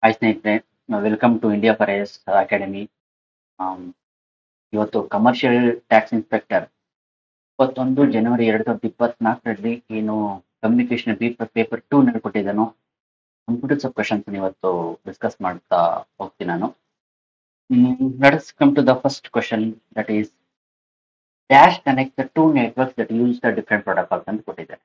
Hi ಸ್ನೇಹಿತರೆ, welcome to India for IAS academy. ಇವತ್ತು commercial tax inspector 21 ಜನವರಿ 2024ರಲ್ಲಿ ಏನು ಕಮ್ಯುನಿಕೇಶನ್ ಪೇಪರ್ 2 ನಲ್ಲಿ ಕೊಟ್ಟಿದ್ದಾನೋ ಕಂಪ್ಯೂಟರ್ ಸಬ್ ಕ್ವಶನ್ಸ್ ಇವತ್ತು ಡಿಸ್ಕಸ್ ಮಾಡ್ತಾ ಹೋಗ್ತೀನಿ ನಾನು. Let's come to the first question, that is dash connect the two networks that use the different protocols ಅಂತ ಕೊಟ್ಟಿದ್ದಾರೆ.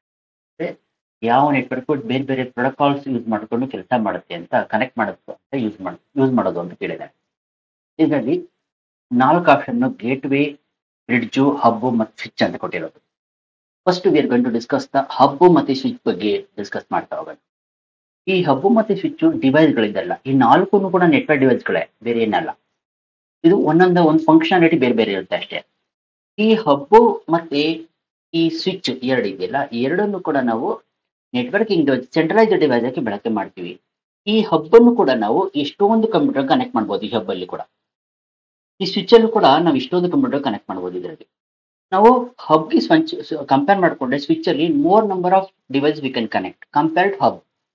ಯಾವ ನೆಟ್ವರ್ಕ್ ಬೇರೆ ಬೇರೆ ಪ್ರೋಟೋಕಾಲ್ಸ್ ಯೂಸ್ ಮಾಡ್ಕೊಂಡು ಕೆಲಸ ಮಾಡುತ್ತೆ ಅಂತ ಕನೆಕ್ಟ್ ಮಾಡೋದು ಅಂತ ಯೂಸ್ ಮಾಡೋದು ಅಂತ ಕೇಳಿದ್ದಾರೆ. ಇದರಲ್ಲಿ 4 option gateway, bridge, hub ಮತ್ತು ಸ್ವಿಚ್ ಅಂತ ಕೊಟ್ಟಿರೋದು. First we are going to discuss the hub ಮತ್ತು ಸ್ವಿಚ್ ಬಗ್ಗೆ ಡಿಸ್ಕಸ್ ಮಾಡ್ತಾ ಹೋಗೋಣ. ಈ ಹಬ್ಬು ಮತ್ತು ಸ್ವಿಚ್ ಡಿವೈಸ್ಗಳಿದ್ದಲ್ಲ, ಈ 4 ಕೂಡ ನೆಟ್ವರ್ಕ್ ಡಿವೈಸ್ಗಳೇ, ಬೇರೆ ಏನಲ್ಲ. ಇದು ಒಂದು ಫಂಕ್ಷನಾಲಿಟಿ ಬೇರೆ ಬೇರೆ ಇರುತ್ತೆ ಅಷ್ಟೇ. ಈ ಹಬ್ಬು ಮತ್ತೆ ಈ ಸ್ವಿಚ್ ಎರಡು ಇದೆಯಲ್ಲ, ಎರಡನ್ನು ಕೂಡ ನಾವು ನೆಟ್ವರ್ಕಿಂಗ್ ಡಿವೈಸ್, ಸೆಂಟ್ರಲೈಸ್ಡ್ ಡಿವೈಸ್ ಆಗಿ ಬಳಕೆ ಮಾಡ್ತೀವಿ. ಈ ಹಬ್ಬನ್ನು ಕೂಡ ನಾವು ಎಷ್ಟೊಂದು ಕಂಪ್ಯೂಟರ್ ಕನೆಕ್ಟ್ ಮಾಡ್ಬೋದು. ಈ ಹಬ್ಬಲ್ಲಿ ಕೂಡ, ಈ ಸ್ವಿಚ್ ಅಲ್ಲೂ ಕೂಡ ನಾವು ಇಷ್ಟೊಂದು ಕಂಪ್ಯೂಟರ್ ಕನೆಕ್ಟ್ ಮಾಡ್ಬೋದು. ಇದರಲ್ಲಿ ನಾವು ಹಬ್ಗೆ ಕಂಪೇರ್ ಮಾಡಿಕೊಂಡ್ರೆ ಸ್ವಿಚ್ ಅಲ್ಲಿ more number of device we can connect compared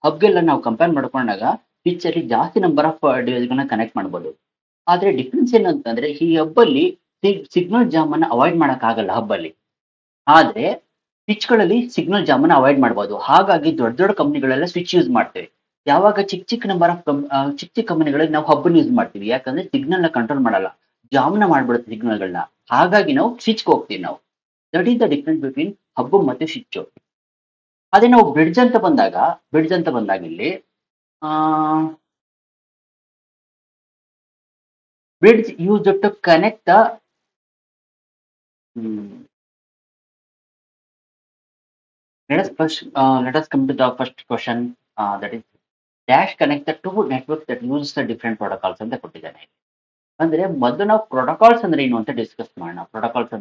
ಹಬ್ಗೆಲ್ಲ ನಾವು ಕಂಪೇರ್ ಮಾಡ್ಕೊಂಡಾಗ ಸ್ವಿಚ್ ಅಲ್ಲಿ ಜಾಸ್ತಿ ನಂಬರ್ ಆಫ್ ಡಿವೈಸ್ ಗಳನ್ನ ಕನೆಕ್ಟ್ ಮಾಡ್ಬೋದು. ಆದ್ರೆ ಡಿಫ್ರೆನ್ಸ್ ಏನು ಅಂತಂದ್ರೆ, ಈ ಹಬ್ಬಲ್ಲಿ ಸಿಗ್ನಲ್ ಜಾಮ್ ಅನ್ನ ಅವಾಯ್ಡ್ ಮಾಡಕ್ ಆಗಲ್ಲ ಹಬ್ಬಲ್ಲಿ. ಆದ್ರೆ ಸ್ವಿಚ್ ಗಳಲ್ಲಿ ಸಿಗ್ನಲ್ ಜಾಮ್ ಅನ್ನ ಅವಾಯ್ಡ್ ಮಾಡಬಹುದು. ಹಾಗಾಗಿ ದೊಡ್ಡ ದೊಡ್ಡ ಕಂಪನಿಗಳೆಲ್ಲ ಸ್ವಿಚ್ ಯೂಸ್ ಮಾಡ್ತೇವೆ. ಯಾವಾಗ ಚಿಕ್ಕ ಚಿಕ್ಕ ನಂಬರ್ ಆಫ್ ಚಿಕ್ಕ ಕಂಪನಿಗಳಿಗೆ ನಾವು ಹಬ್ಬನ್ನು ಯೂಸ್ ಮಾಡ್ತೀವಿ, ಯಾಕಂದ್ರೆ ಸಿಗ್ನಲ್ ನ ಕಂಟ್ರೋಲ್ ಮಾಡಲ್ಲ, ಜಾಮ್ನ ಮಾಡ್ಬಿಡುತ್ತೆ ಸಿಗ್ನಲ್ಗಳನ್ನ. ಹಾಗಾಗಿ ನಾವು ಸ್ವಿಚ್ಗೆ ಹೋಗ್ತೀವಿ ನಾವು. That is the difference between hub ಮತ್ತೆ ಸ್ವಿಚ್. ಅದೇ ನಾವು ಬ್ರಿಡ್ಜ್ ಅಂತ ಬಂದಾಗ ಇಲ್ಲಿ bridge use to connect the let us come to the first question, that is dash connect the two networks that use the different protocols ಅಂತ ಕೊಟ್ಟಿದ್ದಾನೆ. ಅಂದ್ರೆ ಮೊದಲು ನಾವು ಪ್ರೋಟೋಕಾಲ್ಸ್ ಅಂದ್ರೆ ಏನು ಅಂತ ಡಿಸ್ಕಸ್ ಮಾಡೋಣ. ಪ್ರೋಟೋಕಾಲ್ಸ್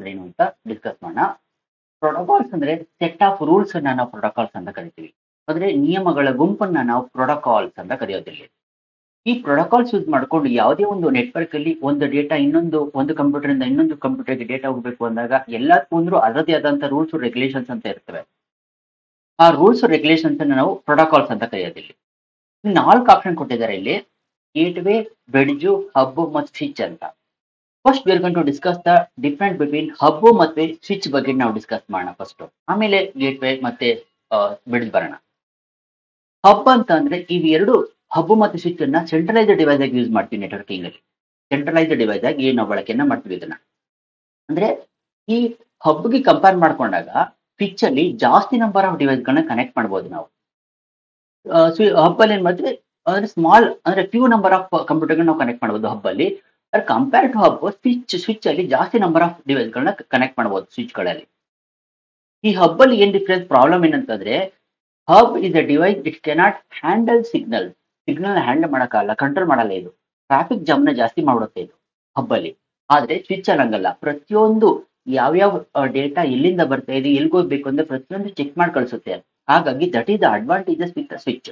ಅಂದ್ರೆ ಸೆಟ್ ಆಫ್ ರೂಲ್ಸ್ ಅನ್ನ ನಾವು ಪ್ರೋಟೋಕಾಲ್ಸ್ ಅಂತ ಕರಿತೀವಿ. ಅಂದ್ರೆ ನಿಯಮಗಳ ಗುಂಪನ್ನ ನಾವು ಪ್ರೋಟೋಕಾಲ್ಸ್ ಅಂತ ಕರೆಯೋದಿಲ್ಲ. ಈ ಪ್ರೋಟೋಕಾಲ್ಸ್ ಯೂಸ್ ಮಾಡ್ಕೊಂಡು ಯಾವುದೇ ಒಂದು ನೆಟ್ವರ್ಕ್ ಅಲ್ಲಿ ಒಂದು ಡೇಟಾ ಒಂದು ಕಂಪ್ಯೂಟರ್ ಇಂದ ಇನ್ನೊಂದು ಕಂಪ್ಯೂಟರ್ಗೆ ಡೇಟಾ ಹೋಗ್ಬೇಕು ಅಂದಾಗ ಎಲ್ಲದಕ್ಕೂ ಅದರದೇ ಆದಂತ ರೂಲ್ಸ್ ರೆಗ್ಯುಲೇಷನ್ಸ್ ಅಂತ ಇರ್ತವೆ. ಆ ರೂಲ್ಸ್ ರೆಗ್ಯುಲೇಷನ್ಸ್ ಅನ್ನ ನಾವು ಪ್ರೋಟೋಕಾಲ್ಸ್ ಅಂತ ಕರೆಯೋದಿಲ್ಲ. 4 ಆಪ್ಷನ್ ಕೊಟ್ಟಿದ್ದಾರೆ ಇಲ್ಲಿ: ಗೇಟ್ ವೇ, ಬ್ರಿಡ್ಜು, ಹಬ್ಬು ಮತ್ತು ಸ್ವಿಚ್ ಅಂತ. First we are going to discuss the difference between hub ಮತ್ತೆ ಸ್ವಿಚ್ ಬಗ್ಗೆ ನಾವು ಡಿಸ್ಕಸ್ ಮಾಡೋಣ ಫಸ್ಟ್. ಆಮೇಲೆ ಗೇಟ್ ವೇ ಮತ್ತೆ ಬ್ರಿಡ್ಜ್ ಬರೋಣ. ಹಬ್ ಅಂತ ಅಂದ್ರೆ ಇವೆರಡು, ಹಬ್ಬು ಮತ್ತು ಸ್ವಿಚ್ ಅನ್ನ ಸೆಂಟ್ರಲೈಸ್ಡ್ ಡಿವೈಸ್ ಆಗಿ ಯೂಸ್ ಮಾಡ್ತೀವಿ ನೆಟ್ವರ್ಕಿಂಗ್ ಅಲ್ಲಿ. ಸೆಂಟ್ರಲೈಸ್ಡ್ ಡಿವೈಸ್ ಆಗಿ ನಾವು ಬಳಕೆಯನ್ನ ಮಾಡ್ತೀವಿ ಇದನ್ನ. ಅಂದ್ರೆ ಈ ಹಬ್ಗೆ ಕಂಪೇರ್ ಮಾಡ್ಕೊಂಡಾಗ ಸ್ವಿಚ್ ಅಲ್ಲಿ ಜಾಸ್ತಿ ನಂಬರ್ ಆಫ್ ಡಿವೈಸ್ ಗಳನ್ನ ಕನೆಕ್ಟ್ ಮಾಡಬಹುದು ನಾವು. ಹಬ್ಬಲ್ಲಿ ಏನ್ ಮಾಡಿದ್ರೆ ಅಂದ್ರೆ ಸ್ಮಾಲ್, ಅಂದ್ರೆ ಫ್ಯೂ ನಂಬರ್ ಆಫ್ ಕಂಪ್ಯೂಟರ್ ನಾವು ಕನೆಕ್ಟ್ ಮಾಡಬಹುದು ಹಬ್ಬಲ್ಲಿ. ಕಂಪೇರ್ ಟು ಹಬ್, ಸ್ವಿಚ್ ಅಲ್ಲಿ ಜಾಸ್ತಿ ನಂಬರ್ ಆಫ್ ಡಿವೈಸ್ ಗಳನ್ನ ಕನೆಕ್ಟ್ ಮಾಡಬಹುದು ಸ್ವಿಚ್ ಗಳಲ್ಲಿ. ಈ ಹಬ್ಬಲ್ಲಿ ಏನ್ ಡಿಫ್ರೆನ್ಸ್ ಪ್ರಾಬ್ಲಮ್ ಏನಂತಂದ್ರೆ, hub is a device it cannot handle signal handle ಮಾಡಕ್ಕಾಗಲ್ಲ, ಕಂಟ್ರೋಲ್ ಮಾಡಲ್ಲ. ಇದು ಟ್ರಾಫಿಕ್ ಜಾಮ್ ನ ಜಾಸ್ತಿ ಮಾಡುತ್ತೆ ಇದು ಹಬ್ಬಲ್ಲಿ. ಆದ್ರೆ ಸ್ವಿಚ್ ಅಲ್ಲಿ ಹಂಗಲ್ಲ, ಪ್ರತಿಯೊಂದು ಯಾವ್ಯಾವ ಡೇಟಾ ಎಲ್ಲಿಂದ ಬರ್ತಾ ಇದೆ, ಎಲ್ಲಿಗೆ ಹೋಗ್ಬೇಕು ಅಂದ್ರೆ ಪ್ರತಿಯೊಂದು ಚೆಕ್ ಮಾಡಿ ಕಳಿಸುತ್ತೆ. ಹಾಗಾಗಿ that is the advantages with switch.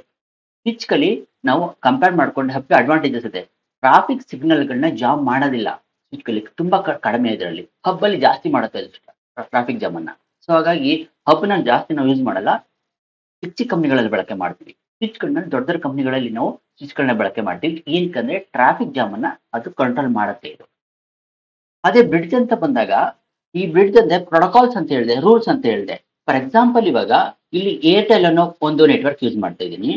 Switch ಗಳಲ್ಲಿ ನಾವು ಕಂಪೇರ್ ಮಾಡ್ಕೊಂಡು ಹಬ್ಗೆ ಅಡ್ವಾಂಟೇಜಸ್ ಇದೆ. ಟ್ರಾಫಿಕ್ ಸಿಗ್ನಲ್ ಗಳನ್ನ ಜಾಮ್ ಮಾಡೋದಿಲ್ಲ ಸ್ವಿಚ್ ಗಳಲ್ಲಿ, ತುಂಬಾ ಕಡಿಮೆ ಇದರಲ್ಲಿ. ಹಬ್ಬಲ್ಲಿ ಜಾಸ್ತಿ ಮಾಡುತ್ತೆ ಟ್ರಾಫಿಕ್ ಜಾಮ್ ಅನ್ನ. ಸೊ ಹಾಗಾಗಿ ಹಬ್ ನ ಜಾಸ್ತಿ ನಾವು ಯೂಸ್ ಮಾಡಲ್ಲ, ಚಿಕ್ಕ ಚಿಕ್ಕ ಕಂಪನಿಗಳಲ್ಲಿ ಬಳಕೆ ಮಾಡ್ತೀವಿ. ಸ್ವಿಚ್ ಗಳನ್ನ ದೊಡ್ಡ ದೊಡ್ಡ ಕಂಪನಿಗಳಲ್ಲಿ ನಾವು ಸ್ವಿಚ್ ಗಳನ್ನ ಬಳಕೆ ಮಾಡ್ತೀವಿ. ಏನಕ್ಕಂದ್ರೆ ಟ್ರಾಫಿಕ್ ಜಾಮ್ ಅನ್ನ ಅದು ಕಂಟ್ರೋಲ್ ಮಾಡುತ್ತೆ ಇದು. ಅದೇ ಬ್ರಿಡ್ಜ್ ಅಂತ ಬಂದಾಗ, ಈ ಬ್ರಿಡ್ಜ್ ಅಂದ್ರೆ ಪ್ರೋಟೋಕಾಲ್ಸ್ ಅಂತ ಹೇಳಿದೆ, ರೂಲ್ಸ್ ಅಂತ ಹೇಳಿದೆ. ಫಾರ್ ಎಕ್ಸಾಂಪಲ್, ಇವಾಗ ಇಲ್ಲಿ ಏರ್ಟೆಲ್ ಅನ್ನೋ ಒಂದು ನೆಟ್ವರ್ಕ್ ಯೂಸ್ ಮಾಡ್ತಾ ಇದ್ದೀನಿ.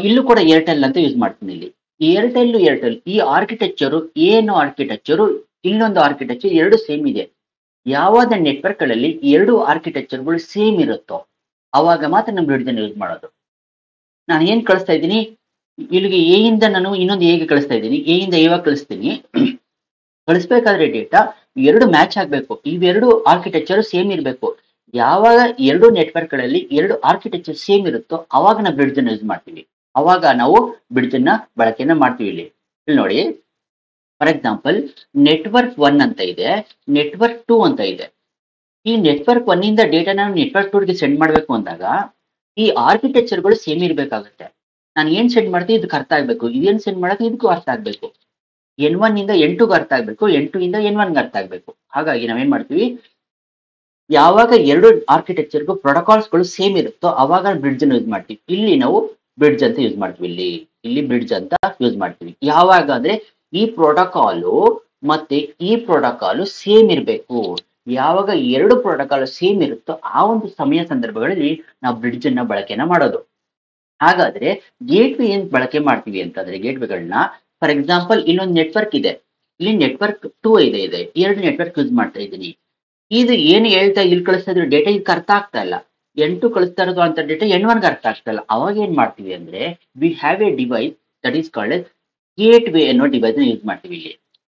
ಇಲ್ಲೂ ಕೂಡ ಏರ್ಟೆಲ್ ಅಂತ ಯೂಸ್ ಮಾಡ್ತೀನಿ. ಇಲ್ಲಿ ಏರ್ಟೆಲ್ ಈ ಆರ್ಕಿಟೆಕ್ಚರು, ಏನು ಆರ್ಕಿಟೆಕ್ಚರು, ಇನ್ನೊಂದು ಆರ್ಕಿಟೆಕ್ಚರ್ ಎರಡು ಸೇಮ್ ಇದೆ. ಯಾವಾದ ನೆಟ್ವರ್ಕ್ ಗಳಲ್ಲಿ ಎರಡು ಆರ್ಕಿಟೆಕ್ಚರ್ಗಳು ಸೇಮ್ ಇರುತ್ತೋ ಅವಾಗ ಮಾತ್ರ ನಮ್ಮ ಬ್ರಿಡ್ಜ್ ಅನ್ನು ಯೂಸ್ ಮಾಡೋದು. ನಾನು ಏನ್ ಕಳಿಸ್ತಾ ಇದ್ದೀನಿ, ಇಲ್ಲಿಗೆ ಎ ಇಂದ ನಾನು ಇನ್ನೊಂದು ಎಗೆ ಕಳಿಸ್ತಾ ಇದ್ದೀನಿ, ಎ ಇಂದ ಎವಾಗ ಕಳಿಸ್ತೀನಿ. ಕಳಿಸ್ಬೇಕಾದ್ರೆ ಡೇಟಾ ಎರಡು ಮ್ಯಾಚ್ ಆಗ್ಬೇಕು, ಇವೆರಡು ಆರ್ಕಿಟೆಕ್ಚರ್ ಸೇಮ್ ಇರಬೇಕು. ಯಾವಾಗ ಎರಡು ನೆಟ್ವರ್ಕ್ ಗಳಲ್ಲಿ ಎರಡು ಆರ್ಕಿಟೆಕ್ಚರ್ ಸೇಮ್ ಇರುತ್ತೋ ಅವಾಗ ನಾವು ಬ್ರಿಡ್ಜ್ ಅನ್ನು ಯೂಸ್ ಮಾಡ್ತೀವಿ. ಅವಾಗ ನಾವು ಬ್ರಿಡ್ಜ್ ಅನ್ನ ಬಳಕೆಯನ್ನ ಮಾಡ್ತೀವಿ. ಇಲ್ಲಿ ನೋಡಿ, ಫಾರ್ ಎಕ್ಸಾಂಪಲ್ ನೆಟ್ವರ್ಕ್ 1 ಅಂತ ಇದೆ, ನೆಟ್ವರ್ಕ್ 2 ಅಂತ ಇದೆ. ಈ ನೆಟ್ವರ್ಕ್ 1 ಇಂದ ಡೇಟಾ ನಾನು ನೆಟ್ವರ್ಕ್ 2 ಗೆ ಸೆಂಡ್ ಮಾಡಬೇಕು ಅಂದಾಗ ಈ ಆರ್ಕಿಟೆಕ್ಚರ್ಗಳು ಸೇಮ್ ಇರಬೇಕಾಗುತ್ತೆ. ನಾನು ಏನ್ ಸೆಂಡ್ ಮಾಡ್ತೀನಿ ಇದಕ್ಕೆ ಅರ್ಥ ಆಗ್ಬೇಕು, ಇದೇನ್ ಸೆಂಡ್ ಮಾಡೋದು ಇದಕ್ಕೂ ಅರ್ಥ ಆಗ್ಬೇಕು. N1 ಇಂದ N2 ಗೆ ಅರ್ಥ ಆಗ್ಬೇಕು, N2 ಇಂದ N1 ಗೆ ಅರ್ಥ ಆಗ್ಬೇಕು. ಹಾಗಾಗಿ ನಾವೇನ್ ಮಾಡ್ತೀವಿ, ಯಾವಾಗ ಎರಡು ಆರ್ಕಿಟೆಕ್ಚರ್ಗೂ ಪ್ರೋಟೋಕಾಲ್ಸ್ಗಳು ಸೇಮ್ ಇರುತ್ತೋ ಅವಾಗ ಬ್ರಿಡ್ಜ್ ಯೂಸ್ ಮಾಡ್ತೀವಿ. ಇಲ್ಲಿ ನಾವು ಬ್ರಿಡ್ಜ್ ಅಂತ ಯೂಸ್ ಮಾಡ್ತೀವಿ. ಇಲ್ಲಿ ಬ್ರಿಡ್ಜ್ ಅಂತ ಯೂಸ್ ಮಾಡ್ತೀವಿ. ಯಾವಾಗ ಅಂದ್ರೆ ಈ ಪ್ರೋಟೋಕಾಲು ಮತ್ತೆ ಈ ಪ್ರೋಟೋಕಾಲು ಸೇಮ್ ಇರಬೇಕು. ಯಾವಾಗ ಎರಡು ಪ್ರೋಟೋಕಾಲ್ ಸೇಮ್ ಇರುತ್ತೋ ಆ ಒಂದು ಸಮಯ ಸಂದರ್ಭಗಳಲ್ಲಿ ನಾವು ಬ್ರಿಡ್ಜ್ ಅನ್ನ ಬಳಕೆನ ಮಾಡೋದು. ಹಾಗಾದ್ರೆ ಗೇಟ್ವೇ ಏನ್ ಬಳಕೆ ಮಾಡ್ತೀವಿ ಅಂತಂದ್ರೆ ಗೇಟ್ವೇಗಳನ್ನ, ಫಾರ್ ಎಕ್ಸಾಂಪಲ್ ಇಲ್ಲೊಂದು ನೆಟ್ವರ್ಕ್ ಇದೆ, ಇಲ್ಲಿ ನೆಟ್ವರ್ಕ್ 2 ಇದೆ, ಎರಡು ನೆಟ್ವರ್ಕ್ ಯೂಸ್ ಮಾಡ್ತಾ ಇದ್ದೀನಿ. ಇದು ಏನು ಹೇಳ್ತಾ ಇಲ್ಲಿ ಕಳಿಸ್ತಾ ಇದ್ರು ಡೇಟಾ ಇದಕ್ಕೆ ಅರ್ಥ ಆಗ್ತಾ ಇಲ್ಲ, N2 ಕಳಿಸ್ತಾ ಇರೋದು ಅಂತ ಡೇಟಾ N1 ಗೆ ಅರ್ಥ ಆಗ್ತಾ ಇಲ್ಲ. ಅವಾಗ ಏನ್ ಮಾಡ್ತೀವಿ ಅಂದ್ರೆ we have A device that is called gateway ಅನ್ನೋ ಡಿವೈಸ್ ನ ಯೂಸ್ ಮಾಡ್ತೀವಿ. ಇಲ್ಲಿ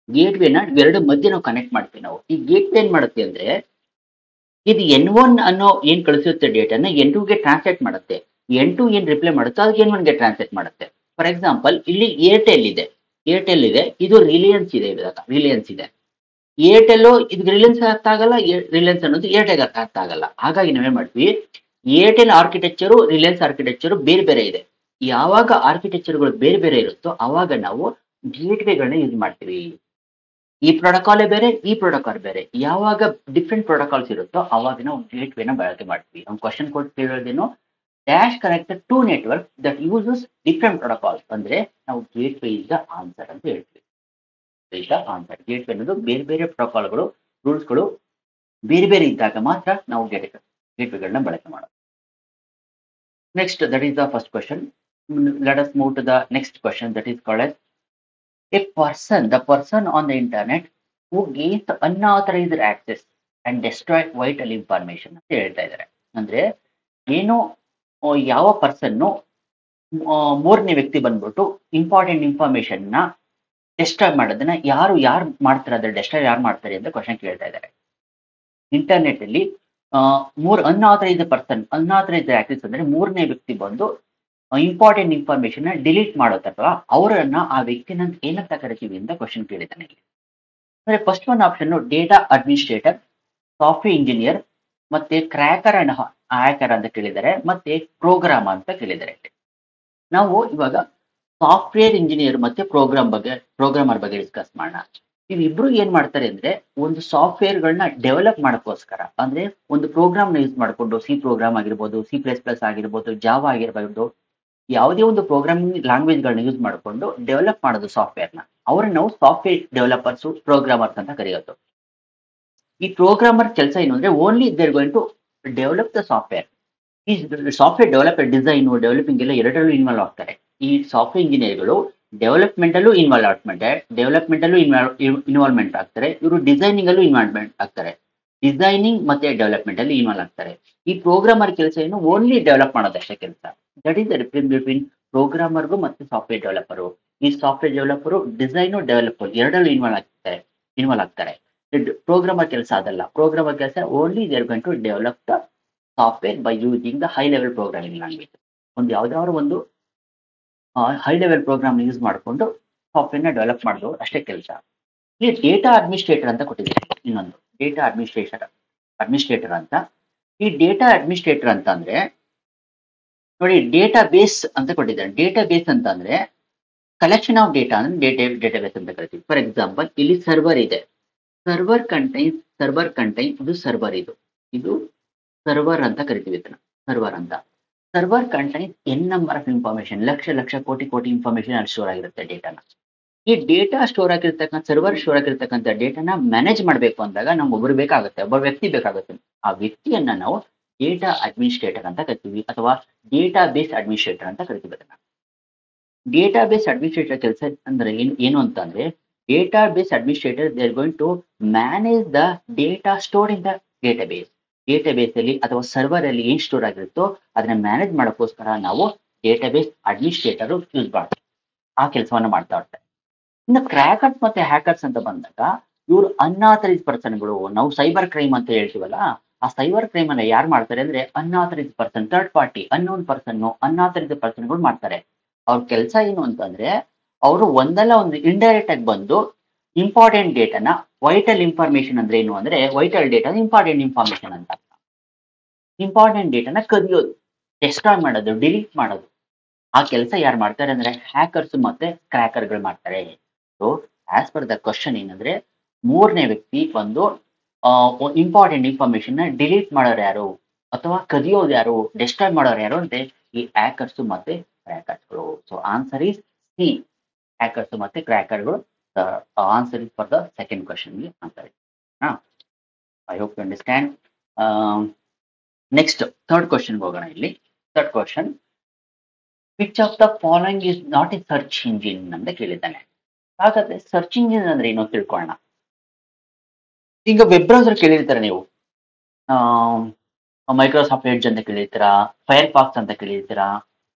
ಗೇಟ್ವೇನ ಎರಡು ಮಧ್ಯೆ ನಾವು ಕನೆಕ್ಟ್ ಮಾಡ್ತೀವಿ. ನಾವು ಈ ಗೇಟ್ವೇ ಏನ್ ಮಾಡುತ್ತೆ ಅಂದ್ರೆ ಇದು N1 ಅನ್ನೋ ಏನ್ ಕಳಿಸುತ್ತೆ ಡೇಟಾನ N2 ಗೆ ಟ್ರಾನ್ಸ್ಲೇಟ್ ಮಾಡುತ್ತೆ. N2 ಏನ್ ರಿಪ್ಲೈ ಮಾಡುತ್ತೆ ಅದಕ್ಕೆ N1 ಗೆ ಟ್ರಾನ್ಸ್ಲೇಟ್ ಮಾಡುತ್ತೆ. ಫಾರ್ ಎಕ್ಸಾಂಪಲ್ ಇಲ್ಲಿ ಏರ್ಟೆಲ್ ಇದೆ, ಇದು ರಿಲಯನ್ಸ್ ಇದೆ, ರಿಲಯನ್ಸ್ ಇದೆ. ಏರ್ಟೆಲ್ ಇದು ರಿಲಯನ್ಸ್ ಅರ್ಥ ಆಗಲ್ಲ, ರಿಲಯನ್ಸ್ ಅನ್ನೋದು ಏರ್ಟೆಲ್ ಅರ್ಥ ಆಗಲ್ಲ. ಹಾಗಾಗಿ ನಾವೇನ್ ಮಾಡ್ತೀವಿ, ಏರ್ಟೆಲ್ ಆರ್ಕಿಟೆಕ್ಚರು ರಿಲಯನ್ಸ್ ಆರ್ಕಿಟೆಕ್ಚರು ಬೇರೆ ಬೇರೆ ಇದೆ. ಯಾವಾಗ ಆರ್ಕಿಟೆಕ್ಚರ್ಗಳು ಬೇರೆ ಬೇರೆ ಇರುತ್ತೋ ಅವಾಗ ನಾವು ಗೇಟ್ವೇಗಳನ್ನ ಯೂಸ್ ಮಾಡ್ತೀವಿ. ಈ ಪ್ರೋಟೋಕಾಲೇ ಬೇರೆ, ಈ ಪ್ರೋಟೋಕಾಲ್ ಬೇರೆ. ಯಾವಾಗ ಡಿಫ್ರೆಂಟ್ ಪ್ರೋಟೋಕಾಲ್ಸ್ ಇರುತ್ತೋ ಅವಾಗ ನಾವು ಗೇಟ್ವೇನ ಬಳಕೆ ಮಾಡ್ತೀವಿ. ನಮ್ಮ ಕ್ವಶನ್ ಕೋಡ್ ಕೇಳೋದೇನು, dash connected to network that uses different protocols ಅಂದ್ರೆ ನಾವು ಗೇಟ್ವೇ ಇಸ್ ದ ಆನ್ಸರ್ ಅಂತ ಹೇಳ್ತೀವಿ. ಆನ್ಸರ್ ಗೇಟ್ವೇ ಅನ್ನೋದು ಬೇರೆ ಬೇರೆ ಪ್ರೋಟೋಕಾಲ್ಗಳು, ರೂಲ್ಸ್ಗಳು ಬೇರೆ ಬೇರೆ ಇದ್ದಾಗ ಮಾತ್ರ ನಾವು ಗೇಟ್ವೇಗಳನ್ನ ಬಳಕೆ ಮಾಡೋದು. Next, that is the first question. Let us move to the next question that is called as the person on the internet who gains unauthorized access and destroy vital information ಅಂತ ಹೇಳ್ತಾ ಇದ್ದಾರೆ. ಅಂದ್ರೆ ಏನು, ಯಾವ ಪರ್ಸನ್ ಮೂರನೇ ವ್ಯಕ್ತಿ ಬಂದ್ಬಿಟ್ಟು important information ನ ಡೆಸ್ಟ್ರಾಯ್ ಮಾಡೋದನ್ನ ಯಾರು ಮಾಡ್ತಾರೆ, ಅದ್ರ ಡೆಸ್ಟ್ರಾಯ್ ಯಾರು ಮಾಡ್ತಾರೆ ಅಂತ ಕ್ವಶನ್ ಕೇಳ್ತಾ ಇದ್ದಾರೆ. ಇಂಟರ್ನೆಟ್ ಅಲ್ಲಿ ಅನ್ಆಥರೈಸ್ಡ್ ಆಕ್ಸೆಸ್ ಅಂದ್ರೆ ಮೂರನೇ ವ್ಯಕ್ತಿ ಬಂದು ಇಂಪಾರ್ಟೆಂಟ್ ಇನ್ಫಾರ್ಮೇಶನ್ ನ ಡಿಲೀಟ್ ಮಾಡೋದಲ್ಲ, ಅವರನ್ನ ಆ ವ್ಯಕ್ತಿನ ಏನಂತ ಕರಿತೀವಿ ಅಂತ ಕ್ವಶನ್ ಕೇಳಿದ್ದಾನೆ ಇಲ್ಲಿ. ಅಂದ್ರೆ first one option data administrator, software engineer, ಮತ್ತೆ ಕ್ರ್ಯಾಕರ್ ಅಂಡ್ ಹ್ಯಾಕರ್ ಅಂತ ಕೇಳಿದ್ದಾರೆ, ಮತ್ತೆ ಪ್ರೋಗ್ರಾಮ್ ಅಂತ ಕೇಳಿದ್ದಾರೆ. ನಾವು ಇವಾಗ ಸಾಫ್ಟ್ವೇರ್ ಇಂಜಿನಿಯರ್ ಮತ್ತೆ ಪ್ರೋಗ್ರಾಮರ್ ಬಗ್ಗೆ ಡಿಸ್ಕಸ್ ಮಾಡೋಣ. ಇವಿಬ್ರು ಏನ್ ಮಾಡ್ತಾರೆ ಅಂದ್ರೆ ಒಂದು ಸಾಫ್ಟ್ವೇರ್ ಗಳನ್ನ ಡೆವಲಪ್ ಮಾಡೋಕ್ಕೋಸ್ಕರ, ಅಂದ್ರೆ ಒಂದು ಪ್ರೋಗ್ರಾಮ್ ನ ಯೂಸ್ ಮಾಡ್ಕೊಂಡು, ಸಿ ಪ್ರೋಗ್ರಾಮ್ ಆಗಿರ್ಬೋದು, C++ ಆಗಿರ್ಬೋದು, ಜಾವಾ ಆಗಿರ್ಬೋದು, ಯಾವುದೇ ಒಂದು ಪ್ರೋಗ್ರಾಮಿಂಗ್ ಲ್ಯಾಂಗ್ವೇಜ್ ಗಳನ್ನ ಯೂಸ್ ಮಾಡಿಕೊಂಡು ಡೆವಲಪ್ ಮಾಡೋದು ಸಾಫ್ಟ್ವೇರ್ ನ, ಅವ್ರನ್ನ ನಾವು ಸಾಫ್ಟ್ವೇರ್ ಡೆವಲಪರ್ಸ್, ಪ್ರೋಗ್ರಾಮರ್ಸ್ ಅಂತ ಕರೆಯೋದು. ಈ ಪ್ರೋಗ್ರಾಮರ್ ಕೆಲಸ ಏನು ಅಂದ್ರೆ only there going to develop the software. ಈ ಸಾಫ್ಟ್ವೇರ್ ಡೆವಲಪರ್ ಡಿಸೈನ್ ಡೆವಲಪಿಂಗ್ ಎಲ್ಲ ಎರಡರಲ್ಲೂ ಇನ್ವಾಲ್ವ್ ಆಗ್ತಾರೆ. ಈ ಸಾಫ್ಟ್ವೇರ್ ಇಂಜಿನಿಯರ್ಗಳು ಡೆವಲಪ್ಮೆಂಟ್ ಅಲ್ಲೂ ಇನ್ವಾಲ್ವ್ಮೆಂಟ್ ಆಗ್ತಾರೆ, ಇವರು ಡಿಸೈನಿಂಗ್ ಅಲ್ಲೂ ಇನ್ವಾಲ್ವ್ಮೆಂಟ್ ಆಗ್ತಾರೆ, ಡಿಸೈನಿಂಗ್ ಮತ್ತೆ ಡೆವಲಪ್ಮೆಂಟ್ ಅಲ್ಲಿ ಇನ್ವಾಲ್ವ್ ಆಗ್ತಾರೆ. ಈ ಪ್ರೋಗ್ರಾಮರ್ ಕೆಲಸ ಏನು, ಓನ್ಲಿ ಡೆವಲಪ್ ಮಾಡೋದಷ್ಟೇ ಕೆಲಸ. That is the difference between ಪ್ರೋಗ್ರಾಮರ್ಗೂ ಮತ್ತೆ ಸಾಫ್ಟ್ವೇರ್ ಡೆವಲಪರು. ಈ ಸಾಫ್ಟ್ವೇರ್ ಡೆವಲಪರು ಡಿಸೈನು ಡೆವಲಪರ್ ಎರಡರಲ್ಲೂ ಇನ್ವಾಲ್ವ್ ಆಗ್ತಾರೆ. ಪ್ರೋಗ್ರಾಮರ್ ಕೆಲಸ ಅದಲ್ಲ. ಪ್ರೋಗ್ರಾಮರ್ ಕೆಲಸ only they are going to develop the software by using the high level programming language. ಯಾವ್ದಾದ್ರು ಒಂದು ಹೈ ಲೆವೆಲ್ ಪ್ರೋಗ್ರಾಮ್ ಯೂಸ್ ಮಾಡಿಕೊಂಡು ಸಾಫ್ಟ್ವೇರ್ ನ ಡೆವಲಪ್ ಮಾಡೋದು ಅಷ್ಟೇ ಕೆಲಸ. ಇಲ್ಲಿ ಡೇಟಾ ಅಡ್ಮಿನಿಸ್ಟ್ರೇಟರ್ ಅಂತ ಕೊಟ್ಟಿದ್ದಾರೆ, ಇನ್ನೊಂದು ಡೇಟಾ ಅಡ್ಮಿನಿಸ್ಟ್ರೇಟರ್ ಅಂತ. ಈ ಡೇಟಾ ಅಡ್ಮಿನಿಸ್ಟ್ರೇಟರ್ ಅಂತ ಅಂದ್ರೆ ನೋಡಿ, ಡೇಟಾ ಬೇಸ್ ಅಂತ ಕೊಟ್ಟಿದ್ದಾರೆ. ಡೇಟಾ ಬೇಸ್ ಅಂತ ಅಂದ್ರೆ ಕಲೆಕ್ಷನ್ ಆಫ್ ಡೇಟಾ ಅಂದ್ರೆ ಡೇಟಾ ಬೇಸ್ ಅಂತ ಕರಿತೀವಿ. ಫಾರ್ ಎಕ್ಸಾಂಪಲ್ ಇಲ್ಲಿ ಸರ್ವರ್ ಇದೆ, ಸರ್ವರ್ ಕಂಟೈನ್ ಇದು ಸರ್ವರ್, ಇದು ಸರ್ವರ್ ಅಂತ ಕರಿತೀವಿ ಇದನ್ನ, ಸರ್ವರ್ ಅಂತ. Server contains N number of information, lakh ಕೋಟಿ ಇನ್ಫಾರ್ಮೇಶನ್ ಅಲ್ಲಿ ಸ್ಟೋರ್ ಆಗಿರುತ್ತೆ ಡೇಟಾನ. ಈ ಡೇಟಾ ಸ್ಟೋರ್ ಆಗಿರ್ತಕ್ಕಂಥ ಸರ್ವರ್ ಸ್ಟೋರ್ ಆಗಿರ್ತಕ್ಕಂಥ ಡೇಟಾನ ಮ್ಯಾನೇಜ್ ಮಾಡಬೇಕು ಅಂದಾಗ ನಮ್ಗೆ ಒಬ್ಬ ವ್ಯಕ್ತಿ ಬೇಕಾಗುತ್ತೆ. ಆ ವ್ಯಕ್ತಿಯನ್ನ ನಾವು ಡೇಟಾ ಅಡ್ಮಿನಿಸ್ಟ್ರೇಟರ್ ಅಂತ ಕರಿತೀವಿ, ಅಥವಾ ಡೇಟಾ ಬೇಸ್ ಅಡ್ಮಿನಿಸ್ಟ್ರೇಟರ್ ಅಂತ ಕರಿತೀವಿ ಅದನ್ನ. ಡೇಟಾ ಬೇಸ್ ಅಡ್ಮಿನಿಸ್ಟ್ರೇಟರ್ ಕೆಲಸ ಅಂದ್ರೆ ಏನು ಅಂತಂದ್ರೆ, data base administrator they are going to manage the data store in the database. Database ಅಲ್ಲಿ ಅಥವಾ ಸರ್ವರ್ ಅಲ್ಲಿ ಏನ್ ಸ್ಟೋರ್ ಆಗಿರುತ್ತೋ ಅದನ್ನ ಮ್ಯಾನೇಜ್ ಮಾಡೋಕ್ಕೋಸ್ಕರ ನಾವು ಡೇಟಾಬೇಸ್ ಅಡ್ಮಿನಿಸ್ಟ್ರೇಟರ್ ಯೂಸ್ ಮಾಡ್ತೀವಿ, ಆ ಕೆಲಸವನ್ನ ಮಾಡ್ತಾ ಇರ್ತಾರೆ. ಇನ್ನು ಕ್ರ್ಯಾಕರ್ಸ್ ಮತ್ತೆ ಹ್ಯಾಕರ್ಸ್ ಅಂತ ಬಂದಾಗ ಇವರು ಅನ್ಆಥರೈಸ್ ಪರ್ಸನ್ಗಳು, ನಾವು ಸೈಬರ್ ಕ್ರೈಮ್ ಅಂತ ಹೇಳ್ತೀವಲ್ಲ, ಆ ಸೈಬರ್ ಕ್ರೈಮ್ ಅನ್ನ ಯಾರು ಮಾಡ್ತಾರೆ ಅಂದ್ರೆ unauthorise person, third party, unknown unauthorise ಪರ್ಸನ್ಗಳು ಮಾಡ್ತಾರೆ. ಅವ್ರ ಕೆಲಸ ಏನು ಅಂತಂದ್ರೆ ಅವರು ಒಂದಲ್ಲ ಒಂದು ಇಂಡೈರೆಕ್ಟ್ ಆಗಿ ಬಂದು ಇಂಪಾರ್ಟೆಂಟ್ ಡೇಟಾನ, ವೈಟಲ್ ಇನ್ಫಾರ್ಮೇಶನ್ ಅಂದ್ರೆ ಏನು ಅಂದ್ರೆ ವೈಟಲ್ ಡೇಟಾ ಇಂಪಾರ್ಟೆಂಟ್ ಇನ್ಫಾರ್ಮೇಶನ್ ಅಂತ. ಇಂಪಾರ್ಟೆಂಟ್ ಡೇಟಾನ ಕದಿಯೋದು, ಡೆಸ್ಟ್ರಾಯ್ ಮಾಡೋದು, ಡಿಲೀಟ್ ಮಾಡೋದು, ಆ ಕೆಲಸ ಯಾರು ಮಾಡ್ತಾರೆ ಅಂದ್ರೆ ಹ್ಯಾಕರ್ಸ್ ಮತ್ತೆ ಕ್ರ್ಯಾಕರ್ಗಳು ಮಾಡ್ತಾರೆ. So as per the question ಏನಂದ್ರೆ ಮೂರನೇ ವ್ಯಕ್ತಿ ಬಂದು ಇಂಪಾರ್ಟೆಂಟ್ ಇನ್ಫಾರ್ಮೇಶನ್ ನ ಡಿಲೀಟ್ ಮಾಡೋರು ಯಾರು ಅಥವಾ ಕದಿಯೋದು ಯಾರು, ಡೆಸ್ಟ್ರಾಯ್ ಮಾಡೋರು ಯಾರು ಅಂದ್ರೆ ಈ ಹ್ಯಾಕರ್ಸ್ ಮತ್ತೆ ಕ್ರ್ಯಾಕರ್ಸ್ಗಳು. So answer is C, hackers ಮತ್ತೆ ಕ್ರ್ಯಾಕರ್ಗಳು. Answer is for the second question answer. I hope you understand. Next third question ಹೋಗೋಣ. ಇಲ್ಲಿ third question, which of the following is not a search engine ಅಂತ ಕೇಳಿದ್ದಾನೆ. ಹಾಗಾದ್ರೆ search engine ಅಂದ್ರೆ ಏನೋ ತಿಳ್ಕೊಳ್ಳೋಣ. ಈಗ ವೆಬ್ ಬ್ರೌಸರ್ ಕೇಳಿರ್ತಾರೆ ನೀವು, ಮೈಕ್ರೋಸಾಫ್ಟ್ ಎಡ್ಜ್ ಅಂತ ಕೇಳಿರ್ತೀರಾ, ಫೈರ್ ಫಾಕ್ಸ್ ಅಂತ ಕೇಳಿರ್ತೀರಾ,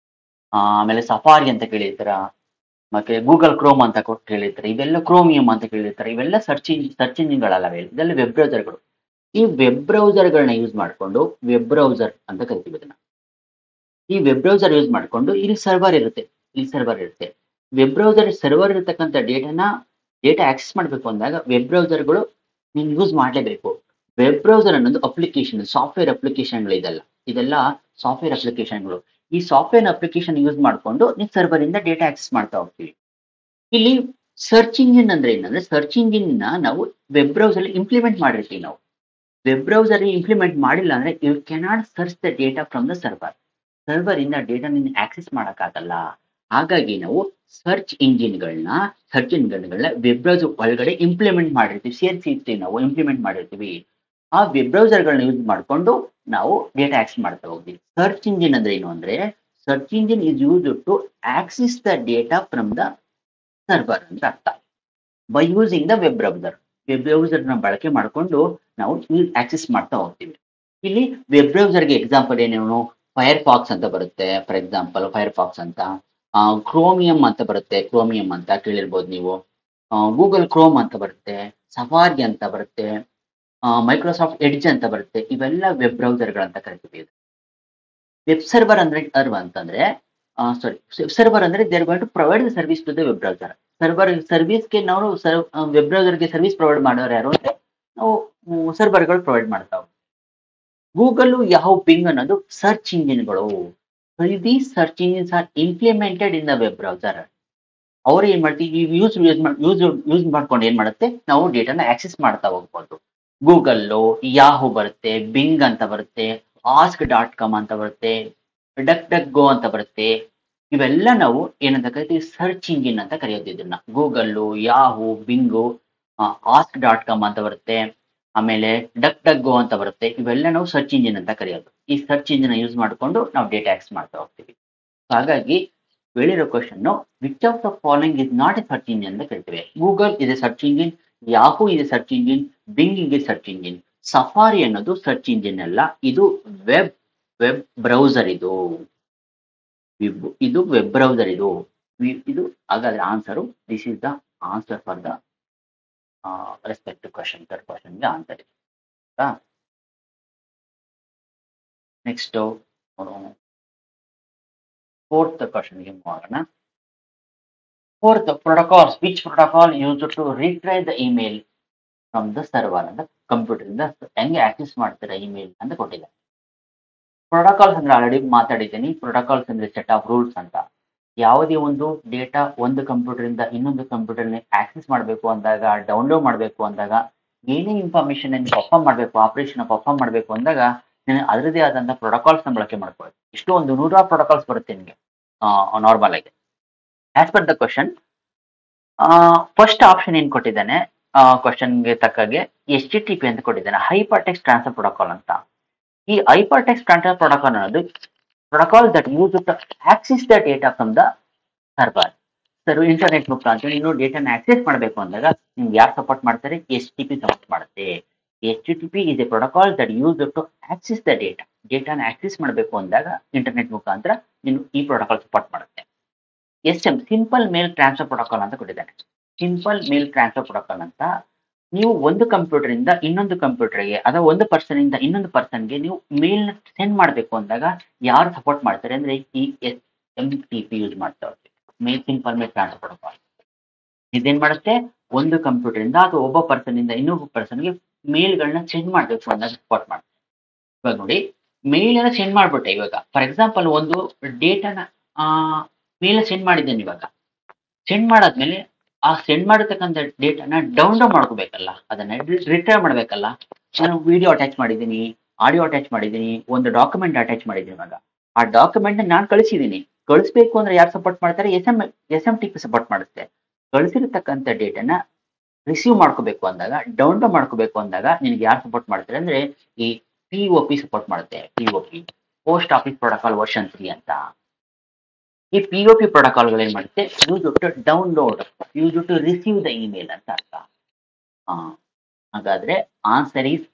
ಆಮೇಲೆ ಸಫಾರಿ ಅಂತ ಕೇಳಿರ್ತೀರಾ, ಮತ್ತೆ ಗೂಗಲ್ ಕ್ರೋಮ್ ಅಂತ ಕೇಳಿರ್ತಾರೆ, ಇವೆಲ್ಲ ಕ್ರೋಮಿಯಂ ಅಂತ ಕೇಳಿರ್ತಾರೆ. ಇವೆಲ್ಲ ಸರ್ಚ್ ಇಂಜಿನ್ಗಳಲ್ಲವೇ, ಇದೆಲ್ಲ ವೆಬ್ ಬ್ರೌಸರ್ಗಳು. ಈ ವೆಬ್ ಬ್ರೌಸರ್ಗಳನ್ನ ಯೂಸ್ ಮಾಡಿಕೊಂಡು ವೆಬ್ ಬ್ರೌಸರ್ ಅಂತ ಕರಿತೀವಿ ಇದನ್ನ. ಈ ವೆಬ್ ಬ್ರೌಸರ್ ಯೂಸ್ ಮಾಡಿಕೊಂಡು ಇಲ್ಲಿ ಸರ್ವರ್ ಇರುತ್ತೆ, ವೆಬ್ ಬ್ರೌಸರ್ ಸರ್ವರ್ ಇರತಕ್ಕಂಥ ಡೇಟಾ ಆಕ್ಸೆಸ್ ಮಾಡಬೇಕು ಅಂದಾಗ ವೆಬ್ ಬ್ರೌಸರ್ಗಳು ನೀವು ಯೂಸ್ ಮಾಡಲೇಬೇಕು. ವೆಬ್ ಬ್ರೌಸರ್ ಅನ್ನೋದು ಅಪ್ಲಿಕೇಶನ್, ಸಾಫ್ಟ್ವೇರ್ ಅಪ್ಲಿಕೇಶನ್ಗಳು. ಇದೆಲ್ಲ ಸಾಫ್ಟ್ವೇರ್ ಅಪ್ಲಿಕೇಶನ್ಗಳು. ಈ ಸಾಫ್ಟ್ವೇರ್ ಅಪ್ಲಿಕೇಶನ್ ಯೂಸ್ ಮಾಡಿಕೊಂಡು ನೀವು ಸರ್ವರ್ ಇಂದ ಡೇಟಾ ಆಕ್ಸೆಸ್ ಮಾಡ್ತಾ ಹೋಗ್ತೀವಿ. ಇಲ್ಲಿ ಸರ್ಚ್ ಇಂಜಿನ್ ಅಂದ್ರೆ ಏನಂದ್ರೆ, ಸರ್ಚ್ ಇಂಜಿನ್ ನಾವು ವೆಬ್ ಬ್ರೌಸರ್ ಇಂಪ್ಲಿಮೆಂಟ್ ಮಾಡಿರ್ತೀವಿ. ನಾವು ವೆಬ್ ಬ್ರೌಸರ್ ಇಂಪ್ಲಿಮೆಂಟ್ ಮಾಡಿಲ್ಲ ಅಂದ್ರೆ you cannot search the data from the server ಇಂದ ಡೇಟಾ ನಿನ್ನ ಆಕ್ಸೆಸ್ ಮಾಡೋಕ್ಕಾಗಲ್ಲ. ಹಾಗಾಗಿ ನಾವು ಸರ್ಚ್ ಇಂಜಿನ್ಗಳನ್ನ ವೆಬ್ ಬ್ರೌಸರ್ ಒಳಗಡೆ ಇಂಪ್ಲಿಮೆಂಟ್ ಮಾಡಿರ್ತೀವಿ, ಸೇರಿಸಿರ್ತೀವಿ, ನಾವು ಇಂಪ್ಲಿಮೆಂಟ್ ಮಾಡಿರ್ತೀವಿ. ಆ ವೆಬ್ ಬ್ರೌಸರ್ಗಳನ್ನ ಯೂಸ್ ಮಾಡಿಕೊಂಡು ನಾವು ಡೇಟಾ ಆಕ್ಸೆಸ್ ಮಾಡ್ತಾ ಹೋಗ್ತೀವಿ. ಸರ್ಚ್ ಇಂಜಿನ್ ಅಂದ್ರೆ ಏನು ಅಂದ್ರೆ, search engine is used to access the data from the server ಅಂತ ಅರ್ಥ. ಬೈ ಯೂಸಿಂಗ್ ದ ವೆಬ್ ಬ್ರೌಸರ್ನ ಬಳಕೆ ಮಾಡಿಕೊಂಡು ನಾವು ಆಕ್ಸೆಸ್ ಮಾಡ್ತಾ ಹೋಗ್ತೀವಿ. ಇಲ್ಲಿ ವೆಬ್ ಬ್ರೌಸರ್ಗೆ ಎಕ್ಸಾಂಪಲ್ ಏನೇನು, ಫೈರ್ ಫಾಕ್ಸ್ ಅಂತ ಬರುತ್ತೆ. ಫಾರ್ ಎಕ್ಸಾಂಪಲ್ ಫೈರ್ ಫಾಕ್ಸ್ ಅಂತ, ಕ್ರೋಮಿಯಂ ಅಂತ ಬರುತ್ತೆ, ಕ್ರೋಮಿಯಂ ಅಂತ ಕೇಳಿರ್ಬೋದು ನೀವು. ಗೂಗಲ್ ಕ್ರೋಮ್ ಅಂತ ಬರುತ್ತೆ, ಸಫಾರಿ ಅಂತ ಬರುತ್ತೆ, ಮೈಕ್ರೋಸಾಫ್ಟ್ ಎಡ್ಜ್ ಅಂತ ಬರುತ್ತೆ. ಇವೆಲ್ಲ ವೆಬ್ ಬ್ರೌಸರ್ಗಳಂತ ಕರಿತೀವಿ. ವೆಬ್ ಸರ್ವರ್ ಅಂದ್ರೆ ಸರ್ವರ್ ಅಂದ್ರೆ they are going to provide the service to the web browser. ಸರ್ವಿಸ್ಗೆ ನಾವು ವೆಬ್ ಬ್ರೌಸರ್ಗೆ ಸರ್ವಿಸ್ ಪ್ರೊವೈಡ್ ಮಾಡೋರು ಯಾರು ಅಂದ್ರೆ ನಾವು ಸರ್ವರ್ಗಳು ಪ್ರೊವೈಡ್ ಮಾಡ್ತಾವೆ. ಗೂಗಲ್, ಯಾಹೂ, ಬಿಂಗ್ ಅನ್ನೋದು ಸರ್ಚ್ ಇಂಜಿನ್ಗಳು. These search engines are implemented in the web browser. ಅವ್ರು ಏನ್ ಮಾಡ್ತೀವಿ, ಯೂಸ್ ಮಾಡ್ಕೊಂಡು ಏನ್ ಮಾಡುತ್ತೆ, ನಾವು ಡೇಟಾನ ಆಕ್ಸೆಸ್ ಮಾಡ್ತಾ ಹೋಗ್ಬೋದು. ಗೂಗಲ್ಲು, ಯಾಹೂ ಬರುತ್ತೆ, ಬಿಂಗ್ ಅಂತ ಬರುತ್ತೆ, ask.com ಅಂತ ಬರುತ್ತೆ, ಡಕ್ ಗೋ ಅಂತ ಬರುತ್ತೆ. ಇವೆಲ್ಲ ನಾವು ಏನಂತ ಕರಿತೀವಿ, ಸರ್ಚ್ ಇಂಜಿನ್ ಅಂತ ಕರೆಯೋದು ಇದನ್ನ. ಗೂಗಲ್ಲು, ಯಾಹೂ, ಬಿಂಗು, ask.com ಅಂತ ಬರುತ್ತೆ, ಆಮೇಲೆ ಡಕ್ ಗೋ ಅಂತ ಬರುತ್ತೆ. ಇವೆಲ್ಲ ನಾವು ಸರ್ಚ್ ಇಂಜಿನ್ ಅಂತ ಕರೆಯೋದು. ಈ ಸರ್ಚ್ ಇಂಜಿನ್ ಯೂಸ್ ಮಾಡಿಕೊಂಡು ನಾವು ಡೇಟಾ ಆಕ್ಸೆಸ್ ಮಾಡ್ತಾ ಹೋಗ್ತೀವಿ. ಹಾಗಾಗಿ ಹೇಳಿರೋ question, which of the following is not a search engine ಅಂತ ಕೇಳ್ತೇವೆ. ಗೂಗಲ್ ಇದೆ ಸರ್ಚ್ ಇಂಜಿನ್, ಯಾಹೂ ಇದೆ ಸರ್ಚ್ ಇಂಜಿನ್, ಬಿಂಗ್ ಇದೆ ಸರ್ಚ್ ಇಂಜಿನ್. ಸಫಾರಿ ಅನ್ನೋದು ಸರ್ಚ್ ಇಂಜಿನ್ ಅಲ್ಲ, ಇದು ವೆಬ್ ಬ್ರೌಸರ್. ಇದು ವೆಬ್ ಬ್ರೌಸರ್. ಇದು ಹಾಗಾದ್ರೆ answer, this is the answer for the respect question. Third ಕ್ವಶನ್ಗೆ ಆನ್ಸರ್ ಇದೆ. ನೆಕ್ಸ್ಟ್ ಫೋರ್ತ್ ಕ್ವಶನ್ಗೆ ಮೂವ್ ಆಗೋಣ. Fourth, protocols. Which protocol use to retrieve the email from the server ಅಂತ. ಕಂಪ್ಯೂಟರ್ ಇಂದ ಹೆಂಗೆ ಆಕ್ಸೆಸ್ ಮಾಡ್ತೀರಾ ಇಮೇಲ್ ಅಂತ ಕೊಟ್ಟಿದ್ದಾರೆ. ಪ್ರೋಟೋಕಾಲ್ಸ್ ಅಂದ್ರೆ ಆಲ್ರೆಡಿ ಮಾತಾಡಿದ್ದೀನಿ. ಪ್ರೋಟೋಕಾಲ್ಸ್ ಅಂದ್ರೆ ಸೆಟ್ ಆಫ್ ರೂಲ್ಸ್ ಅಂತ. ಯಾವುದೇ ಒಂದು ಡೇಟಾ ಒಂದು ಕಂಪ್ಯೂಟರ್ ಇಂದ ಇನ್ನೊಂದು ಕಂಪ್ಯೂಟರ್ ಆಕ್ಸೆಸ್ ಮಾಡಬೇಕು ಅಂದಾಗ, ಡೌನ್ಲೋಡ್ ಮಾಡಬೇಕು ಅಂದಾಗ, ಏನೇ ಇನ್ಫಾರ್ಮೇಶನ್ ಪರ್ಫಾರ್ಮ್ ಮಾಡಬೇಕು, ಆಪರೇಷನ್ ಪರ್ಫಾರ್ಮ್ ಮಾಡಬೇಕು ಅಂದಾಗ ಅದರದೇ ಆದಂತಹ ಪ್ರೋಟೋಕಾಲ್ಸ್ ನ ಬಳಕೆ ಮಾಡ್ಕೊಳ್ಳಿ. ಇಷ್ಟು ಒಂದು 100 ಪ್ರೋಟೋಕಾಲ್ಸ್ ಬರುತ್ತೆ ನಿಮಗೆ ನಾರ್ಮಲ್ ಆಗಿ. As per the question, first option ಏನ್ ಕೊಟ್ಟಿದ್ದಾನೆ, ಕ್ವಶನ್ಗೆ ತಕ್ಕಾಗೆ HTTP ಅಂತ ಕೊಟ್ಟಿದ್ದಾನೆ, ಹೈಪರ್ ಟೆಕ್ಸ್ಟ್ ಟ್ರಾನ್ಸ್ಫರ್ ಪ್ರೋಟೋಕಾಲ್ ಅಂತ. ಈ ಹೈಪರ್ ಟೆಕ್ಸ್ಟ್ ಟ್ರಾನ್ಸ್ಫರ್ ಪ್ರೋಟೋಕಾಲ್ ಅನ್ನೋದು protocol that use to access the data from the server. Internet ಮುಖಾಂತರ ನೀವು ಡೇಟಾನ ಆಕ್ಸೆಸ್ ಮಾಡಬೇಕು ಅಂದಾಗ ನಿಮ್ಗೆ ಯಾರು ಸಪೋರ್ಟ್ ಮಾಡ್ತಾರೆ, HTTP ಸಪೋರ್ಟ್ ಮಾಡುತ್ತೆ. HTTP is a protocol that used to access the data. ಡೇಟಾನ ಆಕ್ಸೆಸ್ ಮಾಡಬೇಕು ಅಂದಾಗ ಇಂಟರ್ನೆಟ್ ಮುಖಾಂತರ ನೀವು ಈ ಪ್ರೋಟೋಕಾಲ್ ಸಪೋರ್ಟ್ ಮಾಡುತ್ತೆ. SM, simple mail transfer protocol ಅಂತ ಕೊಟ್ಟಿದ್ದಾನೆ. ಸಿಂಪಲ್ ಮೇಲ್ ಟ್ರಾನ್ಸ್ಫರ್ ಪ್ರೋಟೋಕಾಲ್ ಅಂತ, ನೀವು ಒಂದು ಕಂಪ್ಯೂಟರ್ ಇಂದ ಇನ್ನೊಂದು ಕಂಪ್ಯೂಟರ್ಗೆ ಅಥವಾ ಒಂದು ಪರ್ಸನ್ ಇಂದ ಇನ್ನೊಂದು ಪರ್ಸನ್ಗೆ ನೀವು ಮೇಲ್ ಸೆಂಡ್ ಮಾಡಬೇಕು ಅಂದಾಗ ಯಾರು ಸಪೋರ್ಟ್ ಮಾಡ್ತಾರೆ ಅಂದ್ರೆ ಈ SMTP ಯೂಸ್ ಮಾಡ್ತಾ ಹೋಗ್ತೀವಿ. ಸಿಂಪಲ್ ಮೇಲ್ ಟ್ರಾನ್ಸ್ಫರ್ ಪ್ರೋಟೋಕಾಲ್ ಇದೇನ್ ಮಾಡುತ್ತೆ, ಒಂದು ಕಂಪ್ಯೂಟರ್ ಇಂದ ಅಥವಾ ಒಬ್ಬ ಪರ್ಸನ್ ಇಂದ ಇನ್ನೊಬ್ಬ ಪರ್ಸನ್ಗೆ ಮೇಲ್ಗಳನ್ನ ಸೆಂಡ್ ಮಾಡಬೇಕು ಅಂದಾಗ ಸಪೋರ್ಟ್ ಮಾಡುತ್ತೆ. ಇವಾಗ ನೋಡಿ, ಮೇಲ್ ಅನ್ನ ಸೆಂಡ್ ಮಾಡ್ಬಿಟ್ಟೆ. ಇವಾಗ ಫಾರ್ ಎಕ್ಸಾಂಪಲ್ ಒಂದು ಡೇಟಾನ ಮೇಲ್ ಸೆಂಡ್ ಮಾಡಿದ್ದೇನೆ. ಇವಾಗ ಸೆಂಡ್ ಮಾಡಾದ್ಮೇಲೆ ಆ ಸೆಂಡ್ ಮಾಡಿರ್ತಕ್ಕಂಥ ಡೇಟಾನ ಡೌನ್ಲೋಡ್ ಮಾಡ್ಕೋಬೇಕಲ್ಲ, ಅದನ್ನ ರಿಟ್ರೈವ್ ಮಾಡ್ಬೇಕಲ್ಲ. ನಾನು ವಿಡಿಯೋ ಅಟ್ಯಾಚ್ ಮಾಡಿದ್ದೀನಿ, ಆಡಿಯೋ ಅಟ್ಯಾಚ್ ಮಾಡಿದ್ದೀನಿ, ಒಂದು ಡಾಕ್ಯುಮೆಂಟ್ ಅಟ್ಯಾಚ್ ಮಾಡಿದ್ದೀನಿ. ಇವಾಗ ಆ ಡಾಕ್ಯುಮೆಂಟ್ ನಾನು ಕಳಿಸಿದ್ದೀನಿ. ಕಳಿಸ್ಬೇಕು ಅಂದ್ರೆ ಯಾರು ಸಪೋರ್ಟ್ ಮಾಡ್ತಾರೆ? S M T P support ಮಾಡುತ್ತೆ. ಕಳಿಸಿರ್ತಕ್ಕಂಥ ಡೇಟಾನ ರಿಸೀವ್ ಮಾಡ್ಕೋಬೇಕು ಅಂದಾಗ, ಡೌನ್ಲೋಡ್ ಮಾಡ್ಕೋಬೇಕು ಅಂದಾಗ ನಿನ್ಗೆ ಯಾರು ಸಪೋರ್ಟ್ ಮಾಡ್ತಾರೆ ಅಂದ್ರೆ ಈ POP ಸಪೋರ್ಟ್ ಮಾಡುತ್ತೆ. POP, post office protocol version 3 ಅಂತ. ಈ POP ಪ್ರೋಟೋಕಾಲ್ಗಳು ಏನ್ ಮಾಡುತ್ತೆ? Use to download, use to receive the email ಅಂತ ಅರ್ಥ. ಆ, ಹಾಗಾದ್ರೆ answer is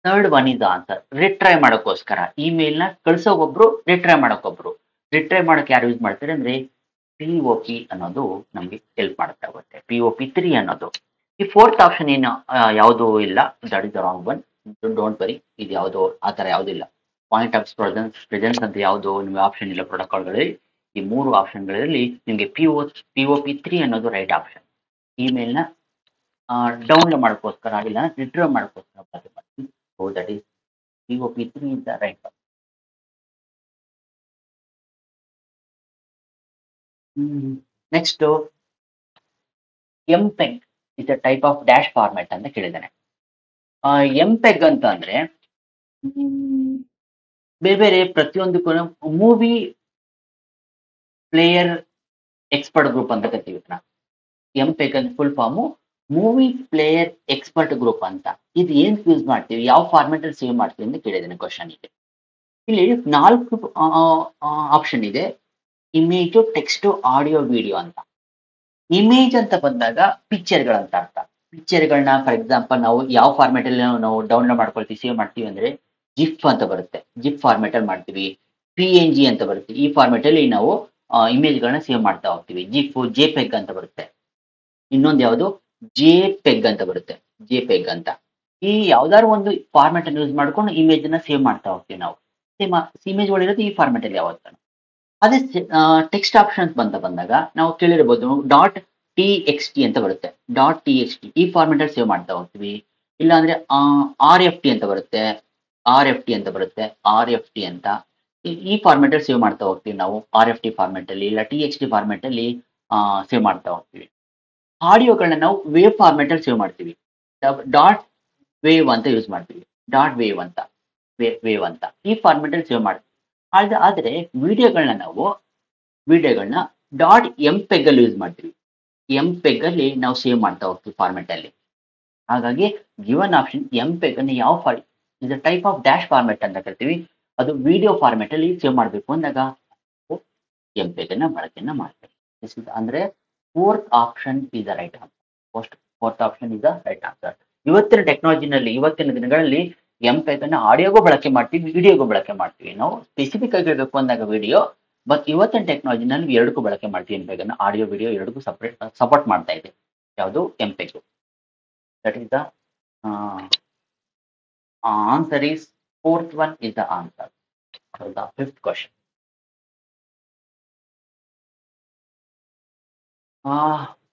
third one is answer. Retry ಮಾಡೋಕ್ಕೋಸ್ಕರ ಇಮೇಲ್ ನ ಕಳ್ಸೋಗೊಬ್ರು, ರಿಟ್ರೈ ಮಾಡೋಕೊಬ್ರು. ರಿಟ್ರೈ ಮಾಡಕ್ ಯಾರು ಯೂಸ್ ಮಾಡ್ತಾರೆ ಅಂದ್ರೆ POP ಅನ್ನೋದು ನಮ್ಗೆ ಹೆಲ್ಪ್ ಮಾಡುತ್ತೆ. POP3 ಅನ್ನೋದು. ಈ ಫೋರ್ತ್ ಆಪ್ಷನ್ ಏನು ಯಾವುದು ಇಲ್ಲ, that is the wrong one. Don't worry, ಇದು ಯಾವುದು ಆ ತರ ಯಾವ್ದು ಇಲ್ಲ. ಪಾಯಿಂಟ್ ಆಫ್ ಪ್ರೆಸೆನ್ಸ್ ಅಂತ ಯಾವುದು ನಿಮ್ಗೆ ಆಪ್ಷನ್ ಇಲ್ಲ ಪ್ರೋಟೋಕಾಲ್ಗಳಲ್ಲಿ. ಈ 3 ಆಪ್ಷನ್ಗಳಲ್ಲಿ ನಿಮಗೆ POP3 ಅನ್ನೋದು ರೈಟ್ ಆಪ್ಷನ್. ಇಮೇಲ್ ನ ಡೌನ್ಲೋಡ್ ಮಾಡೋಕ್ಕೋಸ್ಕರ, ಇಲ್ಲ ರಿಟ್ರೈವ್ ಮಾಡೋಕ್ಕೋಸ್ಕರ ಬಳಕೆ ಮಾಡ್ತೀವಿ. So that is POP3 is the right option. Next, MPEG is a type of dash format ಅಂತ ಕೇಳಿದ್ದಾನೆ. MPEG ಅಂತ ಅಂದ್ರೆ ಬೇರೆ ಬೇರೆ ಪ್ರತಿಯೊಂದಕ್ಕೂ ಮೂವಿ ಪ್ಲೇಯರ್ ಎಕ್ಸ್ಪರ್ಟ್ ಗ್ರೂಪ್ ಅಂತ ಕರಿತೀವಿ. MPEG ಅಂತ full form movie player expert group ಅಂತ. ಇದು ಏನ್ ಯೂಸ್ ಮಾಡ್ತೀವಿ, ಯಾವ ಫಾರ್ಮ್ಯಾಟ್ ಅಲ್ಲಿ ಸೇವ್ ಮಾಡ್ತೀವಿ ಅಂತ ಕೇಳಿದ್ದೇನೆ ಕ್ವಶನ್ ಇದೆ. ಇಲ್ಲಿ 4 ಆಪ್ಷನ್ ಇದೆ: ಇಮೇಜು, ಟೆಕ್ಸ್ಟ್, ಆಡಿಯೋ, ವಿಡಿಯೋ ಅಂತ. ಇಮೇಜ್ ಅಂತ ಬಂದಾಗ ಪಿಕ್ಚರ್ಗಳಂತ ಅರ್ಥ. ಪಿಕ್ಚರ್ಗಳನ್ನ ಫಾರ್ ಎಕ್ಸಾಂಪಲ್ ನಾವು ಯಾವ ಫಾರ್ಮ್ಯಾಟ್ ಅಲ್ಲಿ ನಾವು ಡೌನ್ಲೋಡ್ ಮಾಡ್ಕೊಳ್ತೀವಿ, ಸೇವ್ ಮಾಡ್ತೀವಿ ಅಂದ್ರೆ ಜಿಫ್ ಅಂತ ಬರುತ್ತೆ. ಜಿಫ್ ಫಾರ್ಮ್ಯಾಟ್ ಅಲ್ಲಿ ಮಾಡ್ತೀವಿ. PNG ಅಂತ ಬರುತ್ತೆ. ಈ ಫಾರ್ಮ್ಯಾಟ್ ಅಲ್ಲಿ ನಾವು ಇಮೇಜ್ಗಳನ್ನ ಸೇವ್ ಮಾಡ್ತಾ ಹೋಗ್ತೀವಿ. ಜಿಫ್, JPEG ಅಂತ ಬರುತ್ತೆ. ಇನ್ನೊಂದು ಯಾವುದು JPEG ಅಂತ ಬರುತ್ತೆ. JPEG ಅಂತ. ಈ ಯಾವ್ದಾದ್ರು ಒಂದು ಫಾರ್ಮ್ಯಾಟ್ ಅನ್ನು ಯೂಸ್ ಮಾಡ್ಕೊಂಡು ಇಮೇಜ್ ಅನ್ನ ಸೇವ್ ಮಾಡ್ತಾ ಹೋಗ್ತೀವಿ ನಾವು. ಇಮೇಜ್ ಒಳಗಿರೋದು ಈ ಫಾರ್ಮ್ಯಾಟ್ ಅಲ್ಲಿ ಯಾವತ್ತು. ಅದೇ ಟೆಕ್ಸ್ಟ್ ಆಪ್ಷನ್ಸ್ ಬಂದಾಗ ನಾವು ಕೇಳಿರ್ಬೋದು .txt ಅಂತ ಬರುತ್ತೆ. .txt ಈ ಫಾರ್ಮ್ಯಾಟ್ ಅಲ್ಲಿ ಸೇವ್ ಮಾಡ್ತಾ ಹೋಗ್ತೀವಿ. ಇಲ್ಲಾಂದ್ರೆ RFT ಅಂತ ಬರುತ್ತೆ. RFT ಅಂತ ಬರುತ್ತೆ. RFT ಅಂತ ಈ ಫಾರ್ಮ್ಯಾಟ್ ಅಲ್ಲಿ ಸೇವ್ ಮಾಡ್ತಾ ಹೋಗ್ತೀವಿ ನಾವು. RFT ಫಾರ್ಮ್ಯಾಟ್ ಅಲ್ಲಿ, ಇಲ್ಲ TXT ಫಾರ್ಮ್ಯಾಟ್ ಅಲ್ಲಿ ಸೇವ್ ಮಾಡ್ತಾ ಹೋಗ್ತೀವಿ. ಆಡಿಯೋಗಳನ್ನ ನಾವು ವೇವ್ ಫಾರ್ಮ್ಯಾಟ್ ಅಲ್ಲಿ ಸೇವ್ ಮಾಡ್ತೀವಿ. .wave ಅಂತ ಯೂಸ್ ಮಾಡ್ತೀವಿ. .wave ಅಂತ, ವೇವ್ ಅಂತ ಈ ಫಾರ್ಮ್ಯಾಟ್ ಅಲ್ಲಿ ಸೇವ್ ಮಾಡ್ತೀವಿ. ಆದ್ರೆ ವಿಡಿಯೋಗಳನ್ನ .MPEG ಅಲ್ಲಿ ಯೂಸ್ ಮಾಡ್ತೀವಿ. MPEG ಅಲ್ಲಿ ನಾವು ಸೇವ್ ಮಾಡ್ತಾ ಹೋಗ್ತೀವಿ ಫಾರ್ಮ್ಯಾಟ್ ಅಲ್ಲಿ. ಹಾಗಾಗಿ ಗಿವನ್ ಆಪ್ಷನ್ MPEG ಅನ್ನು ಯಾವ is a type of dash format ಅಂತ ಕರಿತೀವಿ. ಅದು ವಿಡಿಯೋ ಫಾರ್ಮ್ಯಾಟ್ ಅಲ್ಲಿ ಸೇವ್ ಮಾಡಬೇಕು ಅಂದಾಗ MPEG ಅನ್ನ ಬಳಕೆಯನ್ನ ಮಾಡ್ತೀವಿ. ಅಂದ್ರೆ fourth option is the right answer. Fourth option is the right answer. ಇವತ್ತಿನ ಟೆಕ್ನಾಲಜಿನಲ್ಲಿ, ಇವತ್ತಿನ ದಿನಗಳಲ್ಲಿ MPEG ಅನ್ನ ಆಡಿಯೋಗೂ ಬಳಕೆ ಮಾಡ್ತೀವಿ, ವಿಡಿಯೋಗೂ ಬಳಕೆ ಮಾಡ್ತೀವಿ. ನಾವು ಸ್ಪೆಸಿಫಿಕ್ ಆಗಿ ಹೇಳ್ಬೇಕು ಅಂದಾಗ ವಿಡಿಯೋ, ಬಟ್ ಇವತ್ತಿನ ಟೆಕ್ನಾಲಜಿನಲ್ಲಿ ಎರಡಕ್ಕೂ ಬಳಕೆ ಮಾಡ್ತೀವಿ. MPEG ಅನ್ನ ಆಡಿಯೋ, ವಿಡಿಯೋ ಎರಡಕ್ಕೂ ಸಪೋರ್ಟ್ ಮಾಡ್ತಾ ಇದೆ. ಯಾವುದು MPEG. That is the answer is fourth one is the answer. The fifth question.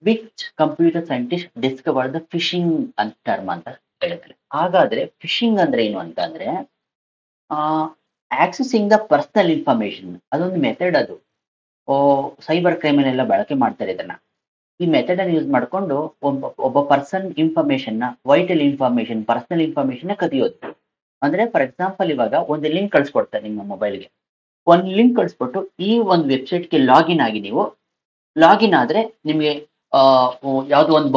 Which computer scientist discover the phishing ಅಂತ ಟರ್ಮ್ ಅಂತ ಹೇಳಿದ್ರೆ. ಹಾಗಾದ್ರೆ ಫಿಶಿಂಗ್ ಅಂದ್ರೆ ಏನು ಅಂತಂದ್ರೆ ಆಕ್ಸೆಸಿಂಗ್ ದ ಪರ್ಸನಲ್ ಇನ್ಫಾರ್ಮೇಶನ್. ಅದೊಂದು ಮೆಥಡ್. ಅದು ಸೈಬರ್ ಕ್ರೈಮ್ ಎಲ್ಲ ಬಳಕೆ ಮಾಡ್ತಾರೆ ಇದನ್ನ. ಈ ಮೆಥಡ್ ಅನ್ನು ಯೂಸ್ ಮಾಡ್ಕೊಂಡು ಒಬ್ಬ ಪರ್ಸನ್ ಇನ್ಫಾರ್ಮೇಶನ್ ನ, ವೈಟಲ್ ಇನ್ಫಾರ್ಮೇಶನ್, ಪರ್ಸನಲ್ ಇನ್ಫಾರ್ಮೇಶನ್ ನ ಕದಿಯೋದು. ಅಂದ್ರೆ ಫಾರ್ ಎಕ್ಸಾಂಪಲ್ ಇವಾಗ ಒಂದು ಲಿಂಕ್ ಕಳ್ಸಿಕೊಡ್ತಾರೆ ನಿಮ್ಮ ಮೊಬೈಲ್ಗೆ. ಒಂದು ಲಿಂಕ್ ಕಳಿಸ್ಬಿಟ್ಟು ಈ ಒಂದು ವೆಬ್ಸೈಟ್ಗೆ ಲಾಗಿನ್ ಆಗಿ ನೀವು ಲಾಗಿನ್ ಆದ್ರೆ ನಿಮಗೆ ಯಾವುದೋ ಒಂದು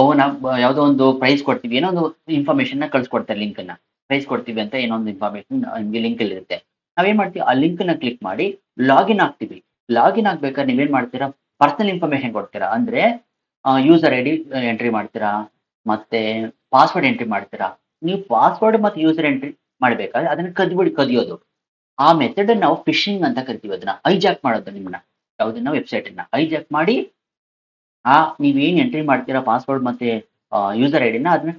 ಯಾವುದೋ ಒಂದು ಪ್ರೈಸ್ ಕೊಡ್ತೀವಿ, ಏನೋ ಒಂದು ಇನ್ಫಾರ್ಮೇಶನ್ ನ ಕಳ್ಸಿಕೊಡ್ತಾರೆ. ಲಿಂಕ್ ಅನ್ನ ಪ್ರೈಸ್ ಕೊಡ್ತೀವಿ ಅಂತ ಏನೋ ಒಂದು ಇನ್ಫಾರ್ಮೇಶನ್ ನಿಮಗೆ ಲಿಂಕ್ ಅಲ್ಲಿ ಇರುತ್ತೆ. ನಾವೇನ್ ಮಾಡ್ತೀವಿ, ಆ ಲಿಂಕ್ ನ ಕ್ಲಿಕ್ ಮಾಡಿ ಲಾಗಿನ್ ಆಗ್ತೀವಿ. ಲಾಗಿನ್ ಆಗ್ಬೇಕಾದ್ರೆ ನೀವೇನ್ ಮಾಡ್ತೀರಾ, ಪರ್ಸನಲ್ ಇನ್ಫಾರ್ಮೇಶನ್ ಕೊಡ್ತೀರಾ. ಅಂದ್ರೆ ಯೂಸರ್ ID ಎಂಟ್ರಿ ಮಾಡ್ತೀರಾ, ಮತ್ತೆ ಪಾಸ್ವರ್ಡ್ ಎಂಟ್ರಿ ಮಾಡ್ತೀರಾ. ನೀವು ಪಾಸ್ವರ್ಡ್ ಮತ್ತೆ ಯೂಸರ್ ಎಂಟ್ರಿ ಮಾಡ್ಬೇಕಾದ್ರೆ ಅದನ್ನ ಕದಿಯೋದು. ಆ ಮೆಥಡ್ ನಾವು ಫಿಶಿಂಗ್ ಅಂತ ಕರಿತೀವಿ. ಅದನ್ನ ಹೈಜಾಕ್ ಮಾಡೋದು. ನಿಮ್ಮನ್ನ ಯಾವುದನ್ನ ವೆಬ್ಸೈಟ್ ಅನ್ನ ಹೈಜಾಕ್ ಮಾಡಿ ನೀವೇನ್ ಎಂಟ್ರಿ ಮಾಡ್ತೀರಾ ಪಾಸ್ವರ್ಡ್ ಮತ್ತೆ ಯೂಸರ್ ID-ನ ಅದನ್ನ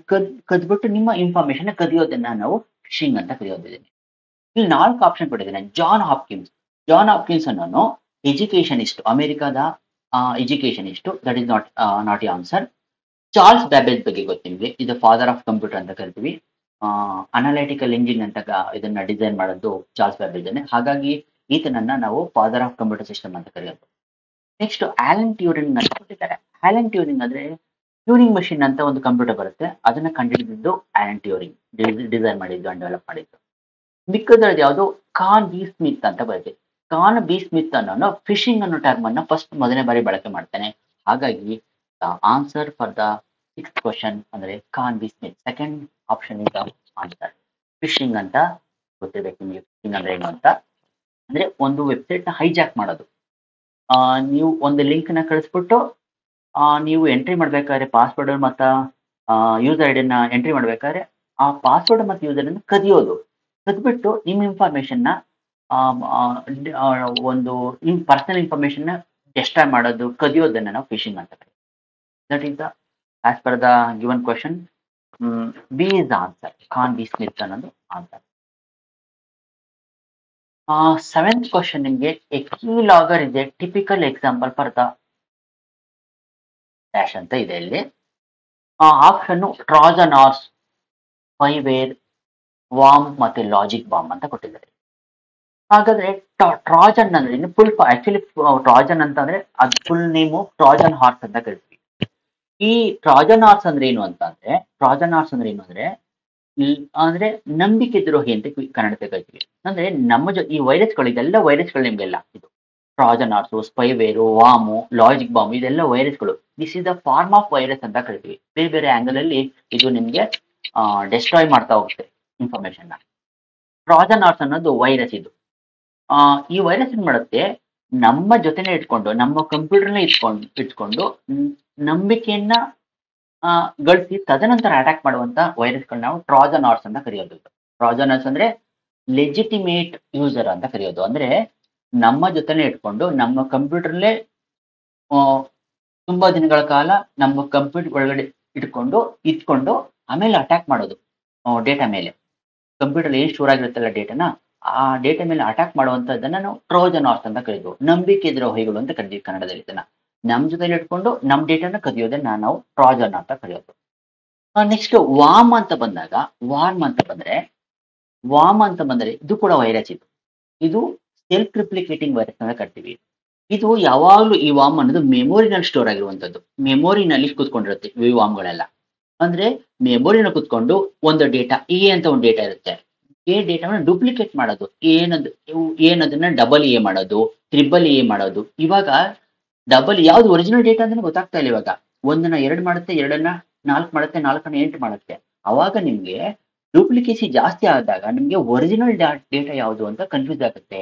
ಕದ್ಬಿಟ್ಟು ನಿಮ್ಮ ಇನ್ಫಾರ್ಮೇಶನ್ ಕದಿಯೋದನ್ನ ನಾವು ಫಿಶಿಂಗ್ ಅಂತ ಕರೆಯೋದಿದ್ದೀನಿ. ಇಲ್ಲಿ 4 ಆಪ್ಷನ್ ಕೊಟ್ಟಿದ್ದೇನೆ. ಜಾನ್ ಹಾಪ್ಕಿನ್ಸ್ ಅನ್ನೋನು ಎಜುಕೇಶನಿಸ್ಟ್, ಅಮೆರಿಕಾದ educationist. That is not answer. Charles Babbage ಬಗ್ಗೆ ಗೊತ್ತು ನಿಮಗೆ. ಇದು ಫಾದರ್ ಆಫ್ ಕಂಪ್ಯೂಟರ್ ಅಂತ ಕರಿತೀವಿ. ಅನಾಲಿಟಿಕಲ್ ಇಂಜಿನ್ ಅಂತ ಇದನ್ನ ಡಿಸೈನ್ ಮಾಡೋದು ಚಾರ್ಲ್ಸ್ ಬ್ಯಾಬೇಜ್. ಹಾಗಾಗಿ ಈತನನ್ನ ನಾವು ಫಾದರ್ ಆಫ್ ಕಂಪ್ಯೂಟರ್ ಸಿಸ್ಟಮ್ ಅಂತ ಕರೆಯೋದು. ನೆಕ್ಸ್ಟ್ ಆಲನ್ ಟ್ಯೂರಿಂಗ್ ಅಂತ ಕೊಟ್ಟಿದ್ದಾರೆ. ಆಲನ್ ಟ್ಯೂರಿಂಗ್ ಅಂದ್ರೆ ಟ್ಯೂರಿಂಗ್ ಮಷಿನ್ ಅಂತ ಒಂದು ಕಂಪ್ಯೂಟರ್ ಬರುತ್ತೆ. ಅದನ್ನ ಕಂಡುಹಿಡಿದಿದ್ದು ಆಲನ್ ಟ್ಯೂರಿಂಗ್, ಡಿಸೈನ್ ಮಾಡಿದ್ದು ಅಂಡ್ ಡೆವಲಪ್ ಮಾಡಿದ್ದು. ಮಿಕ್ಕದ್ರದ್ದು ಯಾವುದು ಕಾನ್ ವಿ ಸ್ಮಿತ್ ಅಂತ ಬರುತ್ತೆ. ಕಾನ್ ಬಿ ಸ್ಮಿತ್ ಅನ್ನೋನು ಫಿಶಿಂಗ್ ಅನ್ನೋ ಟರ್ಮ್ ಅನ್ನ ಫಸ್ಟ್ ಮೊದಲನೇ ಬಾರಿ ಬಳಕೆ ಮಾಡ್ತಾನೆ. ಹಾಗಾಗಿ answer for the sixth question ಅಂದ್ರೆ Khan B Smith. Second option is the answer. Phishing ಅಂತ ಗೊತ್ತಿರಬೇಕು ನಿಮಗೆ. ಫಿಶಿಂಗ್ ಅಂದ್ರೆ ಏನು ಅಂತ. ಅಂದ್ರೆ ಒಂದು ವೆಬ್ಸೈಟ್ ನ ಹೈಜಾಕ್ ಮಾಡೋದು. ನೀವು ಒಂದು ಲಿಂಕ್ ನ ಕಳಿಸ್ಬಿಟ್ಟು ನೀವು ಎಂಟ್ರಿ ಮಾಡ್ಬೇಕಾದ್ರೆ ಪಾಸ್ವರ್ಡ್ ಮತ್ತು ಯೂಸರ್ ಐಡಿನ ಎಂಟ್ರಿ ಮಾಡ್ಬೇಕಾದ್ರೆ ಆ ಪಾಸ್ವರ್ಡ್ ಮತ್ತು ಯೂಸರ್ ಐಡಿನ ಕದಿಯೋದು. ಕದ್ಬಿಟ್ಟು ನಿಮ್ಮ ಇನ್ಫಾರ್ಮೇಶನ್ನ ಒಂದು ಪರ್ಸನಲ್ ಇನ್ಫಾರ್ಮೇಶನ್ನ ಡೆಸ್ಟ್ರಾಯ್ ಮಾಡೋದು, ಕದಿಯೋದನ್ನ ನಾವು ಫಿಶಿಂಗ್ ಅಂತ ಕರೀತೀವಿ. That is the as per the given question B is the answer. Khan B Smith ಅನ್ನೋದು ಆನ್ಸರ್. ಸೆವೆಂತ್ ಕ್ವಶನ್ ನಿಮಗೆ ಎ ಕೀ ಲಾಗರ್ ಇದೆ typical example for the dash ಅಂತ ಇದೆ ಇಲ್ಲಿ. Option Trojan horse, spyware, worm ಮತ್ತೆ logic bomb ಅಂತ ಕೊಟ್ಟಿದ್ದಾರೆ. ಹಾಗಾದ್ರೆ ಟ್ರಾಜನ್ ಅಂದ್ರೆ ಇನ್ನು ಫುಲ್ ಆಕ್ಚುಲಿ ಟ್ರಾಜನ್ ಅಂತ ಅಂದ್ರೆ ಅದ್ ಫುಲ್ ನೇಮು ಟ್ರಾಜನ್ ಹಾರ್ಸ್ ಅಂತ ಕರಿತೀವಿ. ಈ ಟ್ರಾಜನ್ ಹಾರ್ಸ್ ಅಂದ್ರೆ ಏನು ಅಂತ ಅಂದ್ರೆ, ಟ್ರಾಜನ್ ಹಾರ್ಸ್ ಅಂದ್ರೆ ಏನು ಅಂದ್ರೆ ಅಂದ್ರೆ ನಂಬಿಕೆ ದ್ರೋಹಿ ಅಂತ ಕನ್ನಡಕ್ಕೆ ಕರಿತೀವಿ. ಅಂದ್ರೆ ನಮ್ಮ ಈ ವೈರಸ್ಗಳು, ಇದೆಲ್ಲ ವೈರಸ್ಗಳು ನಿಮ್ಗೆಲ್ಲ ಇದು Trojan horse, spyware, worm, logic bomb ಇದೆಲ್ಲ ವೈರಸ್ಗಳು. This is the form of virus ಅಂತ ಕರಿತೀವಿ. ಬೇರೆ ಬೇರೆ ಆಂಗಲ್ ಅಲ್ಲಿ ಇದು ನಿಮ್ಗೆ ಡೆಸ್ಟ್ರಾಯ್ ಮಾಡ್ತಾ ಹೋಗುತ್ತೆ ಇನ್ಫಾರ್ಮೇಶನ್ ನ. ಟ್ರಾಜನ್ ಹಾರ್ಸ್ ಅನ್ನೋದು ವೈರಸ್ ಇದು. ಈ ವೈರಸ್ ಏನ್ ಮಾಡುತ್ತೆ, ನಮ್ಮ ಜೊತೆನೆ ಇಟ್ಕೊಂಡು, ನಮ್ಮ ಕಂಪ್ಯೂಟರ್ನ ಇಟ್ಕೊಂಡು ನಂಬಿಕೆಯನ್ನ ಗಳಿಸಿ ತದನಂತರ ಅಟ್ಯಾಕ್ ಮಾಡುವಂತ ವೈರಸ್ಗಳನ್ನ ನಾವು ಟ್ರಾಜನ್ ಹಾರ್ಸ್ ಅಂತ ಕರೆಯೋದು. ಟ್ರಾಜನ್ ಹಾರ್ಸ್ ಅಂದ್ರೆ ಲೆಜಿಟಿಮೇಟ್ ಯೂಸರ್ ಅಂತ ಕರೆಯೋದು. ಅಂದ್ರೆ ನಮ್ಮ ಜೊತೆನೆ ಇಟ್ಕೊಂಡು ನಮ್ಮ ಕಂಪ್ಯೂಟರ್ಲೇ ತುಂಬಾ ದಿನಗಳ ಕಾಲ ನಮ್ಮ ಕಂಪ್ಯೂಟರ್ ಒಳಗಡೆ ಇಟ್ಕೊಂಡು ಆಮೇಲೆ ಅಟ್ಯಾಕ್ ಮಾಡೋದು ಡೇಟಾ ಮೇಲೆ. ಕಂಪ್ಯೂಟರ್ ಏನ್ ಸ್ಟೋರ್ ಆಗಿರುತ್ತಲ್ಲ ಡೇಟಾನ, ಆ ಡೇಟಾ ಮೇಲೆ ಅಟ್ಯಾಕ್ ಮಾಡುವಂತದ್ದನ್ನ ನಾವು ಟ್ರೋಜನ್ ಹಾರ್ಸ್ ಅಂತ ಕರೀತೀವಿ. ನಂಬಿಕೆ ದ್ರೋಹಿಗಳು ಅಂತ ಕರಿತೀವಿ ಕನ್ನಡದಲ್ಲಿ ಇದನ್ನ. ನಮ್ ಜೊತೆಲಿ ಇಟ್ಕೊಂಡು ನಮ್ ಡೇಟಾನ ಕದಿಯೋದನ್ನ ನಾವು ಟ್ರಾಜನ್ ಅಂತ ಕರೆಯೋದು. ನೆಕ್ಸ್ಟ್ ವಾರ್ಮ್ ಅಂತ ಬಂದಾಗ, ವಾರ್ಮ್ ಅಂತ ಬಂದ್ರೆ ಇದು ಕೂಡ ವೈರಸ್ ಇದು. ಇದು ಸೆಲ್ಫ್ ರಿಪ್ಲಿಕೇಟಿಂಗ್ ವೈರಸ್ ಅಂತ ಕರಿತೀವಿ. ಇದು ಯಾವಾಗ್ಲೂ ಈ ವಾರ್ಮ್ ಅನ್ನೋದು ಮೆಮೊರಿನಲ್ಲಿ ಸ್ಟೋರ್ ಆಗಿರುವಂತದ್ದು. ಮೆಮೊರಿನಲ್ಲಿ ಕೂತ್ಕೊಂಡಿರುತ್ತೆ ಈ ವಾರ್ಮ್ಗಳೆಲ್ಲ. ಅಂದ್ರೆ ಮೆಮೊರಿನ ಕೂತ್ಕೊಂಡು ಒಂದು ಡೇಟಾ ಎ ಅಂತ ಒಂದು ಡೇಟಾ ಇರುತ್ತೆ. ಎ ಡೇಟಾವನ್ನು ಡೂಪ್ಲಿಕೇಟ್ ಮಾಡೋದು. ಏನದನ್ನ ಡಬಲ್ ಎ ಮಾಡೋದು, ಟ್ರಿಬಲ್ ಎ ಮಾಡೋದು. ಇವಾಗ ಡಬಲ್ ಯಾವ್ದು ಒರಿಜಿನಲ್ ಡೇಟಾ ಅಂದ್ರೆ ಗೊತ್ತಾಗ್ತಾ ಇಲ್ಲ ಇವಾಗ. ಒಂದನ್ನ 2 ಮಾಡುತ್ತೆ, 2ನ್ನ 4 ಮಾಡುತ್ತೆ, 4ನ್ನ 8 ಮಾಡುತ್ತೆ. ಅವಾಗ ನಿಮ್ಗೆ ಡೂಪ್ಲಿಕೇಸಿ ಜಾಸ್ತಿ ಆದಾಗ ನಿಮ್ಗೆ ಒರಿಜಿನಲ್ ಡೇಟಾ ಯಾವುದು ಅಂತ ಕನ್ಫ್ಯೂಸ್ ಆಗುತ್ತೆ.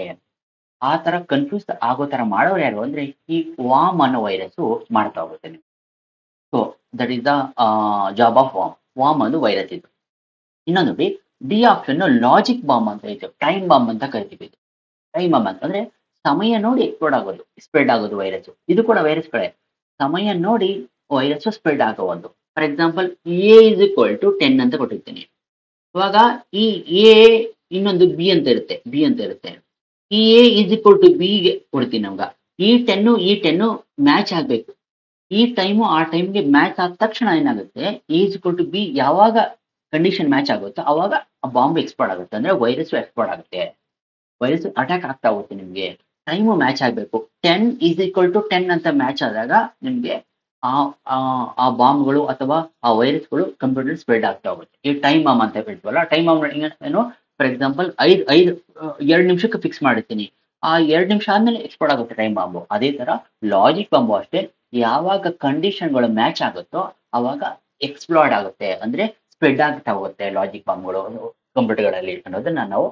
ಆ ತರ ಕನ್ಫ್ಯೂಸ್ ಆಗೋ ತರ ಮಾಡೋರು ಯಾರು ಅಂದ್ರೆ ಈ ವಾಮ್ ಅನ್ನೋ ವೈರಸ್ ಮಾಡ್ತಾ ಹೋಗುತ್ತೆ. So that is the job of warm. Warm ಅದು ವೈರಸ್ ಇದು. ಇನ್ನೊಂದು ನೋಡಿ, ಡಿ ಆಪ್ಷನ್ ಲಾಜಿಕ್ ಬಾಂಬ್ ಅಂತ ಇದೆ. ಟೈಮ್ ಬಾಂಬ್ ಅಂತ ಕರಿತೀವಿ. ಟೈಮ್ ಬಾಂಬ್ ಅಂತಂದ್ರೆ ಸಮಯ ನೋಡಿ ಸ್ಪ್ರೆಡ್ ಆಗೋದು ವೈರಸ್. ಇದು ಕೂಡ ವೈರಸ್ಗಳೇ. ಸಮಯ ನೋಡಿ ವೈರಸ್ ಸ್ಪ್ರೆಡ್ ಆಗೋದು. For example A is equal to 10 ಅಂತ ಕೊಟ್ಟಿರ್ತೀನಿ. ಇವಾಗ ಈ ಎ ಇನ್ನೊಂದು ಬಿ ಅಂತ ಇರುತ್ತೆ. ಈ A is equal to B ಗೆ ಕೊಡ್ತೀನಿ ನಮ್ಗ. ಈ 10 ಮ್ಯಾಚ್ ಆಗ್ಬೇಕು. ಈ ಟೈಮು ಆ ಟೈಮ್ಗೆ ಮ್ಯಾಚ್ ಆದ ತಕ್ಷಣ ಏನಾಗುತ್ತೆ, A is equal to B ಯಾವಾಗ ಕಂಡೀಷನ್ ಮ್ಯಾಚ್ ಆಗುತ್ತೋ ಅವಾಗ ಆ ಬಾಂಬ್ ಎಕ್ಸ್ಪ್ಲೋಡ್ ಆಗುತ್ತೆ. ಅಂದ್ರೆ ವೈರಸ್ ಎಕ್ಸ್ಪ್ಲೋಡ್ ಆಗುತ್ತೆ. ವೈರಸ್ ಅಟ್ಯಾಕ್ ಆಗ್ತಾ ಹೋಗುತ್ತೆ ನಿಮ್ಗೆ. ಟೈಮು ಮ್ಯಾಚ್ ಆಗ್ಬೇಕು. 10 ಈಸ್ ಈಕ್ವಲ್ ಟು 10 ಅಂತ ಮ್ಯಾಚ್ ಆದಾಗ ನಿಮ್ಗೆ ಆ ಆ ಬಾಂಬ್ಗಳು ಅಥವಾ ಆ ವೈರಸ್ಗಳು ಕಂಪ್ಯೂಟರ್ ಸ್ಪ್ರೆಡ್ ಆಗ್ತಾ ಹೋಗುತ್ತೆ. ಈ ಟೈಮ್ ಬಾಂಬ್ ಅಂತ ಹೇಳ್ತೀವಲ್ಲ, ಟೈಮ್ ಬಾಂಬ್ ಏನು, ಫಾರ್ ಎಕ್ಸಾಂಪಲ್ 2 ನಿಮಿಷಕ್ಕೆ ಫಿಕ್ಸ್ ಮಾಡಿರ್ತೀನಿ. ಆ 2 ನಿಮಿಷ ಆದ್ಮೇಲೆ ಎಕ್ಸ್ಪ್ಲೋಡ್ ಆಗುತ್ತೆ ಟೈಮ್ ಬಾಂಬು. ಅದೇ ತರ ಲಾಜಿಕ್ ಬಾಂಬು ಅಷ್ಟೇ. ಯಾವಾಗ ಕಂಡೀಷನ್ಗಳು ಮ್ಯಾಚ್ ಆಗುತ್ತೋ ಅವಾಗ ಎಕ್ಸ್ಪ್ಲೋರ್ಡ್ ಆಗುತ್ತೆ. ಅಂದ್ರೆ ಸ್ಪ್ರೆಡ್ ಆಗ್ತಾ ಹೋಗುತ್ತೆ ಲಾಜಿಕ್ ಬಾಂಬ್ಗಳು ಕಂಪ್ಯೂಟರ್ಗಳಲ್ಲಿ ಅನ್ನೋದನ್ನ ನಾವು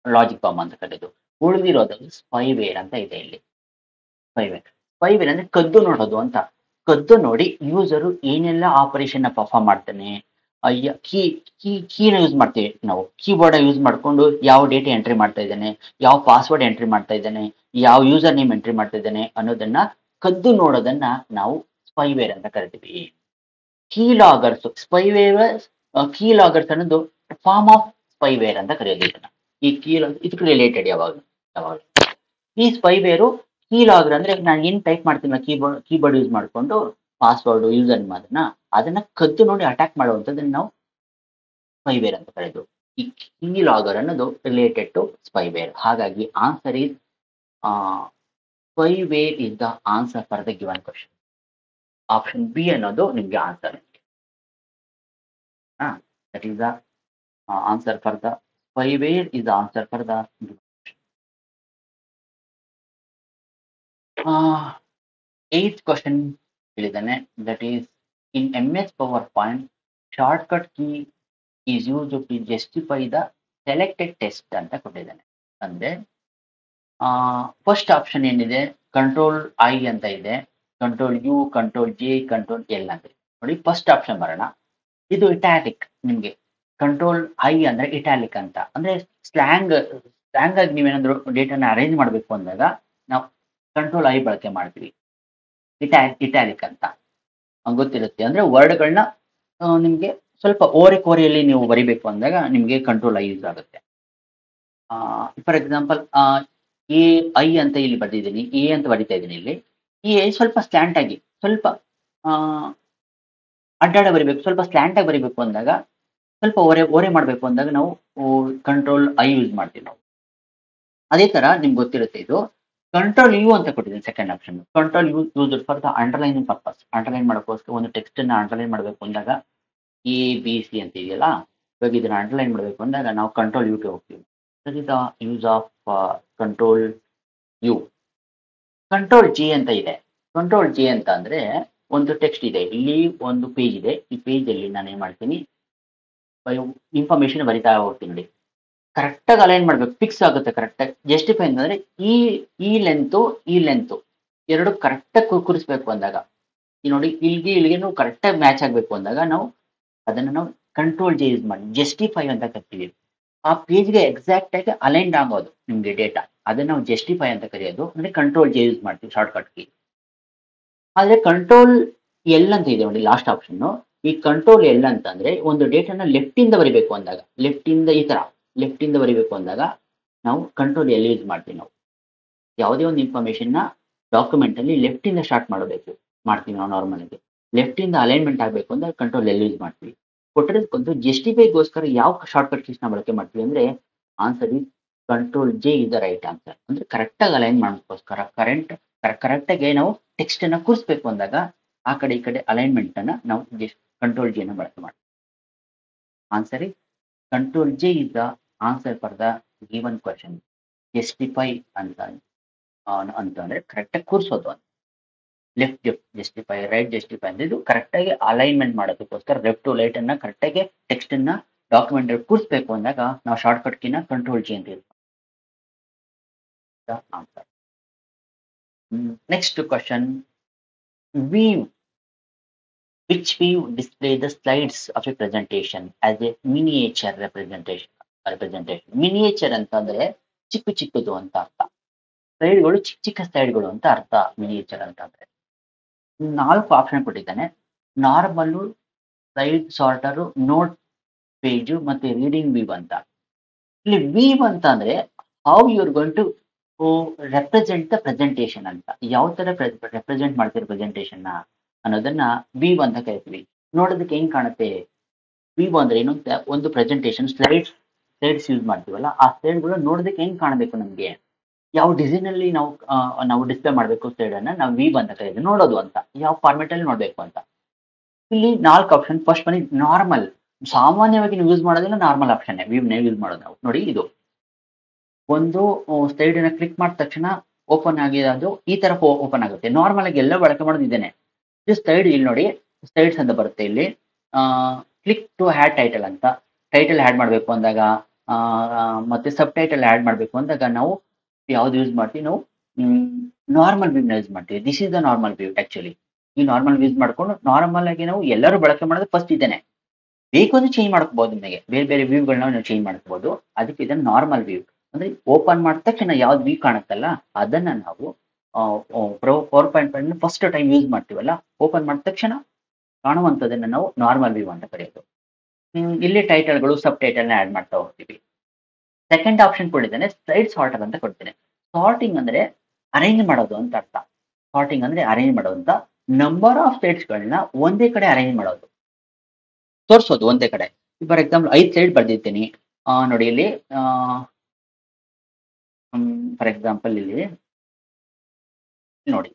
ಲಾಜಿಕ್ ಬಾಂಬ್ ಅಂತ ಕರೆಯೋದು. ಉಳಿದಿರೋದು ಸ್ಪೈವೇರ್ ಅಂತ ಇದೆ ಇಲ್ಲಿ. ಸ್ಪೈವೇರ್ ಅಂದ್ರೆ ಕದ್ದು ನೋಡೋದು ಅಂತ. ಕದ್ದು ನೋಡಿ ಯೂಸರು ಏನೆಲ್ಲ ಆಪರೇಷನ್ ನ ಪರ್ಫಾರ್ಮ್ ಮಾಡ್ತಾನೆ. ಕೀನ ಯೂಸ್ ಮಾಡ್ತೀವಿ ನಾವು. ಕೀಬೋರ್ಡ್ ಯೂಸ್ ಮಾಡ್ಕೊಂಡು ಯಾವ ಡೇಟಾ ಎಂಟ್ರಿ ಮಾಡ್ತಾ ಇದ್ದಾನೆ, ಯಾವ ಪಾಸ್ವರ್ಡ್ ಎಂಟ್ರಿ ಮಾಡ್ತಾ ಇದ್ದಾನೆ, ಯಾವ ಯೂಸರ್ ನೇಮ್ ಎಂಟ್ರಿ ಮಾಡ್ತಾ ಇದ್ದಾನೆ ಅನ್ನೋದನ್ನ ಕದ್ದು ನೋಡೋದನ್ನ ನಾವು ಸ್ಪೈವೇರ್ ಅಂತ ಕರಿತೀವಿ. ಕೀ ಲಾಗರ್ಸ್ ಅನ್ನೋದು ಫಾರ್ಮ್ ಆಫ್ ಸ್ಪೈವೇರ್ ಅಂತ ಕರೆಯೋದು ಇದನ್ನ. ಈ ಇದಕ್ಕೆ ರಿಲೇಟೆಡ್ ಯಾವಾಗ ಈ ಸ್ಪೈವೇರು ಕೀ ಲಾಗರ್ ಅಂದ್ರೆ ನಾನು ಏನ್ ಟೈಪ್ ಮಾಡ್ತೀನಿ ಕೀಬೋರ್ಡ್ ಯೂಸ್ ಮಾಡ್ಕೊಂಡು ಪಾಸ್ವರ್ಡ್ ಯೂಸರ್ ಅದನ್ನ ಕದ್ದು ನೋಡಿ ಅಟ್ಯಾಕ್ ಮಾಡುವಂಥದ್ದನ್ನ ನಾವು ಸ್ಪೈವೇರ್ ಅಂತ ಕರೆಯೋದು. ಈ ಕೀ ಲಾಗರ್ ಅನ್ನೋದು ರಿಲೇಟೆಡ್ ಟು ಸ್ಪೈವೇರ್. ಹಾಗಾಗಿ answer is spyware is the answer for the given question. Option B ಅನ್ನೋದು ನಿಮ್ಗೆ answer. That is the answer for the spyware is the answer for the eighth question ಹೇಳಿದ್ದಾನೆ, that is in MS PowerPoint shortcut key is use to justify the selected test ಅಂತ ಕೊಟ್ಟಿದ್ದಾನೆ. ಅಂದ್ರೆ first option ಏನಿದೆ, control I ಅಂತ ಇದೆ, control U, control J, control L ಅಂತ ಇದೆ. ನೋಡಿ ಫಸ್ಟ್ ಆಪ್ಷನ್ ಬರೋಣ. ಇದು ಇಟ್ಯಾಲಿಕ್. ನಿಮ್ಗೆ ಕಂಟ್ರೋಲ್ I ಅಂದ್ರೆ ಇಟ್ಯಾಲಿಕ್ ಅಂತ, ಅಂದ್ರೆ ಸ್ಲ್ಯಾಂಗ್ ಆಗಿ ನೀವೇನಾದ್ರು ಡೇಟಾನ ಅರೇಂಜ್ ಮಾಡಬೇಕು ಅಂದಾಗ ನಾವು ಕಂಟ್ರೋಲ್ I ಬಳಕೆ ಮಾಡ್ತೀವಿ. ಇಟ್ಯಾಲಿಕ್ ಅಂತ ಗೊತ್ತಿರುತ್ತೆ. ಅಂದ್ರೆ ವರ್ಡ್ಗಳನ್ನ ನಿಮ್ಗೆ ಸ್ವಲ್ಪ ಓರೆಕೋರೆಯಲ್ಲಿ ನೀವು ಬರಿಬೇಕು ಅಂದಾಗ ನಿಮ್ಗೆ ಕಂಟ್ರೋಲ್ I ಯೂಸ್ ಆಗುತ್ತೆ. ಫಾರ್ ಎಕ್ಸಾಂಪಲ್ AI ಅಂತ ಇಲ್ಲಿ ಬರ್ದಿದ್ದೀನಿ, ಎ ಅಂತ ಬರಿತಾ ಇದ್ದೀನಿ. ಇಲ್ಲಿ ಸ್ವಲ್ಪ ಸ್ಲ್ಯಾಂಟ್ ಆಗಿ, ಸ್ವಲ್ಪ ಅಡ್ಡಾಡ ಬರಿಬೇಕು, ಸ್ವಲ್ಪ ಸ್ಲ್ಯಾಂಟ್ ಆಗಿ ಬರಿಬೇಕು ಅಂದಾಗ, ಸ್ವಲ್ಪ ಓರೆ ಮಾಡಬೇಕು ಅಂದಾಗ ನಾವು ಕಂಟ್ರೋಲ್ I ಯೂಸ್ ಮಾಡ್ತೀವಿ ನಾವು. ಅದೇ ತರ ನಿಮ್ಗೆ ಗೊತ್ತಿರುತ್ತೆ. ಇದು ಕಂಟ್ರೋಲ್ U ಅಂತ ಕೊಟ್ಟಿದ್ದೀನಿ second option. Control use for the underlining purpose. Underline ಮಾಡೋಕ್ಕೋಸ್ಕರ ಒಂದು ಟೆಕ್ಸ್ಟ್ ಅನ್ನ ಅಂಡರ್ಲೈನ್ ಮಾಡಬೇಕು ಅಂದಾಗ ABC ಅಂತ ಇದೆಯಲ್ಲ, ಇವಾಗ ಇದನ್ನ ಅಂಡರ್ಲೈನ್ ಮಾಡಬೇಕು ಅಂದಾಗ ನಾವು ಕಂಟ್ರೋಲ್ ಗೆ ಹೋಗ್ತೀವಿ. That is the use of control U. Control J ಅಂತ ಇದೆ. ಕಂಟ್ರೋಲ್ J ಅಂತ ಅಂದ್ರೆ ಒಂದು ಟೆಕ್ಸ್ಟ್ ಇದೆ, ಇಲ್ಲಿ ಒಂದು ಪೇಜ್ ಇದೆ. ಈ ಪೇಜ್ ಅಲ್ಲಿ ನಾನು ಏನ್ ಮಾಡ್ತೀನಿ, ಇನ್ಫಾರ್ಮೇಶನ್ ಬರಿತಾ ಹೋಗ್ತೀನಿ. ನೋಡಿ, ಕರೆಕ್ಟ್ ಆಗಿ ಅಲೈನ್ ಮಾಡ್ಬೇಕು, ಫಿಕ್ಸ್ ಆಗುತ್ತೆ ಕರೆಕ್ಟ್ ಆಗಿ. ಜಸ್ಟಿಫೈ ಅಂದ್ರೆ ಈ ಲೆಂತ್ ಎರಡು ಕರೆಕ್ಟ್ ಆಗಿ ಕೂರಿಸ್ಬೇಕು ಅಂದಾಗ, ಈ ನೋಡಿ ಇಲ್ಲಿಗೆ ಕರೆಕ್ಟ್ ಆಗಿ ಮ್ಯಾಚ್ ಆಗ್ಬೇಕು ಅಂದಾಗ ಅದನ್ನ ನಾವು ಕಂಟ್ರೋಲ್ J ಯೂಸ್ ಮಾಡಿ ಜಸ್ಟಿಫೈ ಅಂತ ಕರಿತೀವಿ. ಆ ಪೇಜ್ಗೆ ಎಕ್ಸಾಕ್ಟ್ ಆಗಿ ಅಲೈನ್ಡ್ ಆಗೋದು ನಿಮ್ಗೆ ಡೇಟಾ, ಅದನ್ನ ನಾವು ಜಸ್ಟಿಫೈ ಅಂತ ಕರೆಯೋದು. ಅಂದ್ರೆ ಕಂಟ್ರೋಲ್ J ಯೂಸ್ ಮಾಡ್ತೀವಿ ಶಾರ್ಟ್ಕಟ್ ಕೀ. ಆದ್ರೆ ಕಂಟ್ರೋಲ್ L ಅಂತ ಇದೆ ನೋಡಿ ಲಾಸ್ಟ್ ಆಪ್ಷನ್. ಈ ಕಂಟ್ರೋಲ್ L ಅಂತ ಅಂದ್ರೆ ಒಂದು ಡೇಟಾನ ಲೆಫ್ಟ್ ಇಂದ ಬರಿಬೇಕು ಅಂದಾಗ, ಲೆಫ್ಟ್ ಇಂದ ಬರಿಬೇಕು ಅಂದಾಗ ನಾವು ಕಂಟ್ರೋಲ್ L ಯೂಸ್ ಮಾಡ್ತೀವಿ. ನಾವು ಯಾವುದೇ ಒಂದು ಇನ್ಫಾರ್ಮೇಶನ್ ನ ಡಾಕ್ಯುಮೆಂಟ್ ಅಲ್ಲಿ ಲೆಫ್ಟ್ ಇಂದ ಸ್ಟಾರ್ಟ್ ಮಾಡ್ತೀವಿ ನಾವು ನಾರ್ಮಲ್ ಆಗಿ. ಲೆಫ್ಟ್ ಇಂದ ಅಲೈನ್ಮೆಂಟ್ ಆಗಬೇಕು ಅಂದ್ರೆ ಕಂಟ್ರೋಲ್ L ಯೂಸ್ ಮಾಡ್ತೀವಿ. ಕೊಟ್ಟಿರೋದಕ್ಕಂತೂ ಜಸ್ಟಿಫೈಗೋಸ್ಕರ ಯಾವ ಶಾರ್ಟ್ಕಟ್ ಕೀಸ್ ನ ಬಳಕೆ ಮಾಡ್ತೀವಿ ಅಂದ್ರೆ answer is control J is the right answer. ಅಂದ್ರೆ ಕರೆಕ್ಟ್ ಆಗಿ ಅಲೈನ್ ಮಾಡೋಕ್ಕೋಸ್ಕರ, ಕರೆಕ್ಟ್ ಆಗಿ ನಾವು ಟೆಕ್ಸ್ಟ್ ಅನ್ನ ಕೂರಿಸಬೇಕು ಅಂದಾಗ ಆ ಕಡೆ ಈ ಕಡೆ ಅಲೈನ್ಮೆಂಟ್ ಅನ್ನ ನಾವು ಕಂಟ್ರೋಲ್ J ನ ಬಳಕೆ ಮಾಡ್ತೀವಿ. Answer is control J is the answer for the given question. Justify ಅಂತಂದ್ರೆ ಕರೆಕ್ಟ್ ಆಗಿ ಕೂರಿಸೋದು ಅಂತ. ಲೆಫ್ಟ್ ಜಸ್ಟಿಫೈ, ರೈಟ್ ಜಸ್ಟಿಫೈ ಅಂದ್ರೆ ಇದು ಕರೆಕ್ಟ್ ಆಗಿ ಅಲೈನ್ಮೆಂಟ್ ಮಾಡೋದಕ್ಕೋಸ್ಕರ ಲೆಫ್ಟ್ ಟು ರೈಟ್ ಅನ್ನ ಕರೆಕ್ಟ್ ಆಗಿ ಟೆಕ್ಸ್ಟ್ ಅನ್ನ ಡಾಕ್ಯುಮೆಂಟ್ ಕೂರಿಸಬೇಕು ಅಂದಾಗ ನಾವು ಶಾರ್ಟ್ಕಟ್ ಕೀನ ಕಂಟ್ರೋಲ್ J ಅಂತ answer. Next question, weave. Which view display the slides of a presentation as a miniature representation. Miniature ಅಂತಂದ್ರೆ ಚಿಕ್ಕದು ಅಂತ ಅರ್ಥ. ಸ್ಲೈಡ್ಗಳು ಚಿಕ್ಕ ಸ್ಲೈಡ್ಗಳು ಅಂತ ಅರ್ಥ ಮಿನಿಯೇಚರ್ ಅಂತಂದ್ರೆ. 4 ಆಪ್ಷನ್ ಕೊಟ್ಟಿದ್ದಾನೆ. Normal, slide sorter, note page ಮತ್ತೆ ರೀಡಿಂಗ್ ವೀವ್ ಅಂತ. ಇಲ್ಲಿ ವೀವ್ ಅಂತ ಅಂದ್ರೆ how you are going to represent the presentation ಅಂತ. ಯಾವ ತರ ರೆಪ್ರೆಸೆಂಟ್ ಮಾಡ್ತೀರಿ ಪ್ರೆಸೆಂಟೇಷನ್ ಅನ್ನೋದನ್ನ ವೀವ್ ಅಂತ ಕರಿತೀವಿ. ನೋಡೋದಕ್ಕೆ ಹೆಂಗ್ ಕಾಣುತ್ತೆ ವೀವ್ ಅಂದ್ರೆ ಏನು ಅಂತ, ಒಂದು ಪ್ರೆಸೆಂಟೇಷನ್ ಸ್ಲೈಡ್ಸ್ ಯೂಸ್ ಮಾಡ್ತೀವಲ್ಲ, ಆ ಸ್ಲೈಡ್ಗಳು ನೋಡೋದಕ್ಕೆ ಹೆಂಗ್ ಕಾಣಬೇಕು, ನಮ್ಗೆ ಯಾವ ಡಿಸೈನ್ ಅಲ್ಲಿ ನಾವು ಡಿಸ್ಪ್ಲೇ ಮಾಡಬೇಕು ಸ್ಲೈಡ್ ಅನ್ನ ನಾವು ವೀವ್ ಅಂತ ಕರೀತೀವಿ. ನೋಡೋದು ಅಂತ, ಯಾವ ಫಾರ್ಮೆಟ್ ಅಲ್ಲಿ ನೋಡ್ಬೇಕು ಅಂತ. ಇಲ್ಲಿ 4 ಆಪ್ಷನ್. ಫಸ್ಟ್ ಬನ್ನಿ ನಾರ್ಮಲ್. ಸಾಮಾನ್ಯವಾಗಿ ನೀವು ಯೂಸ್ ಮಾಡೋದಿಲ್ಲ ನಾರ್ಮಲ್ ಆಪ್ಷನ್, ವೀವ್ ನೇ ಯೂಸ್ ಮಾಡೋದು ನಾವು. ನೋಡಿ, ಇದು ಒಂದು ಸ್ಲೈಡ್ ಅನ್ನ ಕ್ಲಿಕ್ ಮಾಡಿದ ತಕ್ಷಣ ಓಪನ್ ಆಗಿರೋದು ಈ ತರ ಓಪನ್ ಆಗುತ್ತೆ. ನಾರ್ಮಲ್ ಆಗಿ ಎಲ್ಲ ಬಳಕೆ ಮಾಡೋದು ಇದೇನೆ. ಸ್ಲೈಡ್ ಇಲ್ಲಿ ನೋಡಿ, ಸ್ಲೈಡ್ಸ್ ಅಂತ ಬರುತ್ತೆ ಇಲ್ಲಿ. ಕ್ಲಿಕ್ ಟು ಹ್ಯಾಡ್ ಟೈಟಲ್ ಅಂತ. ಟೈಟಲ್ ಆ್ಯಡ್ ಮಾಡಬೇಕು ಅಂದಾಗ ಮತ್ತೆ ಸಬ್ ಟೈಟಲ್ ಆ್ಯಡ್ ಮಾಡಬೇಕು ಅಂದಾಗ ನಾವು ಯಾವ್ದು ಯೂಸ್ ಮಾಡ್ತೀವಿ, ನಾವು ನಾರ್ಮಲ್ ವ್ಯೂನ ಯೂಸ್ ಮಾಡ್ತೀವಿ. This is the normal view. Actually ಈ ನಾರ್ಮಲ್ ಯೂಸ್ ಮಾಡ್ಕೊಂಡು ನಾರ್ಮಲ್ ಆಗಿ ನಾವು ಎಲ್ಲರೂ ಬಳಕೆ ಮಾಡೋದು ಫಸ್ಟ್ ಇದೇನೆ. ಬೇಕು ಅಂದ್ರೆ ಚೇಂಜ್ ಮಾಡ್ಕೋಬಹುದು, ನಿಮಗೆ ಬೇರೆ ಬೇರೆ ವ್ಯೂಗಳನ್ನ ನಾವು ಚೇಂಜ್ ಮಾಡ್ಕೋಬಹುದು. ಅದಕ್ಕೆ ಇದನ್ನ ನಾರ್ಮಲ್ ವ್ಯೂ ಅಂದ್ರೆ ಓಪನ್ ಮಾಡಿದ ತಕ್ಷಣ ಯಾವ್ದು ವ್ಯೂ ಕಾಣುತ್ತಲ್ಲ ಅದನ್ನ ನಾವು PowerPoint ಫಸ್ಟ್ ಟೈಮ್ ಯೂಸ್ ಮಾಡ್ತೀವಲ್ಲ, ಓಪನ್ ಮಾಡಿದ ತಕ್ಷಣ ಕಾಣುವಂಥದ್ದನ್ನ ನಾವು ನಾರ್ಮಲ್ ವ್ಯೂ ಅಂತ ಕರೆಯೋದು. ಇಲ್ಲಿ ಟೈಟಲ್ಗಳು ಸಬ್ ಟೈಟಲ್ನ ಆ್ಯಡ್ ಮಾಡ್ತಾ ಹೋಗ್ತೀವಿ. ಸೆಕೆಂಡ್ ಆಪ್ಷನ್ ಕೊಟ್ಟಿದ್ದೇನೆ ಸ್ಲೈಡ್ ಸಾರ್ಟರ್ ಅಂತ ಕೊಡ್ತೇನೆ. ಸಾರ್ಟಿಂಗ್ ಅಂದ್ರೆ ಅರೇಂಜ್ ಮಾಡೋದು ಅಂತ ಅರ್ಥ. ಸಾರ್ಟಿಂಗ್ ಅಂದ್ರೆ ಅರೇಂಜ್ ಮಾಡೋದು ಅಂತ. ನಂಬರ್ ಆಫ್ ಸ್ಲೈಡ್ಸ್ಗಳನ್ನ ಒಂದೇ ಕಡೆ ಅರೇಂಜ್ ಮಾಡೋದು, ತೋರಿಸೋದು ಒಂದೇ ಕಡೆ. ಫಾರ್ ಎಕ್ಸಾಂಪಲ್ 5 ಸ್ಲೈಡ್ ಬರ್ದಿರ್ತೀನಿ. ನೋಡಿ ಇಲ್ಲಿ ಫಾರ್ ಎಕ್ಸಾಂಪಲ್ ಇಲ್ಲಿ ನೋಡಿ,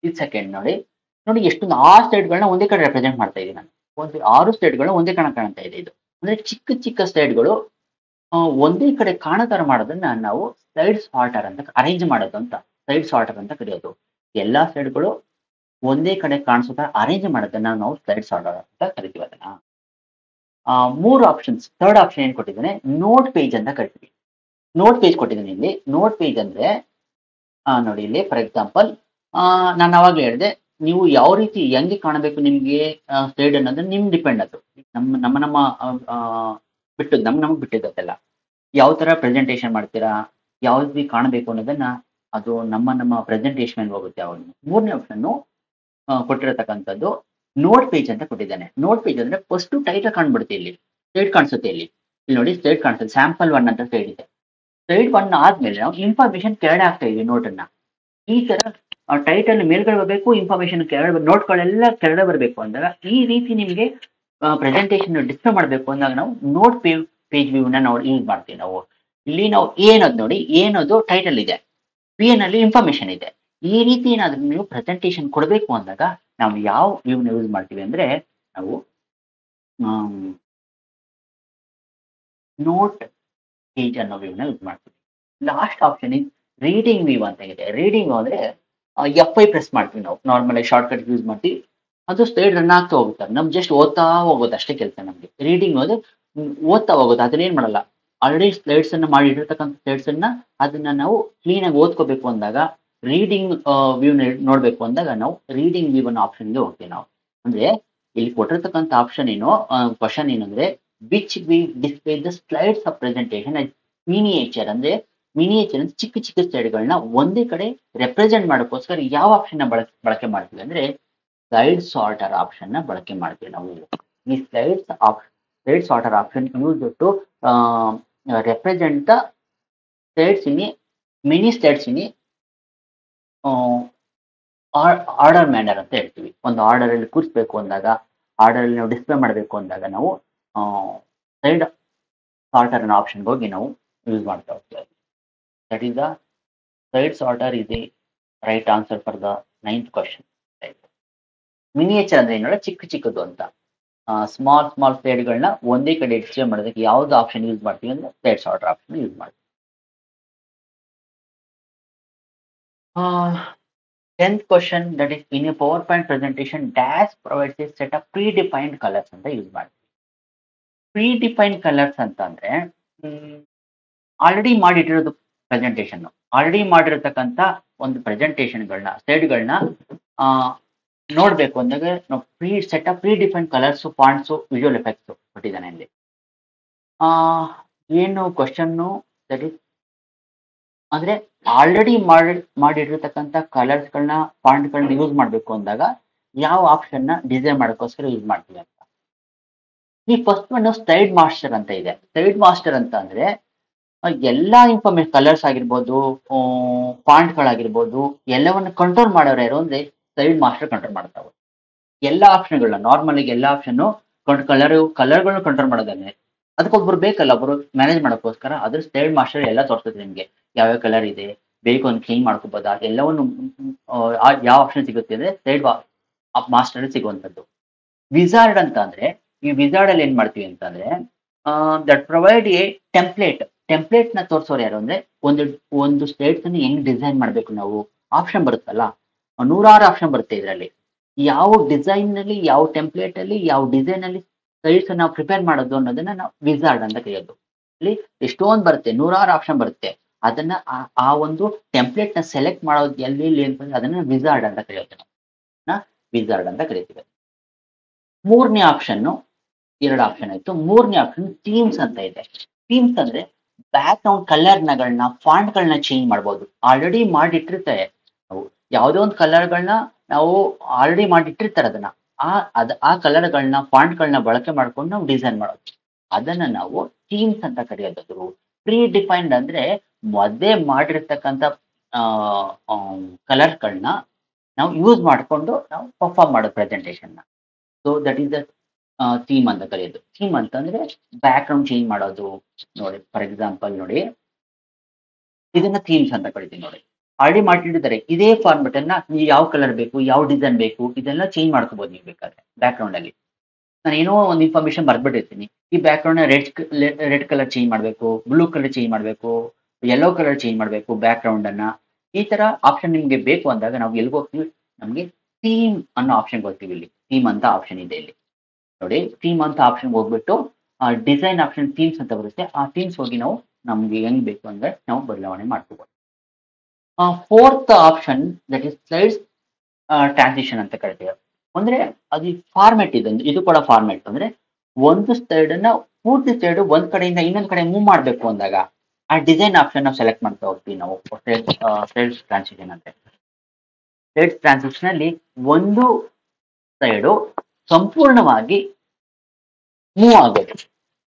ಇದು ಸೆಕೆಂಡ್ ನೋಡಿ ಎಷ್ಟೊಂದು 6 ಸ್ಲೈಡ್ಗಳನ್ನ ಒಂದೇ ಕಡೆ ರೆಪ್ರೆಸೆಂಟ್ ಮಾಡ್ತಾ ಇದ್ದೀನಿ ನಾನು. 6 ಸ್ಲೈಡ್ಗಳನ್ನ ಒಂದೇ ಕಡೆ ಕಾಣ್ತಾ ಇದೆ. ಇದು ಅಂದ್ರೆ ಚಿಕ್ಕ ಸ್ಲೈಡ್ಗಳು ಒಂದೇ ಕಡೆ ಕಾಣೋ ತರ ಮಾಡೋದನ್ನ ನಾವು ಸ್ಲೈಡ್ ಸಾರ್ಟರ್ ಅಂತ, ಅರೇಂಜ್ ಮಾಡೋದು ಅಂತ ಸ್ಲೈಡ್ ಸಾರ್ಟರ್ ಅಂತ ಕರೆಯೋದು. ಎಲ್ಲಾ ಸ್ಲೈಡ್ಗಳು ಒಂದೇ ಕಡೆ ಕಾಣಿಸೋ ತರ ಅರೇಂಜ್ ಮಾಡೋದನ್ನ ನಾವು ಸ್ಲೈಡ್ ಸಾರ್ಟರ್ ಅಂತ ಕರಿತೀವಿ ಅದನ್ನ. ಮೂರು ಆಪ್ಷನ್ಸ್, ಥರ್ಡ್ ಆಪ್ಷನ್ ಏನ್ ಕೊಟ್ಟಿದ್ದಾನೆ, ನೋಟ್ ಪೇಜ್ ಅಂತ ಕರಿತೀವಿ. ನೋಟ್ ಪೇಜ್ ಕೊಟ್ಟಿದ್ದಾನೆ ಇಲ್ಲಿ. ನೋಟ್ ಪೇಜ್ ಅಂದ್ರೆ ನೋಡಿ ಇಲ್ಲಿ ಫಾರ್ ಎಕ್ಸಾಂಪಲ್ ನಾನು ಅವಾಗಲೇ ಹೇಳಿದೆ, ನೀವು ಯಾವ ರೀತಿ ಹೆಂಗೆ ಕಾಣಬೇಕು ನಿಮ್ಗೆ ಸ್ಲೈಡ್ ಅನ್ನೋದು ನಿಮ್ ಡಿಪೆಂಡ್. ಅದು ನಮ್ಮ ಬಿಟ್ಟದ್ದು ನಮ್ಗೆ ಬಿಟ್ಟಿದ್ದಲ್ಲ. ಯಾವ ತರ ಪ್ರೆಸೆಂಟೇಶನ್ ಮಾಡ್ತೀರಾ, ಯಾವ ರೀತಿ ಕಾಣಬೇಕು ಅನ್ನೋದನ್ನ ಅದು ನಮ್ಮ ಪ್ರೆಸೆಂಟೇಶನ್ ಹೋಗುತ್ತೆ. ಅವಾಗ ಮೂರನೇ ಆಪ್ಷನ್ ಕೊಟ್ಟಿರತಕ್ಕಂಥದ್ದು ನೋಟ್ ಪೇಜ್ ಅಂತ ಕೊಟ್ಟಿದ್ದಾನೆ. ನೋಟ್ ಪೇಜ್ ಅಂದ್ರೆ ಫಸ್ಟ್ ಟೈಟಲ್ ಕಾಣ್ಬಿಡುತ್ತೆ, ಇಲ್ಲಿ ಸ್ಲೈಡ್ ಕಾಣಿಸುತ್ತೆ. ಇಲ್ಲಿ ನೋಡಿ ಸ್ಲೈಡ್ ಕಾಣಿಸುತ್ತೆ, ಸ್ಯಾಂಪಲ್ 1 ಅಂತ ಸ್ಲೈಡ್ ಇದೆ. ಸ್ಲೈಡ್ 1 ಆದ್ಮೇಲೆ ನಾವು ಇನ್ಫಾರ್ಮೇಶನ್ ಕೆಳಗಡೆ ಹಾಕ್ತಾ ಇದೀವಿ ನೋಟನ್ನ. ಈ ತರ ಟೈಟಲ್ ಮೇಲ್ಗಡೆ ಬರಬೇಕು, ಇನ್ಫಾರ್ಮೇಶನ್ ಕೆಳಗಡೆ, ನೋಟ್ಗಳೆಲ್ಲ ಕೆಳಗಡೆ ಬರಬೇಕು ಅಂದಾಗ ಈ ರೀತಿ ನಿಮ್ಗೆ ಪ್ರೆಸೆಂಟೇಶನ್ ಡಿಸ್ಪ್ಲೇ ಮಾಡಬೇಕು ಅಂದಾಗ ನಾವು ನೋಟ್ ಪೇಜ್ ವ್ಯೂ ನ ನಾವು ಯೂಸ್ ಮಾಡ್ತೀವಿ. ನಾವು ಇಲ್ಲಿ ನಾವು ಏನದು ನೋಡಿ, ಏನದು ಟೈಟಲ್ ಇದೆ, ಪಿ ನಲ್ಲಿ ಇನ್ಫಾರ್ಮೇಶನ್ ಇದೆ. ಈ ರೀತಿ ಏನಾದ್ರೂ ನೀವು ಪ್ರೆಸೆಂಟೇಶನ್ ಕೊಡಬೇಕು ಅಂದಾಗ ನಾವು ಯಾವ ವ್ಯೂ ನ ಯೂಸ್ ಮಾಡ್ತೀವಿ ಅಂದ್ರೆ ನಾವು ನೋಟ್ ಪೇಜ್ ಅನ್ನೋ ವ್ಯೂ ನ ಯೂಸ್ ಮಾಡ್ತೀವಿ. Last option is reading view ಅಂತ ಇದೆ. ರೀಡಿಂಗ್ ಅಂದ್ರೆ F5 ಪ್ರೆಸ್ ಮಾಡ್ತೀವಿ ನಾವು, ನಾರ್ಮಲ್ ಆಗಿ ಶಾರ್ಟ್ ಕಟ್ ಯೂಸ್ ಮಾಡ್ತೀವಿ. ಅದು ಸ್ಲೈಡ್ ರನ್ ಆಗ್ತಾ ಹೋಗುತ್ತೆ, ನಮ್ ಜಸ್ಟ್ ಓದ್ತಾ ಹೋಗೋದು ಅಷ್ಟೇ ಕೆಲಸ ನಮ್ಗೆ. ರೀಡಿಂಗ್ ಅಂದ್ರೆ ಓದ್ತಾ ಹೋಗೋದು, ಅದನ್ನ ಏನ್ ಮಾಡಲ್ಲ. ಆಲ್ರೆಡಿ ಸ್ಲೈಡ್ಸ್ ಅನ್ನ ಮಾಡಿಟ್ಟಿರ್ತಕ್ಕಂಥ ಸ್ಲೈಡ್ಸ್ ಅನ್ನ ಅದನ್ನ ನಾವು ಕ್ಲೀನ್ ಆಗಿ ಓದ್ಕೋಬೇಕು ಅಂದಾಗ, ರೀಡಿಂಗ್ ವ್ಯೂ ನೋಡ್ಬೇಕು ಅಂದಾಗ ನಾವು ರೀಡಿಂಗ್ ವ್ಯೂ ಅನ್ನೋ ಆಪ್ಷನ್ಗೆ ಹೋಗ್ತೀವಿ ನಾವು. ಅಂದ್ರೆ ಇಲ್ಲಿ ಕೊಟ್ಟಿರ್ತಕ್ಕಂಥ ಆಪ್ಷನ್ ಏನೋ ಕ್ವಶನ್ ಏನಂದ್ರೆ which we display the slides of presentation miniature. ಅಂದ್ರೆ ಮಿನಿಯೇಚರ್ ಅಂದ್ರೆ ಚಿಕ್ಕ ಚಿಕ್ಕ ಸ್ಲೈಡ್ಗಳನ್ನ ಒಂದೇ ಕಡೆ ರೆಪ್ರೆಸೆಂಟ್ ಮಾಡೋಕ್ಕೋಸ್ಕರ ಯಾವ ಆಪ್ಷನ್ ನ ಬಳಕೆ ಮಾಡ್ತೀವಿ ಅಂದ್ರೆ ಸ್ಲೈಡ್ ಸಾರ್ಟರ್ ಆಪ್ಷನ್ ನ ಬಳಕೆ ಮಾಡ್ತೀವಿ ನಾವು. ಈ slide sorter option use to represent the slides in mini slides in order manner ಅಂತ ಹೇಳ್ತೀವಿ. ಒಂದು ಆರ್ಡರ್ ಅಲ್ಲಿ ಕೂರಿಸಬೇಕು ಅಂದಾಗ, ಆರ್ಡರ್ ಅಲ್ಲಿ ನಾವು ಡಿಸ್ಪ್ಲೇ ಮಾಡಬೇಕು ಅಂದಾಗ ನಾವು ಸ್ಲೈಡ್ ಸಾರ್ಟರ್ ಅನ್ನೋ ಆಪ್ಷನ್ ಹೋಗಿ ನಾವು ಯೂಸ್ ಮಾಡ್ತಾ ಹೋಗ್ತೀವಿ. That is the slide sorter is the right answer for the 9th question. Miniature ಅಂದ್ರೆ ಏನಂದ್ರೆ ಚಿಕ್ಕ ಚಿಕ್ಕದು ಅಂತ. ಸ್ಮಾಲ್ ಸ್ಲೈಡ್ಗಳನ್ನ ಒಂದೇ ಕಡೆ ಡಿಸ್ಪ್ಲೇ ಮಾಡೋದಕ್ಕೆ ಯಾವ್ದು ಆಪ್ಷನ್ ಯೂಸ್ ಮಾಡ್ತೀವಿ ಅಂದ್ರೆ ಸ್ಲೈಡ್ ಸಾರ್ಟರ್ ಆಪ್ಷನ್ ಯೂಸ್ ಮಾಡ್ತೀವಿ. 10th question, that is in a PowerPoint presentation dash provides a set of predefined colors ಅಂತ ಯೂಸ್ ಮಾಡ್ತೀವಿ. ಪ್ರೀಡಿಫೈನ್ಡ್ ಕಲರ್ಸ್ ಅಂತ ಅಂದ್ರೆ ಆಲ್ರೆಡಿ ಮಾಡಿಟ್ಟಿರೋದು ಪ್ರೆಸೆಂಟೇಶನ್, ಆಲ್ರೆಡಿ ಮಾಡಿರತಕ್ಕಂತ ಒಂದು ಪ್ರೆಸೆಂಟೇಶನ್ಗಳನ್ನ ಸ್ಲೈಡ್ಗಳನ್ನ ನೋಡ್ಬೇಕು ಅಂದಾಗ ನಾವು set of predefined colours, fonts, visual effects ಕೊಟ್ಟಿದ್ದಾನೆ ಇಲ್ಲಿ. ಏನು ಕ್ವಶನ್ನು ದಟ್ ಇಸ್ ಅಂದ್ರೆ ಆಲ್ರೆಡಿ ಮಾಡಿಟ್ಟಿರ್ತಕ್ಕಂಥ ಕಲರ್ಸ್ಗಳನ್ನ, ಫಾಂಟ್ಗಳನ್ನ ಯೂಸ್ ಮಾಡ್ಬೇಕು ಅಂದಾಗ ಯಾವ ಆಪ್ಷನ್ ನ ಡಿಸೈನ್ ಮಾಡೋಕ್ಕೋಸ್ಕರ ಯೂಸ್ ಮಾಡ್ತೀವಿ ಅಂತ. ಈ ಫಸ್ಟ್ ಒನ್ ಸ್ಲೈಡ್ ಮಾಸ್ಟರ್ ಅಂತ ಇದೆ. ಸ್ಲೈಡ್ ಮಾಸ್ಟರ್ ಅಂತ ಅಂದ್ರೆ ಎಲ್ಲಾ ಇನ್ಫಾರ್ಮೇಶನ್, ಕಲರ್ಸ್ ಆಗಿರ್ಬೋದು, ಫಾಂಟ್ಗಳಾಗಿರ್ಬೋದು, ಎಲ್ಲವನ್ನ ಕಂಟ್ರೋಲ್ ಮಾಡೋರು ಯಾರು ಅಂದ್ರೆ ಸ್ಲೈಡ್ ಮಾಸ್ಟರ್ ಕಂಟ್ರೋಲ್ ಮಾಡ್ತಾವೆ. ಎಲ್ಲಾ ಆಪ್ಷನ್ಗಳನ್ನ ನಾರ್ಮಲ್ ಆಗಿ ಎಲ್ಲಾ ಆಪ್ಷನ್ ಕಲರ್ಗಳನ್ನ ಕಂಟ್ರೋಲ್ ಮಾಡೋದನ್ನೇ ಅದಕ್ಕೊಬ್ರು ಬೇಕಲ್ಲ, ಒಬ್ರು ಮ್ಯಾನೇಜ್ ಮಾಡೋಕ್ಕೋಸ್ಕರ ಅದ್ರ ಸ್ಲೈಡ್ ಮಾಸ್ಟರ್ ಎಲ್ಲ ತೋರಿಸ್ತದೆ ನಿಮ್ಗೆ. ಯಾವ್ಯಾವ ಕಲರ್ ಇದೆ, ಬೇಕು ಅಂತ ಚೇಂಜ್ ಮಾಡ್ಕೋಬೋದಾ, ಎಲ್ಲವನ್ನು ಯಾವ ಆಪ್ಷನ್ ಸಿಗುತ್ತೆ ಅಂದ್ರೆ ಸ್ಲೈಡ್ ಮಾಸ್ಟರ್ ಸಿಗುವಂತದ್ದು. ವಿಜಾರ್ಡ್ ಅಂತ ಅಂದ್ರೆ ಈ ವಿಜಾರ್ಡ್ ಅಲ್ಲಿ ಏನ್ ಮಾಡ್ತೀವಿ ಅಂತಂದ್ರೆ ದಟ್ ಪ್ರೊವೈಡ್ ಎ ಟೆಂಪ್ಲೇಟ್ ನ ತೋರಿಸೋರು ಯಾರು ಅಂದ್ರೆ ಒಂದು ಸ್ಲೈಡ್ಸ್ ಅನ್ನು ಹೆಂಗ್ ಡಿಸೈನ್ ಮಾಡ್ಬೇಕು ನಾವು ಆಪ್ಷನ್ ಬರುತ್ತಲ್ಲ, 106 ಆಪ್ಷನ್ ಬರುತ್ತೆ ಇದರಲ್ಲಿ. ಯಾವ ಡಿಸೈನ್ ನಲ್ಲಿ, ಯಾವ ಟೆಂಪ್ಲೇಟ್ ಅಲ್ಲಿ, ಯಾವ ಡಿಸೈನ್ ಅಲ್ಲಿ ಸ್ಲೈಡ್ಸ್ ನಾವು ಪ್ರಿಪೇರ್ ಮಾಡೋದು ಅನ್ನೋದನ್ನ ನಾವು ವಿಜಾರ್ಡ್ ಅಂತ ಕರೆಯೋದು. ಇಲ್ಲಿ ಎಷ್ಟೊಂದು ಬರುತ್ತೆ, 106 ಆಪ್ಷನ್ ಬರುತ್ತೆ. ಅದನ್ನ ಆ ಒಂದು ಟೆಂಪ್ಲೇಟ್ ನ ಸೆಲೆಕ್ಟ್ ಮಾಡೋದು ಎಲ್ಲಿ ಅಂತಂದ್ರೆ ಅದನ್ನ ವಿಜಾರ್ಡ್ ಅಂತ ಕರೆಯೋದು. ವಿಜಾರ್ಡ್ ಅಂತ ಕರಿತೀವಿ. ಮೂರನೇ ಆಪ್ಷನ್, 2 ಆಪ್ಷನ್ ಆಯ್ತು. ಮೂರನೇ ಆಪ್ಷನ್ ಥೀಮ್ಸ್ ಅಂತ ಇದೆ. ಥೀಮ್ಸ್ ಅಂದ್ರೆ ಬ್ಯಾಕ್ ಗ್ರೌಂಡ್ ಕಲರ್ಗಳನ್ನ, ಫಾಂಟ್ ಗಳನ್ನ ಚೇಂಜ್ ಮಾಡ್ಬೋದು. ಆಲ್ರೆಡಿ ಮಾಡಿಟ್ಟಿರ್ತಾರೆ ನಾವು, ಯಾವುದೋ ಒಂದು ಕಲರ್ಗಳನ್ನ ನಾವು ಆಲ್ರೆಡಿ ಮಾಡಿಟ್ಟಿರ್ತಾರೆ, ಅದನ್ನ ಆ ಕಲರ್ಗಳನ್ನ, ಫಾಂಟ್ಗಳನ್ನ ಬಳಕೆ ಮಾಡ್ಕೊಂಡು ನಾವು ಡಿಸೈನ್ ಮಾಡೋದು, ಅದನ್ನ ನಾವು ಥೀಮ್ಸ್ ಅಂತ ಕರೆಯೋದು. ಪ್ರೀ ಡಿಫೈನ್ಡ್ ಅಂದ್ರೆ ಮೊದಲೇ ಮಾಡಿರ್ತಕ್ಕಂಥ ಕಲರ್ಗಳನ್ನ ನಾವು ಯೂಸ್ ಮಾಡಿಕೊಂಡು ನಾವು ಪರ್ಫಾರ್ಮ್ ಮಾಡೋದು ಪ್ರೆಸೆಂಟೇಶನ್ ನ. So that is the theme ಅಂತ ಕರೆಯೋದು. ಥೀಮ್ ಅಂತಂದ್ರೆ ಬ್ಯಾಕ್ ಗ್ರೌಂಡ್ ಚೇಂಜ್ ಮಾಡೋದು. ನೋಡಿ ಫಾರ್ ಎಕ್ಸಾಂಪಲ್ ನೋಡಿ, ಇದನ್ನ ಥೀಮ್ಸ್ ಅಂತ ಕರಿತೀವಿ. ನೋಡಿ ಆಲ್ರೆಡಿ ಮಾಡಿಟ್ಟಿದ್ದಾರೆ ಇದೇ ಫಾರ್ಮೆಟ್ ಅನ್ನ, ನೀವು ಯಾವ ಕಲರ್ ಬೇಕು, ಯಾವ ಡಿಸೈನ್ ಬೇಕು, ಇದೆಲ್ಲ ಚೇಂಜ್ ಮಾಡ್ಕೋಬಹುದು ನೀವು ಬೇಕಾದ್ರೆ. ಬ್ಯಾಕ್ ಗ್ರೌಂಡ್ ಅಲ್ಲಿ ನಾನು ಏನೋ ಒಂದು ಇನ್ಫಾರ್ಮೇಶನ್ ಬರ್ಬಿಟ್ಟಿರ್ತೀನಿ, ಈ ಬ್ಯಾಕ್ ಗ್ರೌಂಡ್ ನ ರೆಡ್ ಕಲರ್ ಚೇಂಜ್ ಮಾಡಬೇಕು, ಬ್ಲೂ ಕಲರ್ ಚೇಂಜ್ ಮಾಡಬೇಕು, ಯೆಲ್ಲೋ ಕಲರ್ ಚೇಂಜ್ ಮಾಡಬೇಕು ಬ್ಯಾಕ್ ಗ್ರೌಂಡ್ ಅನ್ನ. ಈ ತರ ಆಪ್ಷನ್ ನಿಮ್ಗೆ ಬೇಕು ಅಂದಾಗ ನಾವು ಎಲ್ಲಿಗೆ ಹೋಗ್ತೀವಿ, ನಮ್ಗೆ ಥೀಮ್ ಅನ್ನೋ ಆಪ್ಷನ್ಗೆ ಹೋಗ್ತೀವಿ. ಇಲ್ಲಿ ಥೀಮ್ ಅಂತ ಆಪ್ಷನ್ ಇದೆ. ಇಲ್ಲಿ ನೋಡಿ, ಥೀಮ್ ಅಂತ ಆಪ್ಷನ್ಗೆ ಹೋಗ್ಬಿಟ್ಟು ಡಿಸೈನ್ ಆಪ್ಷನ್ ಥೀಮ್ಸ್ ಅಂತ ಬರುತ್ತೆ. ಆ ಥೀಮ್ಸ್ ಹೋಗಿ ನಾವು ನಮ್ಗೆ ಹೆಂಗ್ ಬೇಕು ಅಂದ್ರೆ ನಾವು ಬದಲಾವಣೆ ಮಾಡ್ಕೋಬಹುದು. Fourth option that is slides transition ಅಂತ ಕರಿತೀವಿ. ಅಂದ್ರೆ ಅದು ಫಾರ್ಮೆಟ್ ಇದೆ. ಇದು ಕೂಡ ಫಾರ್ಮೆಟ್ ಅಂದ್ರೆ ಒಂದು ಸ್ಲೈಡ್ ಅನ್ನ ಪೂರ್ತಿ ಸ್ಲೈಡ್ ಒಂದ್ ಕಡೆಯಿಂದ ಇನ್ನೊಂದ್ ಕಡೆ ಮೂವ್ ಮಾಡ್ಬೇಕು ಅಂದಾಗ ಆ ಡಿಸೈನ್ ಆಪ್ಷನ್ ನಾವು ಸೆಲೆಕ್ಟ್ ಮಾಡ್ತಾ ಹೋಗ್ತೀವಿ ನಾವು. ಸ್ಲೈಡ್ಸ್ ಟ್ರಾನ್ಸಿಷನ್ ಅಂತ. ಸ್ಲೈಡ್ಸ್ ಟ್ರಾನ್ಸಿಷನ್ ಅಲ್ಲಿ ಒಂದು ಸ್ಲೈಡು ಸಂಪೂರ್ಣವಾಗಿ ಮೂವ್ ಆಗೋದು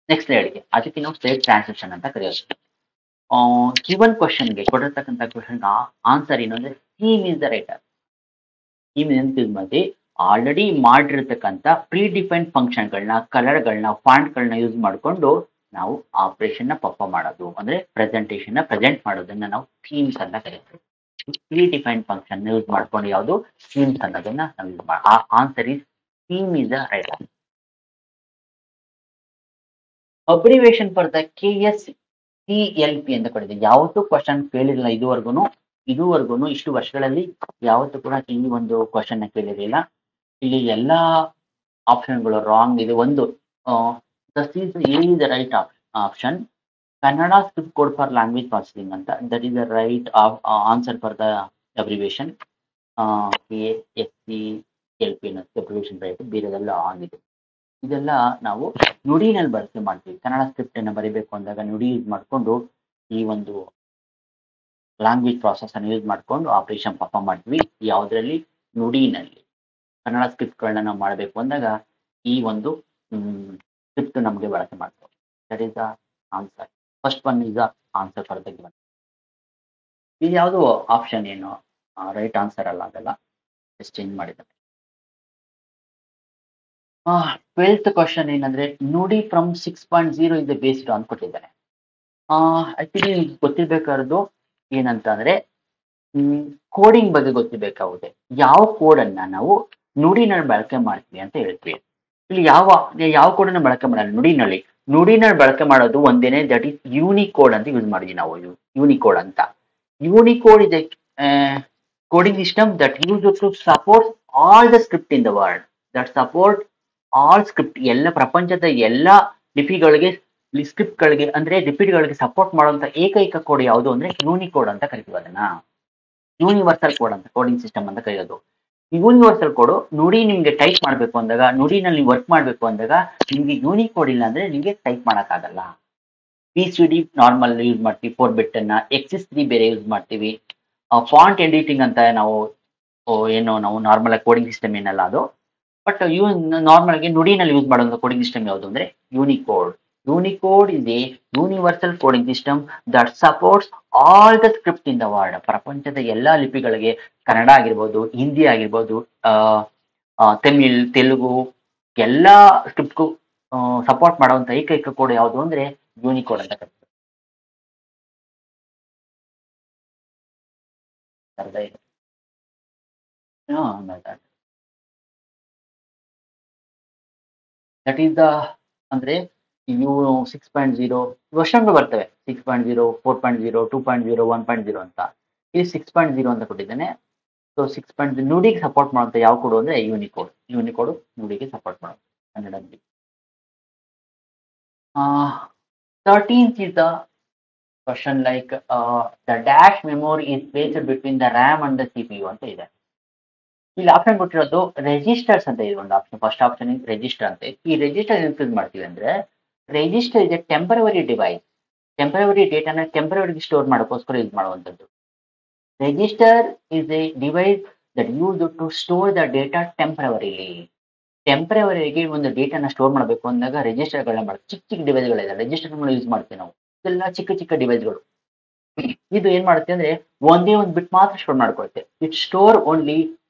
ನೆಕ್ಸ್ಟ್ ಸ್ಲೈಡ್ಗೆ, ಅದಕ್ಕೆ ನಾವು ಸ್ಲೈಡ್ ಟ್ರಾನ್ಸಿಷನ್ ಅಂತ ಕರೆಯೋದು. ಗಿವನ್ ಕ್ವಶನ್ಗೆ ಕೊಟ್ಟಿರ್ತಕ್ಕಂಥ ಕ್ವಶನ್ ಆನ್ಸರ್ ಏನು ಅಂದ್ರೆ theme is the writer. Theme use ಮಾಡಿ ಆಲ್ರೆಡಿ ಮಾಡಿರ್ತಕ್ಕಂಥ ಪ್ರೀ ಡಿಫೈನ್ಡ್ ಫಂಕ್ಷನ್ಗಳನ್ನ, ಕಲರ್ಗಳನ್ನ, ಫಾಂಟ್ಗಳನ್ನ ಯೂಸ್ ಮಾಡಿಕೊಂಡು ನಾವು ಆಪರೇಷನ್ ನ ಪರ್ಫಾರ್ಮ್ ಮಾಡೋದು ಅಂದ್ರೆ ಪ್ರೆಸೆಂಟೇಷನ್ ನ ಪ್ರೆಸೆಂಟ್ ಮಾಡೋದನ್ನ ನಾವು ಥೀಮ್ಸ್ ಅಂತ ಕರೀತೀವಿ. ಪ್ರೀ ಡಿಫೈನ್ಡ್ ಫಂಕ್ಷನ್ ಯೂಸ್ ಮಾಡ್ಕೊಂಡು ಯಾವುದು ಥೀಮ್ಸ್ ಅನ್ನೋದನ್ನ ನಾವು ಯೂಸ್ ಮಾಡಿ. Answer is theme is the writer. Abbreviation for the KSCLP ಅಂತ ಕೊಟ್ಟಿದೆ. ಯಾವತ್ತೂ ಕ್ವಶನ್ ಕೇಳಿರಲಿಲ್ಲ ಇದುವರೆಗೂ ಇಷ್ಟು ವರ್ಷಗಳಲ್ಲಿ ಯಾವತ್ತೂ ಕೂಡ ಈ ಒಂದು ಕ್ವಶನ್ ನ ಕೇಳಿರಲಿಲ್ಲ. ಇಲ್ಲಿ ಎಲ್ಲಾ ಆಪ್ಷನ್ಗಳು ರಾಂಗ್ ಇದೆ. ಒಂದು the right option Kannada script code for language processing ಅಂತ, that is the right answer for the abbreviation. KSCLP ಅನ್ನೋದು ಅಬ್ರಿವೇಶನ್ ರೈಟ್, ಬೇರೆದೆಲ್ಲ ಆಗಿದೆ. ಇದೆಲ್ಲ ನಾವು ನುಡಿನಲ್ಲಿ ಬಳಕೆ ಮಾಡ್ತೀವಿ. ಕನ್ನಡ ಸ್ಕ್ರಿಪ್ಟ್ ಅನ್ನು ಬರೀಬೇಕು ಅಂದಾಗ ನುಡಿ ಯೂಸ್ ಮಾಡಿಕೊಂಡು ಈ ಒಂದು ಲ್ಯಾಂಗ್ವೇಜ್ ಪ್ರಾಸೆಸ್ ಅನ್ನು ಯೂಸ್ ಮಾಡಿಕೊಂಡು ಆಪರೇಷನ್ ಪರ್ಫಾರ್ಮ್ ಮಾಡ್ತೀವಿ. ಯಾವುದರಲ್ಲಿ? ನುಡಿನಲ್ಲಿ. ಕನ್ನಡ ಸ್ಕ್ರಿಪ್ಟ್ಗಳನ್ನ ನಾವು ಮಾಡಬೇಕು ಅಂದಾಗ ಈ ಒಂದು ಸ್ಕ್ರಿಪ್ಟ್ ನಮಗೆ ಬಳಕೆ ಮಾಡ್ತೀವಿ. That is the answer. First one is the answer for the given. ಇದು ಯಾವುದು ಆಪ್ಷನ್ ಏನು ರೈಟ್ ಆನ್ಸರ್ ಅಲ್ಲ, ಅದೆಲ್ಲ ಚೇಂಜ್ ಮಾಡಿದ್ದಾರೆ. 12th ಕ್ವಶನ್ ಏನಂದ್ರೆ ನುಡಿ from 6.0 is the based on ಕೊಟ್ಟಿದ್ದಾರೆ. ಆಕ್ಚುಲಿ ಗೊತ್ತಿರ್ಬೇಕಾದ್ದು ಏನಂತ ಅಂದ್ರೆ ಕೋಡಿಂಗ್ ಬಗ್ಗೆ ಗೊತ್ತಿರ್ಬೇಕಾಗುತ್ತೆ. ಯಾವ ಕೋಡ್ ಅನ್ನ ನಾವು ನುಡಿನಲ್ಲಿ ಬಳಕೆ ಮಾಡ್ತೀವಿ ಅಂತ ಹೇಳ್ತೀವಿ. ಇಲ್ಲಿ ಯಾವ ಕೋಡನ್ನ ಬಳಕೆ ಮಾಡಲ್ಲ ನುಡಿನಲ್ಲಿ ಬಳಕೆ ಮಾಡೋದು ಒಂದೇನೆ, ದಟ್ ಈಸ್ ಯೂನಿಕೋಡ್ ಅಂತ ಯೂಸ್ ಮಾಡಿದ್ವಿ ನಾವು. ಯೂನಿಕೋಡ್ ಅಂತ. ಯೂನಿಕೋಡ್ ಇದೆ coding system that use to support all the script in the world. That support all script, ಎಲ್ಲ ಪ್ರಪಂಚದ ಎಲ್ಲ ಲಿಪಿಗಳಿಗೆ, ಸ್ಕ್ರಿಪ್ಟ್ಗಳಿಗೆ ಅಂದ್ರೆ ಲಿಪಿಗಳಿಗೆ ಸಪೋರ್ಟ್ ಮಾಡುವಂತ ಏಕೈಕ ಕೋಡ್ ಯಾವುದು ಅಂದ್ರೆ ಯೂನಿಕೋಡ್ ಅಂತ ಕರಿತೀವಿ. ಅದನ್ನ ಯೂನಿವರ್ಸಲ್ ಕೋಡ್ ಅಂತ, ಕೋಡಿಂಗ್ ಸಿಸ್ಟಮ್ ಅಂತ ಕರೆಯೋದು. ಯೂನಿವರ್ಸಲ್ ಕೋಡ್ ನುಡಿ ನಿಮ್ಗೆ ಟೈಪ್ ಮಾಡಬೇಕು ಅಂದಾಗ, ನುಡಿನಲ್ಲಿ ವರ್ಕ್ ಮಾಡಬೇಕು ಅಂದಾಗ ನಿಮ್ಗೆ ಯೂನಿಕೋಡ್ ಇಲ್ಲ ಅಂದ್ರೆ ನಿಮ್ಗೆ ಟೈಪ್ ಮಾಡಕ್ಕಾಗಲ್ಲ. PCD ನಾರ್ಮಲ್ ಯೂಸ್ ಮಾಡ್ತೀವಿ 4 ಬಿಟ್ ಅನ್ನ, XS3 ಬೇರೆ ಯೂಸ್ ಮಾಡ್ತೀವಿ. ಫಾಂಟ್ ಎಡಿಟಿಂಗ್ ಅಂತ ನಾವು ನಾವು ನಾರ್ಮಲ್ ಆಗಿ ಕೋಡಿಂಗ್ ಸಿಸ್ಟಮ್ ಏನಲ್ಲ ಅದು. ಬಟ್ ನಾರ್ಮಲ್ ಆಗಿ ನುಡಿನಲ್ಲಿ ಯೂಸ್ ಮಾಡುವಂತ ಕೋಡಿಂಗ್ ಸಿಸ್ಟಮ್ ಯಾವುದು ಅಂದ್ರೆ Unicode. Unicode is A universal coding system that supports all the script in the world. ಪ್ರಪಂಚದ ಎಲ್ಲಾ ಲಿಪಿಗಳಿಗೆ, ಕನ್ನಡ ಆಗಿರ್ಬೋದು, ಹಿಂದಿ ಆಗಿರ್ಬೋದು, ತಮಿಳ್, ತೆಲುಗು ಎಲ್ಲಾ ಸ್ಕ್ರಿಪ್ಟ್ಗೂ ಸಪೋರ್ಟ್ ಮಾಡುವಂತ ಏಕೈಕ ಕೋಡ್ ಯಾವುದು ಅಂದ್ರೆ ಯೂನಿಕೋಡ್ ಅಂತ ಕರೀತಾರೆ. ದಟ್ ಈಸ್ ದ ಅಂದ್ರೆ ಇವು 6.0 ವರ್ಷಗಳು ಬರ್ತವೆ. 6.0, 4.0, 2.0, 1.0 ಅಂತ. ಈ 6.0 ಅಂತ ಕೊಟ್ಟಿದ್ದೇನೆ. ಸೊ 6.0 ನುಡಿಗೆ ಸಪೋರ್ಟ್ ಮಾಡುವಂತ ಯಾವ ಕೋಡ್ ಅಂದ್ರೆ ಯೂನಿಕೋಡ್. ಯೂನಿಕೋಡ್ ನುಡಿಗೆ ಸಪೋರ್ಟ್ ಮಾಡುತ್ತೆ ಕನ್ನಡದಲ್ಲಿ. 13th is the question like the dash memory is placed between the RAM and the CPU ಅಂತ ಇದೆ. ಇಲ್ಲಿ ಆಪ್ಷನ್ ಕೊಟ್ಟಿರೋದು ರೆಜಿಸ್ಟರ್ಸ್ ಅಂತ ಇದೆ ಒಂದು ಆಪ್ಷನ್. ಫಸ್ಟ್ ಆಪ್ಷನ್ ರೆಜಿಸ್ಟರ್ ಅಂತ. ಈ ರೆಜಿಸ್ಟರ್ ಯೂಸ್ ಮಾಡ್ತೀವಿ ಅಂದ್ರೆ register is a temporary device. Temporary ಡೇಟಾನ ಟೆಂಪರರಿ ಸ್ಟೋರ್ ಮಾಡೋಕ್ಕೋಸ್ಕರ ಯೂಸ್ ಮಾಡುವಂಥದ್ದು. Register is a device that use to store the data temporarily. ಟೆಂಪರರಿಗೆ ಒಂದು ಡೇಟಾನ ಸ್ಟೋರ್ ಮಾಡಬೇಕು ಅಂದಾಗ ರೆಜಿಸ್ಟರ್ಗಳನ್ನ ಮಾಡ್ತೀವಿ. ಚಿಕ್ಕ ಚಿಕ್ಕ ಡಿವೈಸ್ಗಳಿದೆ, ರೆಜಿಸ್ಟರ್ಗಳನ್ನ ಯೂಸ್ ಮಾಡ್ತೀವಿ ನಾವು. ಇದೆಲ್ಲ ಚಿಕ್ಕ ಚಿಕ್ಕ ಡಿವೈಸ್ಗಳು. ಇದು ಏನ್ ಮಾಡುತ್ತೆ ಅಂದ್ರೆ ಒಂದೇ ಒಂದು ಬಿಟ್ ಮಾತ್ರ ಸ್ಟೋರ್ ಮಾಡ್ಕೊಳುತ್ತೆ. It store only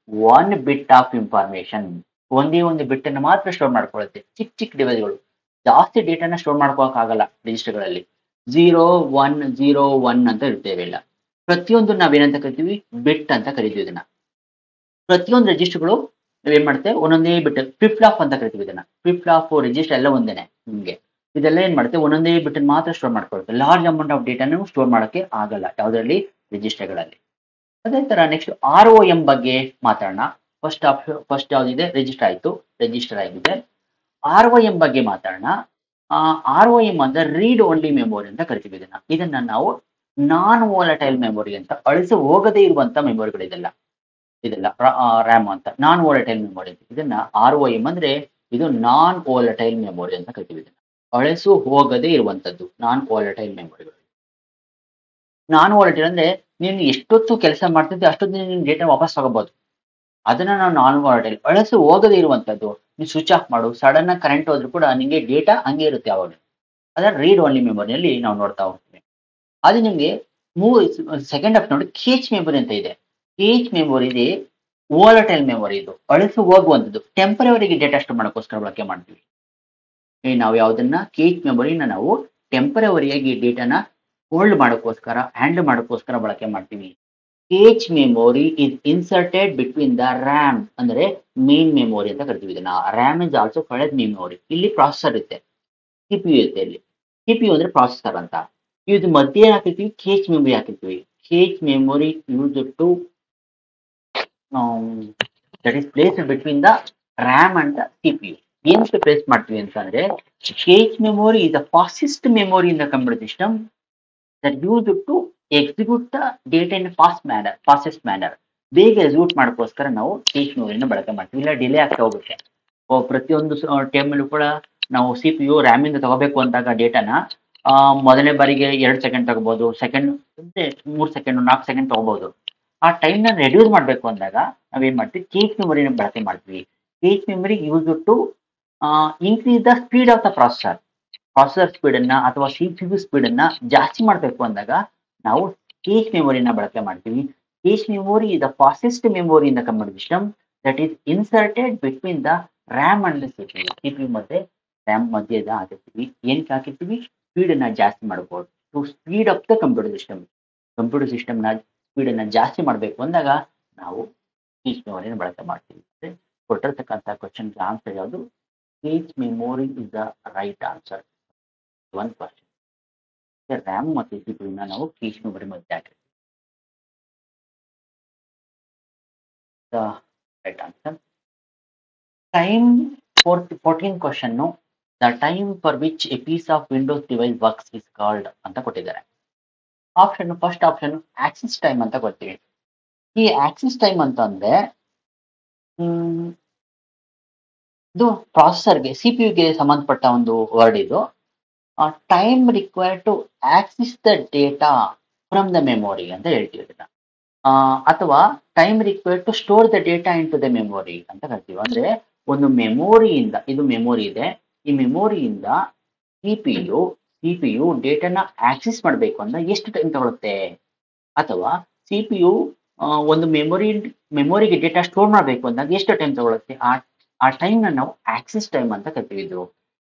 1 bit of information. ಒಂದೇ ಒಂದು ಬಿಟ್ ಅನ್ನು ಮಾತ್ರ ಸ್ಟೋರ್ ಮಾಡ್ಕೊಳ್ಳುತ್ತೆ. ಚಿಕ್ಕ ಚಿಕ್ಕ ಡಿವೈಸ್ಗಳು ಜಾಸ್ತಿ ಡೇಟಾನ ಸ್ಟೋರ್ ಮಾಡ್ಕೊಳಕ್ ಆಗಲ್ಲ. ರಿಜಿಸ್ಟರ್ಗಳಲ್ಲಿ 0, 1, 0, 1 ಅಂತ ಇರ್ತೇವೆ ಇಲ್ಲ. ಪ್ರತಿಯೊಂದು ನಾವೇನಂತ ಕರಿತೀವಿ? ಬಿಟ್ ಅಂತ ಕರಿತೀವಿ ಇದನ್ನ. ಪ್ರತಿಯೊಂದು ರಿಜಿಸ್ಟರ್ಗಳು ನಾವೇನ್ ಮಾಡುತ್ತೆ ಒಂದೊಂದೇ ಬಿಟ್, ಫ್ಲಿಪ್ ಫ್ಲಾಪ್ ಅಂತ ಕರಿತೀವಿ ಇದನ್ನ. ಫ್ಲಿಪ್ ಫ್ಲಾಪ್ ರಿಜಿಸ್ಟರ್ ಎಲ್ಲ ಒಂದೇನೆ ನಿಮ್ಗೆ. ಇದೆಲ್ಲ ಏನ್ ಮಾಡುತ್ತೆ ಒಂದೊಂದೇ ಬಿಟ್ ಮಾತ್ರ ಸ್ಟೋರ್ ಮಾಡ್ಕೊಳ್ಳುತ್ತೆ. ಲಾರ್ಜ್ ಅಮೌಂಟ್ ಆಫ್ ಡೇಟಾನು ಸ್ಟೋರ್ ಮಾಡೋಕೆ ಆಗಲ್ಲ ಯಾವುದರಲ್ಲಿ? ರಿಜಿಸ್ಟರ್ಗಳಲ್ಲಿ. ಅದೇ ತರ ನೆಕ್ಸ್ಟ್ ROM ಬಗ್ಗೆ ಮಾತಾಡೋಣ. ಫಸ್ಟ್ ಯಾವ್ದಿದೆ, ರಿಜಿಸ್ಟರ್ ಆಗಿದೆ. ROM ಬಗ್ಗೆ ಮಾತಾಡೋಣ. ROM ಅಂದ್ರೆ ರೀಡ್ ಓನ್ಲಿ ಮೆಮೊರಿ ಅಂತ ಕರಿತೀವಿ. ಇದನ್ನ ನಾವು ನಾನ್ ವೋಲಟೈಲ್ ಮೆಮೊರಿ ಅಂತ, ಅಳಿಸಿ ಹೋಗದೇ ಇರುವಂತ ಮೆಮೊರಿಗಳಿದೆಲ್ಲ ರ್ಯಾಮ್ ಅಂತ ನಾನ್ ವೋಲಟೈಲ್ ಮೆಮೊರಿ. ಇದನ್ನ ROM ಅಂದ್ರೆ ಇದು ನಾನ್ ವೋಲಟೈಲ್ ಮೆಮೊರಿ ಅಂತ ಕರಿತೀವಿ. ಅಳಿಸು ಹೋಗದೇ ಇರುವಂತದ್ದು ನಾನ್ ವೋಲಟೈಲ್ ಮೆಮೊರಿಗಳು. ನಾನ್ ವೋಲಟೈಲ್ ಅಂದ್ರೆ ನೀನು ಎಷ್ಟೊತ್ತು ಕೆಲಸ ಮಾಡ್ತಿದ್ದೆ ಅಷ್ಟೊತ್ತು ನೀನು ಡೇಟಾ ವಾಪಸ್ ತಗೋಬಹುದು. ಅದನ್ನ ನಾವು ನಾನ್ ವೋಲಟೈಲ್, ಅಳಿಸು ಹೋಗದೇ ಇರುವಂತದ್ದು. ನೀವು ಸ್ವಿಚ್ ಆಫ್ ಮಾಡು, ಸಡನ್ ಆಗಿ ಕರೆಂಟ್ ಹೋದ್ರು ಕೂಡ ನಿಮಗೆ ಡೇಟಾ ಹಂಗೆ ಇರುತ್ತೆ ಯಾವಾಗ. ಅದನ್ನ ರೀಡ್ ಓನ್ಲಿ ಮೆಮೊರಿಯಲ್ಲಿ ನಾವು ನೋಡ್ತಾ ಹೋಗ್ತೀವಿ. ಅದು ನಿಮಗೆ ಸೆಕೆಂಡ್ ಆಫ್ ನೋಡಿ ಕೇಚ್ ಮೆಮೊರಿ ಅಂತ ಇದೆ. ಕೇಚ್ ಮೆಮೊರಿ ಇದೆ ವೋಲಟೈಲ್ ಮೆಮೊರಿ. ಇದು ಅಳಿಸು ಹೋಗುವಂಥದ್ದು, ಟೆಂಪರವರಿಗೆ ಡೇಟಾ ಸ್ಟೋರ್ ಮಾಡೋಕ್ಕೋಸ್ಕರ ಬಳಕೆ ಮಾಡ್ತೀವಿ. ನಾವು ಯಾವ್ದನ್ನ ಕೇಚ್ ಮೆಮೊರಿನ ನಾವು ಟೆಂಪರವರಿಯಾಗಿ ಡೇಟಾನ ಹೋಲ್ಡ್ ಮಾಡೋಕ್ಕೋಸ್ಕರ, ಹ್ಯಾಂಡಲ್ ಮಾಡೋಕ್ಕೋಸ್ಕರ ಬಳಕೆ ಮಾಡ್ತೀವಿ. Cache memory is inserted between the RAM ಅಂದ್ರೆ ಮೇನ್ ಮೆಮೊರಿ ಅಂತ ಕರಿತೀವಿ ಇದನ್ನ. RAM is also called memory. ಇಲ್ಲಿ ಪ್ರಾಸೆಸರ್ ಇರುತ್ತೆ, CPU ಇರುತ್ತೆ. ಇಲ್ಲಿ CPU ಅಂದ್ರೆ ಪ್ರಾಸೆಸರ್ ಅಂತ. ಇದು ಮಧ್ಯೆ ಏನ್ ಹಾಕಿರ್ತೀವಿ, ಕೇಚ್ ಮೆಮೊರಿ ಹಾಕಿರ್ತೀವಿ. Cache memory use to that is place between the RAM and the CPU. ಏನಕ್ಕೆ ಪ್ಲೇಸ್ ಮಾಡ್ತೀವಿ ಅಂತಂದ್ರೆ, cache memory is the fastest memory in the computer system that use to execute the data in fastest manner. ಬೇಗ execute ಮಾಡೋಕ್ಕೋಸ್ಕರ ನಾವು ಕೇಚ್ ಮೆಮೊರಿನ ಬಳಕೆ ಮಾಡ್ತೀವಿ. ಇಲ್ಲ ಡಿಲೇ ಆಗ್ತಾ ಹೋಗುತ್ತೆ. ಪ್ರತಿಯೊಂದು ಟೈಮಲ್ಲೂ ಕೂಡ ನಾವು CPU ರ್ಯಾಮ್ ಇಂದ ತಗೋಬೇಕು ಅಂದಾಗ ಡೇಟಾನ ಮೊದಲನೇ ಬಾರಿಗೆ 2 ಸೆಕೆಂಡ್ ತಗೋಬಹುದು, ಸೆಕೆಂಡ್ 3 ಸೆಕೆಂಡ್ 4 ಸೆಕೆಂಡ್ ತಗೋಬಹುದು. ಆ ಟೈಮ್ ನ ರೆಡ್ಯೂಸ್ ಮಾಡಬೇಕು ಅಂದಾಗ ನಾವೇನ್ ಮಾಡ್ತೀವಿ, ಕೇಚ್ ಮೆಮೊರಿನ ಬಳಕೆ ಮಾಡ್ತೀವಿ. Cache memory use to increase the speed of the processor speed ಅನ್ನ ಅಥವಾ CPU ಸ್ಪೀಡ್ ಅನ್ನ ಜಾಸ್ತಿ ಮಾಡಬೇಕು ಅಂದಾಗ ನಾವು ಕೇಚ್ ಮೆಮೊರಿನ ಬಳಕೆ ಮಾಡ್ತೀವಿ. Cache memory is the fastest memory in the computer system that is inserted between the RAM and CPU. CPU ಮತ್ತೆ ರ್ಯಾಮ್ ಮಧ್ಯೆ ಹಾಕಿರ್ತೀವಿ. ಏನಕ್ಕೆ ಹಾಕಿರ್ತೀವಿ, ಸ್ಪೀಡ್ ಅನ್ನ ಜಾಸ್ತಿ ಮಾಡಬಹುದು, to speed up the computer system. Computer system ನ ಸ್ಪೀಡ್ ಅನ್ನ ಜಾಸ್ತಿ ಮಾಡಬೇಕು ಅಂದಾಗ ನಾವು ಕೇಚ್ ಮೆಮೊರಿನ ಬಳಕೆ ಮಾಡ್ತೀವಿ. ಕೊಟ್ಟಿರ್ತಕ್ಕಂಥ ಕ್ವಶನ್ ಆನ್ಸರ್ ಯಾವುದು, cache memory is the right answer. 1%. RAM ಮತ್ತು CPU ನ ನಾವು ಕೇಚ್ ಮೆಮೊರಿ ಮಧ್ಯೆ ಹಾಕಿರ್ತೀವಿ. Right answer. Time 14 question. The time for which a piece of windows device works is called ಅಂತ ಕೊಟ್ಟಿದ್ದಾರೆ. ಫಸ್ಟ್ ಆಪ್ಷನ್ ಆಕ್ಸಿಸ್ ಟೈಮ್ ಅಂತ ಕೊಡ್ತೀವಿ. ಈ ಆಕ್ಸಿಸ್ ಟೈಮ್ ಅಂತ ಅಂದ್ರೆ ಇದು ಪ್ರಾಸೆಸರ್ಗೆ, CPUಗೆ ಸಂಬಂಧಪಟ್ಟ ಒಂದು ವರ್ಡ್. ಇದು time required to access the data from the memory ಅಂತ ಹೇಳ್ತೀವಿ ಇದನ್ನ. ಅಥವಾ time required to store the data into the memory ಅಂತ ಕರಿತೀವಿ. ಅಂದ್ರೆ ಒಂದು ಮೆಮೊರಿಯಿಂದ, ಇದು ಮೆಮೊರಿ ಇದೆ, ಈ ಮೆಮೊರಿಯಿಂದ CPU ಡೇಟಾನ ಆಕ್ಸಿಸ್ ಮಾಡಬೇಕು ಅಂದ್ರೆ ಎಷ್ಟು ಟೈಮ್ ತಗೊಳುತ್ತೆ, ಅಥವಾ CPU ಒಂದು ಮೆಮೊರಿಗೆ ಡೇಟಾ ಸ್ಟೋರ್ ಮಾಡಬೇಕು ಅಂದಾಗ ಎಷ್ಟು ಟೈಮ್ ತಗೊಳುತ್ತೆ, ಆ ಟೈಮ್ ನ ನಾವು ಆಕ್ಸಿಸ್ ಟೈಮ್ ಅಂತ ಕರಿತೀವಿ.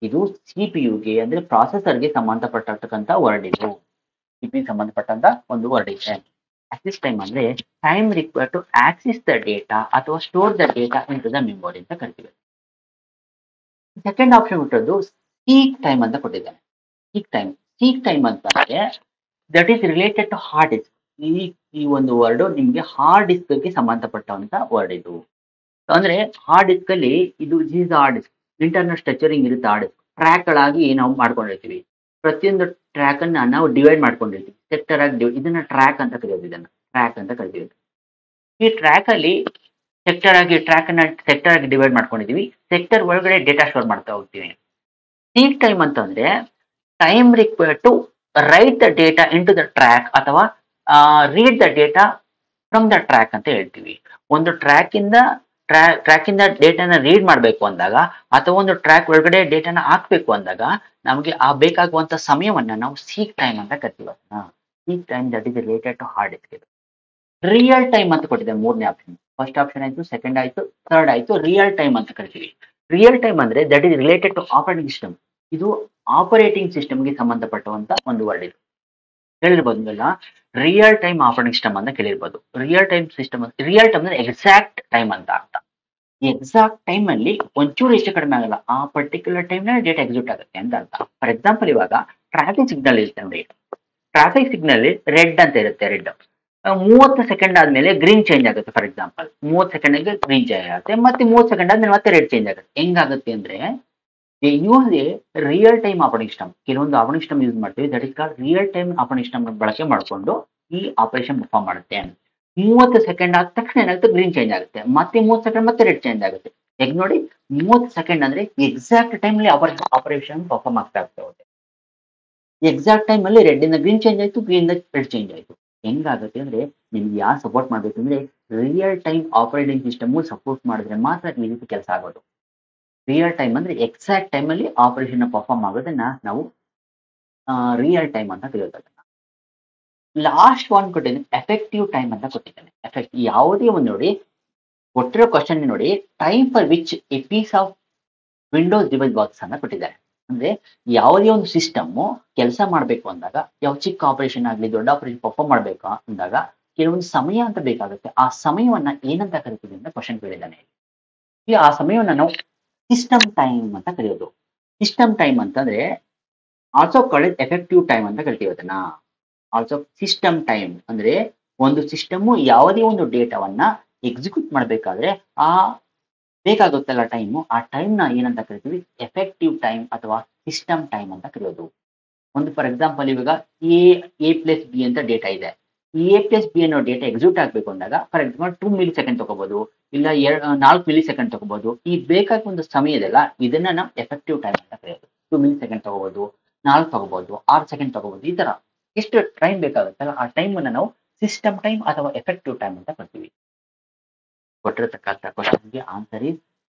ಇದು CPUಗೆ ಅಂದ್ರೆ ಪ್ರಾಸೆಸರ್ಗೆ ಸಂಬಂಧಪಟ್ಟಂತ ವರ್ಡ್. ಇದು CPU ಸಂಬಂಧಪಟ್ಟಂತ ಒಂದು ವರ್ಡ್ ಇದೆ. ಆಕ್ಸಿಸ್ ಟೈಮ್ ಅಂದ್ರೆ time required to access the data ಅಥವಾ store the data into the memory ಅಂತ ಕರಿತೀವಿ. ಸೆಕೆಂಡ್ ಆಪ್ಷನ್ ಬಿಟ್ಟದ್ದು ಸೀಕ್ ಟೈಮ್ ಅಂತ ಕೊಟ್ಟಿದ್ದಾನೆ. ಸೀಕ್ ಟೈಮ್ ಅಂತಂದ್ರೆ that is related to hard disk. ಈ ಒಂದು ವರ್ಡ್ ನಿಮ್ಗೆ ಹಾರ್ಡ್ ಡಿಸ್ಕ್ ಗೆ ಸಂಬಂಧಪಟ್ಟಂತ ವರ್ಡ್. ಇದು ಅಂದ್ರೆ ಹಾರ್ಡ್ ಡಿಸ್ಕ್ ಅಲ್ಲಿ ಇದು ಹಾರ್ಡ್ ಡಿಸ್ಕ್, ಇಂಟರ್ನಲ್ ಸ್ಟ್ರಕ್ಚರಿಂಗ್ ಇರುತ್ತೆ. ಹಾರ್ಡ್ ಡಿಸ್ಕ್ ಟ್ರ್ಯಾಕ್ ಗಳಾಗಿ ನಾವು ಮಾಡ್ಕೊಂಡಿರ್ತೀವಿ. ಪ್ರತಿಯೊಂದು ಟ್ರ್ಯಾಕ್ ಅನ್ನ ನಾವು ಡಿವೈಡ್ ಮಾಡ್ಕೊಂಡಿರ್ತೀವಿ, ಸೆಕ್ಟರ್ ಆಗಿ. ಇದನ್ನ ಟ್ರ್ಯಾಕ್ ಅಂತ ಕರಿತೀವಿ. ಈ ಟ್ರ್ಯಾಕ್ ಅಲ್ಲಿ ಟ್ರ್ಯಾಕ್ ಆಗಿ ಡಿವೈಡ್ ಮಾಡ್ಕೊಂಡಿದೀವಿ. ಸೆಕ್ಟರ್ ಒಳಗಡೆ ಡೇಟಾ ಸ್ಟೋರ್ ಮಾಡ್ತಾ ಹೋಗ್ತೀವಿ. ಸೀಕ್ ಟೈಮ್ ಅಂತಂದ್ರೆ time required to write the data into the track ಅಥವಾ read the data from the track ಅಂತ ಹೇಳ್ತೀವಿ. ಒಂದು ಟ್ರ್ಯಾಕ್ ಇಂದ ಡೇಟಾನ ರೀಡ್ ಮಾಡಬೇಕು ಅಂದಾಗ, ಅಥವಾ ಒಂದು ಟ್ರ್ಯಾಕ್ ಒಳಗಡೆ ಡೇಟಾನ ಹಾಕ್ಬೇಕು ಅಂದಾಗ ನಮಗೆ ಆ ಬೇಕಾಗುವಂತ ಸಮಯವನ್ನ ನಾವು ಸೀಕ್ ಟೈಮ್ ಅಂತ ಕರಿತೀವಿ. Seek time that is related to hard disk. Real time ಅಂತ ಕೊಟ್ಟಿದ್ದಾರೆ ಮೂರನೇ ಆಪ್ಷನ್. ಫಸ್ಟ್ ಆಪ್ಷನ್ ಆಯ್ತು, ಸೆಕೆಂಡ್ ಆಯ್ತು, ಥರ್ಡ್ ಆಯ್ತು. ರಿಯಲ್ ಟೈಮ್ ಅಂತ ಕರಿತೀವಿ. ರಿಯಲ್ ಟೈಮ್ ಅಂದ್ರೆ that is related to operating system. ಇದು ಆಪರೇಟಿಂಗ್ ಸಿಸ್ಟಮ್ಗೆ ಸಂಬಂಧಪಟ್ಟಂತ ಒಂದು ವರ್ಡ್. ಇದು ಕೇಳಿರ್ಬೋದಲ್ಲ, ರಿಯಲ್ ಟೈಮ್ ಆಪರೇಟಿಂಗ್ ಸಿಸ್ಟಮ್ ಅಂತ ಕೇಳಿರ್ಬೋದು. ರಿಯಲ್ ಟೈಮ್ ಅಂದ್ರೆ ಎಕ್ಸಾಕ್ಟ್ ಟೈಮ್ ಅಂತ ಅರ್ಥ. ಎಕ್ಸಾಕ್ಟ್ ಟೈಮ್ ಅಲ್ಲಿ ಒಂಚೂರು ಹೆಚ್ಚು ಕಡಿಮೆ ಆಗಲ್ಲ, ಆ ಪರ್ಟಿಕ್ಯುಲರ್ ಟೈಮ್ ನಲ್ಲಿ ಡೇಟಾ ಎಕ್ಸಿಕ್ಯೂಟ್ ಆಗುತ್ತೆ ಅಂತ ಅರ್ಥ. ಫಾರ್ ಎಕ್ಸಾಂಪಲ್, ಇವಾಗ ಟ್ರಾಫಿಕ್ ಸಿಗ್ನಲ್ ಇರುತ್ತೆ ನೋಡಿ. ಟ್ರಾಫಿಕ್ ಸಿಗ್ನಲ್ ರೆಡ್ ಅಂತ ಇರುತ್ತೆ. 30 ಸೆಕೆಂಡ್ ಆದ್ಮೇಲೆ ಗ್ರೀನ್ ಚೇಂಜ್ ಆಗುತ್ತೆ. For example 30 second green change ಆಗುತ್ತೆ, ಮತ್ತೆ 30 ಸೆಕೆಂಡ್ ಆದ್ಮೇಲೆ ಮತ್ತೆ ರೆಡ್ ಚೇಂಜ್ ಆಗುತ್ತೆ. ಹೆಂಗಾಗುತ್ತೆ ಅಂದ್ರೆ use A real time operating system. ಕೆಲವೊಂದು ಆಪರೇಟಿಂಗ್ ಸಿಸ್ಟಮ್ ಯೂಸ್ ಮಾಡ್ತೀವಿ, that is called real time operating system ಬಳಕೆ ಮಾಡಿಕೊಂಡು ಈ ಆಪರೇಷನ್ ಪರ್ಫಾರ್ಮ್ ಮಾಡುತ್ತೆ. 30 ಸೆಕೆಂಡ್ ಆದ ತಕ್ಷಣ ಏನಾಗುತ್ತೆ, ಗ್ರೀನ್ ಚೇಂಜ್ ಆಗುತ್ತೆ, ಮತ್ತೆ 30 ಸೆಕೆಂಡ್ ಮತ್ತೆ ರೆಡ್ ಚೇಂಜ್ ಆಗುತ್ತೆ. ಈಗ ನೋಡಿ 30 ಸೆಕೆಂಡ್ ಅಂದ್ರೆ ಎಕ್ಸಾಕ್ಟ್ ಟೈಮ್ ಅಲ್ಲಿ ಆಪರೇಷನ್ ಪರ್ಫಾರ್ಮ್ ಆಗ್ತಾ ಹೋಗುತ್ತೆ. ಎಕ್ಸಾಕ್ಟ್ ಟೈಮ್ ಅಲ್ಲಿ ರೆಡ್ ಇಂದ ಗ್ರೀನ್ ಚೇಂಜ್ ಆಯ್ತು, ಗ್ರೀನ್ ಇಂದ ರೆಡ್ ಚೇಂಜ್ ಆಯ್ತು. ಹೆಂಗಾಗುತ್ತೆ ಅಂದ್ರೆ ನಿಮ್ಗೆ ಯಾರು ಸಪೋರ್ಟ್ ಮಾಡ್ಬೇಕು ಅಂದ್ರೆ real time operating system support ಮಾಡಿದ್ರೆ ಮಾತ್ರ ಈ ರೀತಿ ಕೆಲಸ ಆಗೋದು. ರಿಯಲ್ ಟೈಮ್ ಅಂದ್ರೆ ಎಕ್ಸಾಕ್ಟ್ ಟೈಮ್ ಅಲ್ಲಿ ಆಪರೇಷನ್ ಪರ್ಫಾರ್ಮ್ ಆಗೋದನ್ನ ನಾವು ರಿಯಲ್ ಟೈಮ್ ಅಂತ ಕರೆಯೋದು. ಲಾಸ್ಟ್ ಒನ್ ಕೊಟ್ಟಿದ್ದೇನೆ, ಎಫೆಕ್ಟಿವ್ ಟೈಮ್ ಅಂತ ಕೊಟ್ಟಿದ್ದೇನೆ. ಯಾವುದೇ ಒಂದು ನೋಡಿ ಕೊಟ್ಟಿರೋ ಕ್ವಶನ್ ನೋಡಿ, time for which a piece of windows device box ಅನ್ನ ಕೊಟ್ಟಿದ್ದಾರೆ. ಅಂದ್ರೆ ಯಾವುದೇ ಒಂದು ಸಿಸ್ಟಮ್ ಕೆಲಸ ಮಾಡಬೇಕು ಅಂದಾಗ, ಯಾವ ಚಿಕ್ಕ ಆಪರೇಷನ್ ಆಗಲಿ ದೊಡ್ಡ ಆಪರೇಷನ್ ಪರ್ಫಾರ್ಮ್ ಮಾಡಬೇಕು ಅಂದಾಗ ಕೆಲವೊಂದು ಸಮಯ ಅಂತ ಬೇಕಾಗುತ್ತೆ. ಆ ಸಮಯವನ್ನ ಏನಂತ ಕರಿತೀವಿ ಅಂತ ಕ್ವಶನ್ ಕೇಳಿದ್ದಾನೆ. ಈಗ ಆ ಸಮಯವನ್ನ ನಾವು ಸಿಸ್ಟಮ್ ಟೈಮ್ ಅಂತ ಕರೆಯೋದು. ಸಿಸ್ಟಮ್ ಟೈಮ್ ಅಂತಂದ್ರೆ ಆಲ್ಸೋ ಕಾಲ್ಡ್ ಎಫೆಕ್ಟಿವ್ ಟೈಮ್ ಅಂತ ಕರಿತೀವಿ ಅದನ್ನ. ಆಲ್ಸೋ ಸಿಸ್ಟಮ್ ಟೈಮ್ ಅಂದ್ರೆ ಒಂದು ಸಿಸ್ಟಮ್ ಯಾವುದೇ ಒಂದು ಡೇಟಾವನ್ನ ಎಕ್ಸಿಕ್ಯೂಟ್ ಮಾಡಬೇಕಾದ್ರೆ ಆ ಬೇಕಾಗುತ್ತಲ್ಲ ಟೈಮು, ಆ ಟೈಮ್ ನ ಏನಂತ ಕರಿತೀವಿ, ಎಫೆಕ್ಟಿವ್ ಟೈಮ್ ಅಥವಾ ಸಿಸ್ಟಮ್ ಟೈಮ್ ಅಂತ ಕರೆಯೋದು. ಒಂದು ಫಾರ್ ಎಕ್ಸಾಂಪಲ್ ಇವಾಗ ಎ ಪ್ಲಸ್ ಬಿ ಅಂತ ಡೇಟಾ ಇದೆ. ಎ ಪ್ಲಸ್ ಬಿ ಅನ್ನೋ ಡೇಟಾ ಎಕ್ಸಿಕ್ಯೂಟ್ ಆಗಬೇಕು ಅಂದಾಗ ಫಾರ್ ಎಕ್ಸಾಂಪಲ್ 2 ಮಿಲಿ ಸೆಕೆಂಡ್ ತಗೋಬಹುದು, ಇಲ್ಲ 4 ಮಿಲಿ ಸೆಕೆಂಡ್ ತಗೋಬಹುದು. ಈ ಬೇಕಾದ ಒಂದು ಸಮಯ ಇದೆಲ್ಲ, ಇದನ್ನ ನಾವು ಎಫೆಕ್ಟಿವ್ ಟೈಮ್ ಅಂತ ಕರೆಯೋದು. 2 ಮಿಲಿ ಸೆಕೆಂಡ್ ತಗೋಬಹುದು, 4 ತಗೋಬಹುದು, 6 ಸೆಕೆಂಡ್ ತಗೋಬಹುದು. ಈ ತರ ಎಷ್ಟು ಟೈಮ್ ಬೇಕಾಗುತ್ತಲ್ಲ ಆ ಟೈಮ್ ಅನ್ನ ನಾವು ಸಿಸ್ಟಮ್ ಟೈಮ್ ಅಥವಾ ಎಫೆಕ್ಟಿವ್ ಟೈಮ್ ಅಂತ ಕರಿತೀವಿ. ಕೊಟ್ಟಿರತಕ್ಕಂಥ ಕ್ವಶನ್ಗೆ ಆನ್ಸರ್ ಇಸ್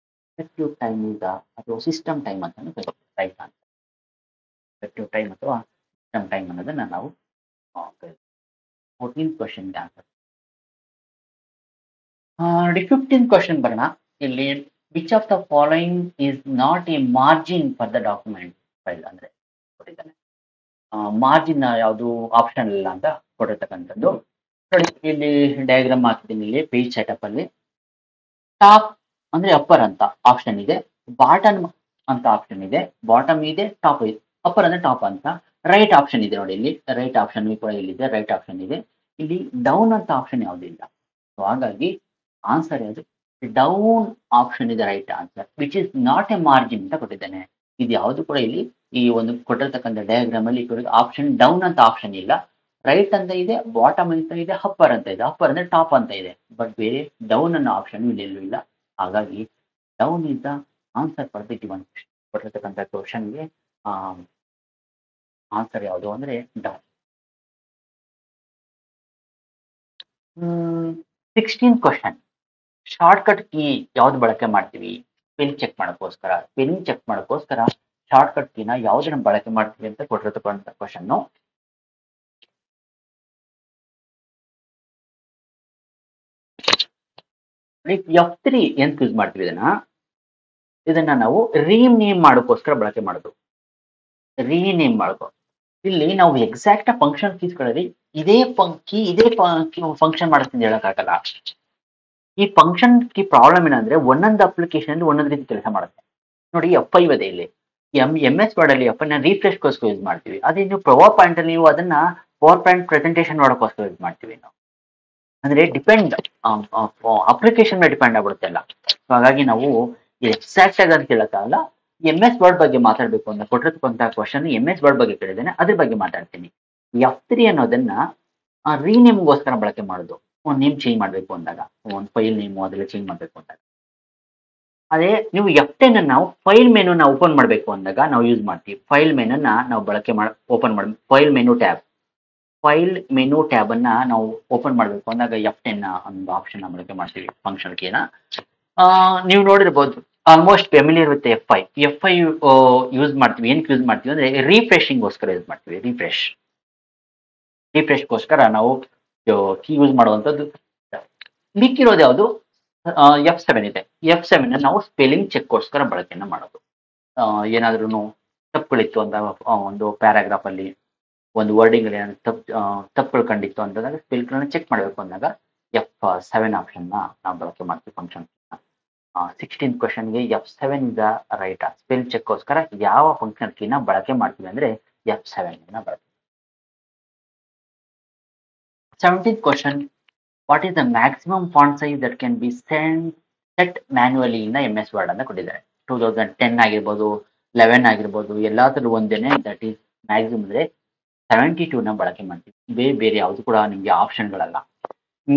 ಎಫೆಕ್ಟಿವ್ ಟೈಮ್ ಈಗ ಅಥವಾ ಸಿಸ್ಟಮ್ ಟೈಮ್ ಅಂತ ಕರಿತೀವಿ. ರೈಟ್ ಆನ್ಸರ್ ಎಫೆಕ್ಟಿವ್ ಟೈಮ್ ಅಥವಾ ಸಿಸ್ಟಮ್ ಟೈಮ್ ಅನ್ನೋದನ್ನ ನಾವು 14th ಕ್ವಶನ್ಗೆ ಆನ್ಸರ್. 15th ಕ್ವಶನ್ ಬರೋಣ. ಇಲ್ಲಿ which of the following is not A margin for the document file ಅಂದ್ರೆ ಕೊಟ್ಟಿದ್ದಾನೆ. ಮಾರ್ಜಿನ್ ಯಾವುದು ಆಪ್ಷನ್ ಇಲ್ಲ ಅಂತ ಕೊಟ್ಟಿರ್ತಕ್ಕಂಥದ್ದು. ನೋಡಿ ಇಲ್ಲಿ ಡಯಾಗ್ರಾಮ್ ಹಾಕಿದ್ದೀನಿ. ಇಲ್ಲಿ ಪೇಜ್ ಸೆಟಪ್ ಅಲ್ಲಿ ಟಾಪ್ ಅಂದ್ರೆ ಅಪ್ಪರ್ ಅಂತ ಆಪ್ಷನ್ ಇದೆ, ಬಾಟಮ್ ಅಂತ ಆಪ್ಷನ್ ಇದೆ, ಬಾಟಮ್ ಇದೆ, ಟಾಪ್ ಇದೆ. ಅಪ್ಪರ್ ಅಂದ್ರೆ ಟಾಪ್ ಅಂತ. ರೈಟ್ ಆಪ್ಷನ್ ಇದೆ ನೋಡಿ, ಇಲ್ಲಿ ರೈಟ್ ಆಪ್ಷನ್ ಕೂಡ ಇಲ್ಲಿದೆ, ರೈಟ್ ಆಪ್ಷನ್ ಇದೆ. ಇಲ್ಲಿ ಡೌನ್ ಅಂತ ಆಪ್ಷನ್ ಯಾವುದಿಲ್ಲ. ಸೊ ಹಾಗಾಗಿ ಆನ್ಸರ್ ಯಾವುದು, ಡೌನ್ ಆಪ್ಷನ್ ಇದೆ right answer, which is not A margin ಅಂತ ಕೊಟ್ಟಿದ್ದಾನೆ. ಇದು ಯಾವುದು ಕೂಡ ಇಲ್ಲಿ ಈ ಒಂದು ಕೊಟ್ಟಿರ್ತಕ್ಕಂಥ ಡಯಾಗ್ರಾಮ್ ಅಲ್ಲಿ ಆಪ್ಷನ್ ಡೌನ್ ಅಂತ ಆಪ್ಷನ್ ಇಲ್ಲ. ರೈಟ್ ಅಂತ ಇದೆ, ಬಾಟಮ್ ಅಂತ ಇದೆ, ಅಪ್ಪರ್ ಅಂತ ಇದೆ. ಅಪ್ಪರ್ ಅಂದ್ರೆ ಟಾಪ್ ಅಂತ ಇದೆ, ಬಟ್ ಬೇರೆ ಡೌನ್ ಅನ್ನೋ ಆಪ್ಷನ್ ಇಲ್ಲಿ ಎಲ್ಲೂ ಇಲ್ಲ. ಹಾಗಾಗಿ down is the answer for the given ಕೊಟ್ಟಿರ್ತಕ್ಕಂಥ ಕ್ವಶನ್ಗೆ ಆನ್ಸರ್ ಯಾವುದು ಅಂದ್ರೆ down. 16th question, shortcut key ಯಾವ್ದು ಬಳಕೆ ಮಾಡ್ತೀವಿ ಸ್ಪೆಲ್ ಚೆಕ್ ಮಾಡೋಕ್ಕೋಸ್ಕರ? ಸ್ಪೆಲ್ಲಿಂಗ್ ಚೆಕ್ ಮಾಡೋಕ್ಕೋಸ್ಕರ ಶಾರ್ಟ್ಕಟ್ ಕೀನ ಯಾವ್ದನ್ನ ಬಳಕೆ ಮಾಡ್ತೀವಿ ಅಂತ ಕೊಟ್ಟಿರ್ತಕ್ಕಂಥ ಕ್ವಶನ್. F3 ಎಂತ ಯೂಸ್ ಮಾಡ್ತೀವಿ ಇದನ್ನ ನಾವು ರೀನೇಮ್ ಮಾಡೋಕ್ಕೋಸ್ಕರ ಬಳಕೆ ಮಾಡೋದು. ರೀನೇಮ್ ಮಾಡ್ಕೋ, ಇಲ್ಲಿ ನಾವು ಎಕ್ಸಾಕ್ಟ್ ಫಂಕ್ಷನ್ ಕೀಸ್ಗಳಲ್ಲಿ ಇದೇ ಫಂಕ್ಷನ್ ಮಾಡುತ್ತೆ ಹೇಳಕ್ಕಾಗಲ್ಲ. ಈ ಫಂಕ್ಷನ್ ಕೀ ಪ್ರಾಬ್ಲಮ್ ಏನಂದ್ರೆ ಒಂದೊಂದು ಅಪ್ಲಿಕೇಶನ್ ಅಲ್ಲಿ ಒಂದೊಂದು ರೀತಿ ಕೆಲಸ ಮಾಡುತ್ತೆ. ನೋಡಿ F5 ಇದೆ ಇಲ್ಲಿ, MS ವರ್ಡ್ ಅಲ್ಲಿ F ರಿಫ್ರೆಶ್ಗೋಸ್ಕರ ಯೂಸ್ ಮಾಡ್ತೀವಿ. ಅದೇ ನೀವು ಪವರ್ ಪಾಯಿಂಟ್ ಅಲ್ಲಿ ನೀವು ಅದನ್ನ ಪವರ್ ಪಾಯಿಂಟ್ ಪ್ರೆಸೆಂಟೇಷನ್ ಮಾಡೋಕ್ಕೋಸ್ಕರ ಯೂಸ್ ಮಾಡ್ತೀವಿ ನಾವು. ಅಂದ್ರೆ ಡಿಪೆಂಡ್ ಅಪ್ಲಿಕೇಶನ್ ಮೇಲೆ ಡಿಪೆಂಡ್ ಆಗ್ಬಿಡುತ್ತೆ ಎಲ್ಲ. ಸೊ ಹಾಗಾಗಿ ನಾವು ಎಕ್ಸಾಕ್ಟ್ ಆಗಿ ಅಂತ ಹೇಳಕ್ಕಾಗಲ್ಲ. MS ವರ್ಡ್ ಬಗ್ಗೆ ಮಾತಾಡ್ಬೇಕು ಅಂತ ಕೊಟ್ಟಿರ್ತಕ್ಕಂಥ ಕ್ವಶನ್ MS ವರ್ಡ್ ಬಗ್ಗೆ ಕೇಳಿದ್ದೇನೆ, ಅದ್ರ ಬಗ್ಗೆ ಮಾತಾಡ್ತೀನಿ. F3 ಅನ್ನೋದನ್ನ ರೀನೇಮ್ಗೋಸ್ಕರ ಬಳಕೆ ಮಾಡೋದು. ಒಂದು ನೇಮ್ ಚೇಂಜ್ ಮಾಡಬೇಕು ಅಂದಾಗ, ಒಂದು ಫೈಲ್ ನೇಮ್ ಅದೆಲ್ಲ ಚೇಂಜ್ ಮಾಡಬೇಕು ಅಂದಾಗ. ಅದೇ ನೀವು F10 ಅನ್ನ ನಾವು ಫೈಲ್ ಮೆನುನ ಓಪನ್ ಮಾಡಬೇಕು ಅಂದಾಗ ನಾವು ಯೂಸ್ ಮಾಡ್ತೀವಿ. ಫೈಲ್ ಮೆನುನ ನಾವು ಬಳಕೆ ಮಾಡಿ ಓಪನ್ ಮಾಡಿ ಫೈಲ್ ಮೆನು ಟ್ಯಾಬ್ ಅನ್ನ ನಾವು ಓಪನ್ ಮಾಡಬೇಕು ಅಂದಾಗ F10 ಒಂದು ಆಪ್ಷನ್ ಬಳಕೆ ಮಾಡ್ತೀವಿ ಫಂಕ್ಷನ್ ಕೀನ. ನೀವು ನೋಡಿರ್ಬೋದು almost familiar with F5 use ಮಾಡ್ತೀವಿ. ಏನಕ್ಕೆ ಯೂಸ್ ಮಾಡ್ತೀವಿ ಅಂದ್ರೆ ರಿಫ್ರೆಶಿಂಗ್ಗೋಸ್ಕರ ಯೂಸ್ ಮಾಡ್ತೀವಿ. ರಿಫ್ರೆಶ್ಗೋಸ್ಕರ ನಾವು ಕೀ ಯೂಸ್ ಮಾಡುವಂಥದ್ದು. ಮಿಕ್ಕಿರೋದು ಯಾವುದು F7 ಇದೆ. F7 ನಾವು ಸ್ಪೆಲ್ಲಿಂಗ್ ಚೆಕ್ಗೋಸ್ಕರ ಬಳಕೆಯನ್ನು ಮಾಡೋದು. ಏನಾದ್ರೂ ತಪ್ಪುಗಳಿತ್ತು ಅಂತ ಒಂದು ಪ್ಯಾರಾಗ್ರಾಫ್ ಅಲ್ಲಿ ಒಂದು ವರ್ಡಿಂಗ್ ಅಲ್ಲಿ ತಪ್ಪುಗಳು ಕಂಡಿತ್ತು ಅಂತಂದಾಗ ಸ್ಪೆಲ್ ಚೆಕ್ ಮಾಡಬೇಕು ಅಂದಾಗ F7 ಆಪ್ಷನ್ ನಾವು ಬಳಕೆ ಮಾಡ್ತೀವಿ ಫಂಕ್ಷನ್. 16th ಕ್ವಶನ್ಗೆ F7 is the right. Spell ಚೆಕ್ಗೋಸ್ಕರ ಯಾವ ಫಂಕ್ಷನ್ ಕೀನ ಬಳಕೆ ಮಾಡ್ತೀವಿ ಅಂದ್ರೆ F7 ಬಳಕೆ. 17th question. What is the maximum font size that can be set manually in the MS Word ಅಂತ ಕೊಟ್ಟಿದ್ದಾರೆ. 2010 ಆಗಿರ್ಬೋದು 11 ಆಗಿರ್ಬೋದು ಎಲ್ಲಾದ್ರೂ ಒಂದೇನೆ. ದಟ್ ಈಸ್ ಮ್ಯಾಕ್ಸಿಮಮ್ ಅಂದ್ರೆ 72 ನ ಬಳಕೆ ಮಾಡ್ತೀವಿ. ಬೇರೆ ಬೇರೆ ಯಾವುದು ಕೂಡ ನಿಮಗೆ ಆಪ್ಷನ್ಗಳಲ್ಲ.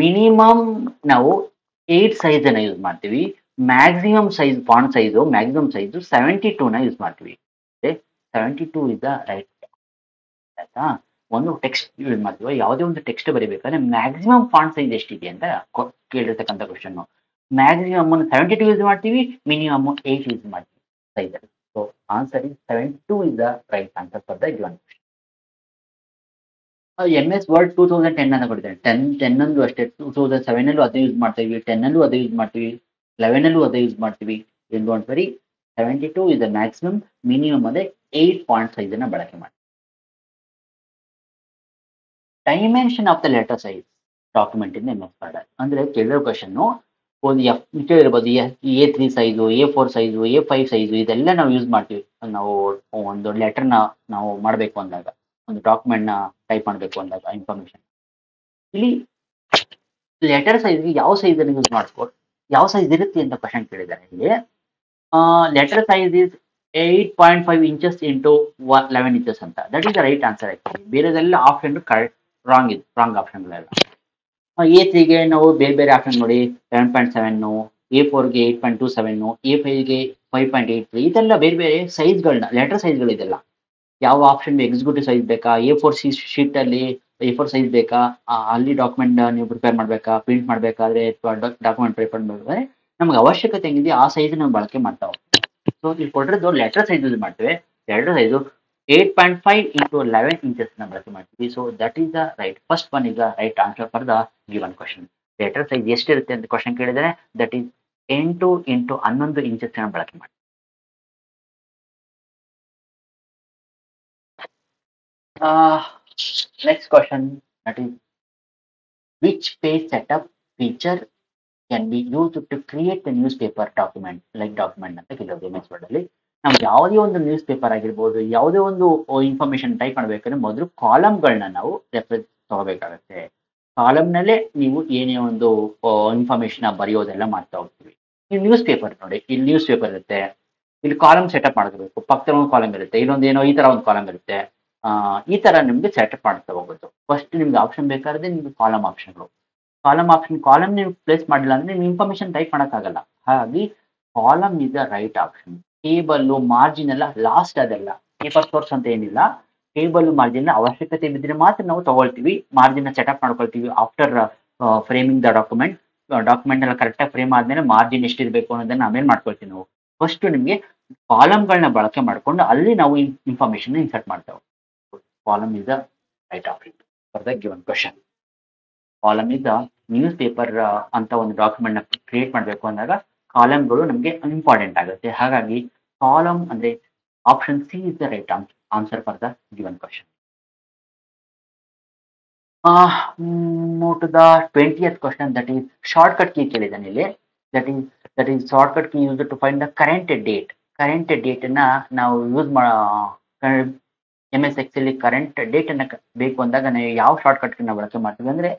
ಮಿನಿಮಮ್ ನಾವು 8 ಸೈಜ್ ಅನ್ನ ಯೂಸ್ ಮಾಡ್ತೀವಿ. Maximum size font size maximum size 72 ನ ಯೂಸ್ ಮಾಡ್ತೀವಿ. 72 ಇಸ್ ದ ರೈಟ್. ಆಯ್ತಾ? ಒಂದು ಟೆಕ್ಸ್ಟ್ ಯೂಸ್ ಮಾಡ್ತೀವಿ. ಯಾವುದೇ ಒಂದು ಟೆಕ್ಸ್ಟ್ ಬರೀಬೇಕಾದ್ರೆ ಮ್ಯಾಕ್ಸಿಮಮ್ ಫಾಂಟ್ ಸೈಜ್ ಎಷ್ಟಿದೆ ಅಂತ ಕೇಳಿರ್ತಕ್ಕಂಥ ಕ್ವಶನ್. ಮ್ಯಾಕ್ಸಿಮಮ್ 72 ಯೂಸ್ ಮಾಡ್ತೀವಿ, ಮಿನಿಮಮ್ 8 ಯೂಸ್ ಮಾಡ್ತೀವಿ ಸೈಜ್ ಅಲ್ಲಿ. So answer is 72 is the right answer for the given question. MS word 2010 ಅನ್ನ ಕೊಟ್ಟಿದ್ದಾರೆ. 10 ಅಲ್ಲೂ ಅಷ್ಟೇ, 2007 ಅಲ್ಲೂ ಅದೇ ಯೂಸ್ ಮಾಡ್ತೀವಿ, 10 ಅಲ್ಲೂ ಅದೇ ಯೂಸ್ ಮಾಡ್ತೀವಿ, 11 ಅಲ್ಲೂ ಅದೇ ಯೂಸ್ ಮಾಡ್ತೀವಿ. ಏನು don't worry, 72 is the maximum, minimum ಅದೇ 8 ಫಾಂಟ್ ಸೈಜ್ ಅನ್ನ ಬಳಕೆ ಮಾಡಿ. Dimension of the letter size document in MS word ಅಂದ್ರೆ ಕೇಳಿರೋ ಕ್ವಶನ್. ಒಂದು ಕೇಳಿರ್ಬೋದು, A3 size, A4 size, A5 size ಇದೆಲ್ಲ ನಾವು ಯೂಸ್ ಮಾಡ್ತೀವಿ. ನಾವು ಒಂದು ಲೆಟರ್ನ ನಾವು ಮಾಡಬೇಕು ಅಂದಾಗ, ಒಂದು ಡಾಕ್ಯುಮೆಂಟ್ ನ ಟೈಪ್ ಮಾಡಬೇಕು ಅಂದಾಗ ಇನ್ಫಾರ್ಮೇಶನ್. ಇಲ್ಲಿ ಲೆಟರ್ ಸೈಜ್ಗೆ ಯಾವ ಸೈಜ್ ಅನ್ನು ಯೂಸ್ ಮಾಡ್ಕೊ, ಯಾವ ಸೈಜ್ ಇರುತ್ತೆ ಅಂತ ಕ್ವಶನ್ ಕೇಳಿದ್ದಾರೆ. ಇಲ್ಲಿ letter size is 8.5 inches into 11 inches ಅಂತ. That is the right answer. Actually ಬೇರೆದೆಲ್ಲ ಆಪ್ಷನ್ ರಾಂಗ್ ಆಪ್ಷನ್ಗಳೆಲ್ಲ. A3ಗೆ ನಾವು ಬೇರೆ ಬೇರೆ ಆಪ್ಷನ್ ನೋಡಿ, 7.7, A4ಗೆ 8.27, A5ಗೆ 5.83. ಇದೆಲ್ಲ ಬೇರೆ ಬೇರೆ ಸೈಜ್ಗಳನ್ನ, ಲೆಟರ್ ಸೈಜ್ಗಳಿದೆಲ್ಲ. ಯಾವ ಆಪ್ಷನ್ ಎಕ್ಸಿಕ್ಯೂಟಿವ್ ಸೈಜ್ ಬೇಕಾ, A4 ಶೀಟ್ ಅಲ್ಲಿ A4 ಸೈಜ್ ಬೇಕಾ, ಅಲ್ಲಿ ಡಾಕ್ಯುಮೆಂಟ್ ನೀವು ಪ್ರಿಪೇರ್ ಮಾಡಬೇಕಾ, ಪ್ರಿಂಟ್ ಮಾಡಬೇಕಾದ್ರೆ ಅಥವಾ ಡಾಕ್ಯುಮೆಂಟ್ ಪ್ರಿಪೇರ್ ಮಾಡಬೇಕಾದ್ರೆ ನಮ್ಗೆ ಅವಶ್ಯಕತೆ ಹೆಂಗಿದೆ ಆ ಸೈಜ್ ನಾವು ಬಳಕೆ ಮಾಡ್ತಾ ಹೋಗ್ತೀವಿ. ಸೊ ಇಲ್ಲಿ ಕೊಟ್ಟಿರೋದು ಲೆಟರ್ ಸೈಜ್ ಯೂಸ್ ಮಾಡ್ತೇವೆ. ಲೆಟರ್ ಸೈಜು 8.5 ಇಂಟು 11 ಇಂಚಸ್ ನ ಬಳಕೆ ಮಾಡ್ತೀವಿ. So that is the right. First one is the right answer for the given question. Letter size ಎಷ್ಟಿರುತ್ತೆ ಅಂತ ಕ್ವಶನ್ ಕೇಳಿದರೆ ದಟ್ ಈಸ್ 8 ಇಂಟು 11 ಇಂಚಸ್ ನ ಬಳಕೆ ಮಾಡಿ. Next question, that is, which page setup feature can be used to create a newspaper document like document ಅಂತ ಕೇಳಿರೋದು MS Word ಅಲ್ಲಿ. ನಮ್ಗೆ ಯಾವುದೇ ಒಂದು ನ್ಯೂಸ್ ಪೇಪರ್ ಆಗಿರ್ಬೋದು, ಯಾವುದೇ ಒಂದು ಇನ್ಫಾರ್ಮೇಶನ್ ಟೈಪ್ ಮಾಡಬೇಕಾದ್ರೆ ಮೊದಲು ಕಾಲಮ್ಗಳನ್ನ ನಾವು ರೆಫರೆನ್ಸ್ ತಗೋಬೇಕಾಗತ್ತೆ. ಕಾಲಮ್ನಲ್ಲೇ ನೀವು ಏನೇ ಒಂದು ಇನ್ಫಾರ್ಮೇಶನ್ ಬರೆಯೋದೆಲ್ಲ ಮಾಡ್ತಾ ಹೋಗ್ತೀವಿ. ಈ ನ್ಯೂಸ್ ಪೇಪರ್ ನೋಡಿ, ಇಲ್ಲಿ ನ್ಯೂಸ್ ಪೇಪರ್ ಇರುತ್ತೆ, ಇಲ್ಲಿ ಕಾಲಮ್ ಸೆಟಪ್ ಮಾಡ್ಕೋಬೇಕು. ಪಕ್ಕದಲ್ಲಿ ಒಂದು ಕಾಲಮ್ ಇರುತ್ತೆ, ಇನ್ನೊಂದು ಏನೋ ಈ ತರ ಒಂದು ಕಾಲಮ್ ಇರುತ್ತೆ. ಈ ತರ ನಿಮ್ಗೆ ಸೆಟಪ್ ಮಾಡ್ತಾ ಹೋಗೋದು. ಫಸ್ಟ್ ನಿಮ್ಗೆ ಆಪ್ಷನ್ ಬೇಕಾದ್ರೆ ನಿಮ್ಗೆ ಕಾಲಮ್ ಆಪ್ಷನ್ಗಳು. ಕಾಲಮ್ ನೀವು ಪ್ಲೇಸ್ ಮಾಡಿಲ್ಲ ಅಂದ್ರೆ ನೀವು ಇನ್ಫಾರ್ಮೇಶನ್ ಟೈಪ್ ಮಾಡೋಕ್ಕಾಗಲ್ಲ. ಹಾಗಾಗಿ column is the right option. Table margin ಎಲ್ಲ ಲಾಸ್ಟ್, ಅದೆಲ್ಲ ಪೇಪರ್ ಸೋರ್ಸ್ ಅಂತ ಏನಿಲ್ಲ. ಟೇಬಲ್ ಮಾರ್ಜಿನ್ ಅವಶ್ಯಕತೆ ಬಿದ್ದರೆ ಮಾತ್ರ ನಾವು ತಗೊಳ್ತೀವಿ, ಮಾರ್ಜಿನ್ ಸೆಟಪ್ ಮಾಡ್ಕೊಳ್ತೀವಿ. ಆಫ್ಟರ್ ಫ್ರೇಮಿಂಗ್ ದ ಡಾಕ್ಯುಮೆಂಟ್ ಎಲ್ಲ ಕರೆಕ್ಟಾಗಿ ಫ್ರೇಮ್ ಆದ್ಮೇಲೆ ಮಾರ್ಜಿನ್ ಎಷ್ಟಿರಬೇಕು ಅನ್ನೋದನ್ನ ಆಮೇಲೆ ಮಾಡ್ಕೊಳ್ತೀವಿ ನಾವು. ಫಸ್ಟ್ ನಿಮಗೆ ಕಾಲಮ್ಗಳನ್ನ ಬಳಕೆ ಮಾಡ್ಕೊಂಡು ಅಲ್ಲಿ ನಾವು ಇನ್ಫಾರ್ಮೇಶನ್ ಇನ್ಸರ್ಟ್ ಮಾಡ್ತೇವೆ. Column is the right option for the given question. Column is the news paper ಅಂತ ಒಂದು ಡಾಕ್ಯುಮೆಂಟ್ ನ ಕ್ರಿಯೇಟ್ ಮಾಡಬೇಕು ಅಂದಾಗ ಕಾಲಮ್ಗಳು ನಮಗೆ ಇಂಪಾರ್ಟೆಂಟ್ ಆಗುತ್ತೆ. ಹಾಗಾಗಿ ಕಾಲಮ್ ಅಂದ್ರೆ option C is the right answer for the given question. Move to the 20th question, that is shortcut key ಕೇಳಿದಾನೆ ಇಲ್ಲಿ. that is shortcut key used to find the current date. Current date ಅನ್ನ ನಾವು use MS Excel current date ಅನ್ನ ಬೇಕು ಅಂದಾಗ ನಾವು ಯಾವ shortcut ನ ಬಳಕೆ ಮಾಡ್ತೀವಿ ಅಂದ್ರೆ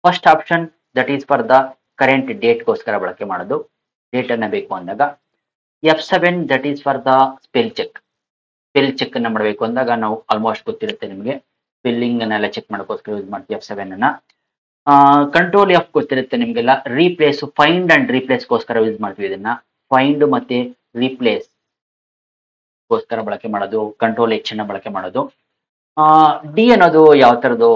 first option that is for the current ಡೇಟ್ಗೋಸ್ಕರ ಬಳಕೆ ಮಾಡೋದು. ಡೇಟ್ ಅನ್ನ ಬೇಕು ಅಂದಾಗ F7 that is for the spell check ಅನ್ನ ಮಾಡಬೇಕು ಅಂದಾಗ ನಾವು ಆಲ್ಮೋಸ್ಟ್ ಗೊತ್ತಿರುತ್ತೆ ನಿಮಗೆ, ಸ್ಪೆಲ್ಲಿಂಗ್ ಅನ್ನೆಲ್ಲ ಚೆಕ್ ಮಾಡೋಕ್ಕೋಸ್ಕರ ಯೂಸ್ ಮಾಡ್ತೀವಿ F7 ಅನ್ನ. ಕಂಟ್ರೋಲ್ F ಗೊತ್ತಿರುತ್ತೆ ನಿಮ್ಗೆಲ್ಲ, ರೀಪ್ಲೇಸ್, ಫೈಂಡ್ ಅಂಡ್ ರೀಪ್ಲೇಸ್ ಗೋಸ್ಕರ ಯೂಸ್ ಮಾಡ್ತೀವಿ ಇದನ್ನ. ಫೈಂಡ್ ಮತ್ತೆ ರೀಪ್ಲೇಸ್ ಗೋಸ್ಕರ ಬಳಕೆ ಮಾಡೋದು. ಕಂಟ್ರೋಲ್ H ಅನ್ನ ಬಳಕೆ ಮಾಡೋದು. ಡಿ ಅನ್ನೋದು ಯಾವ ತರದ್ದು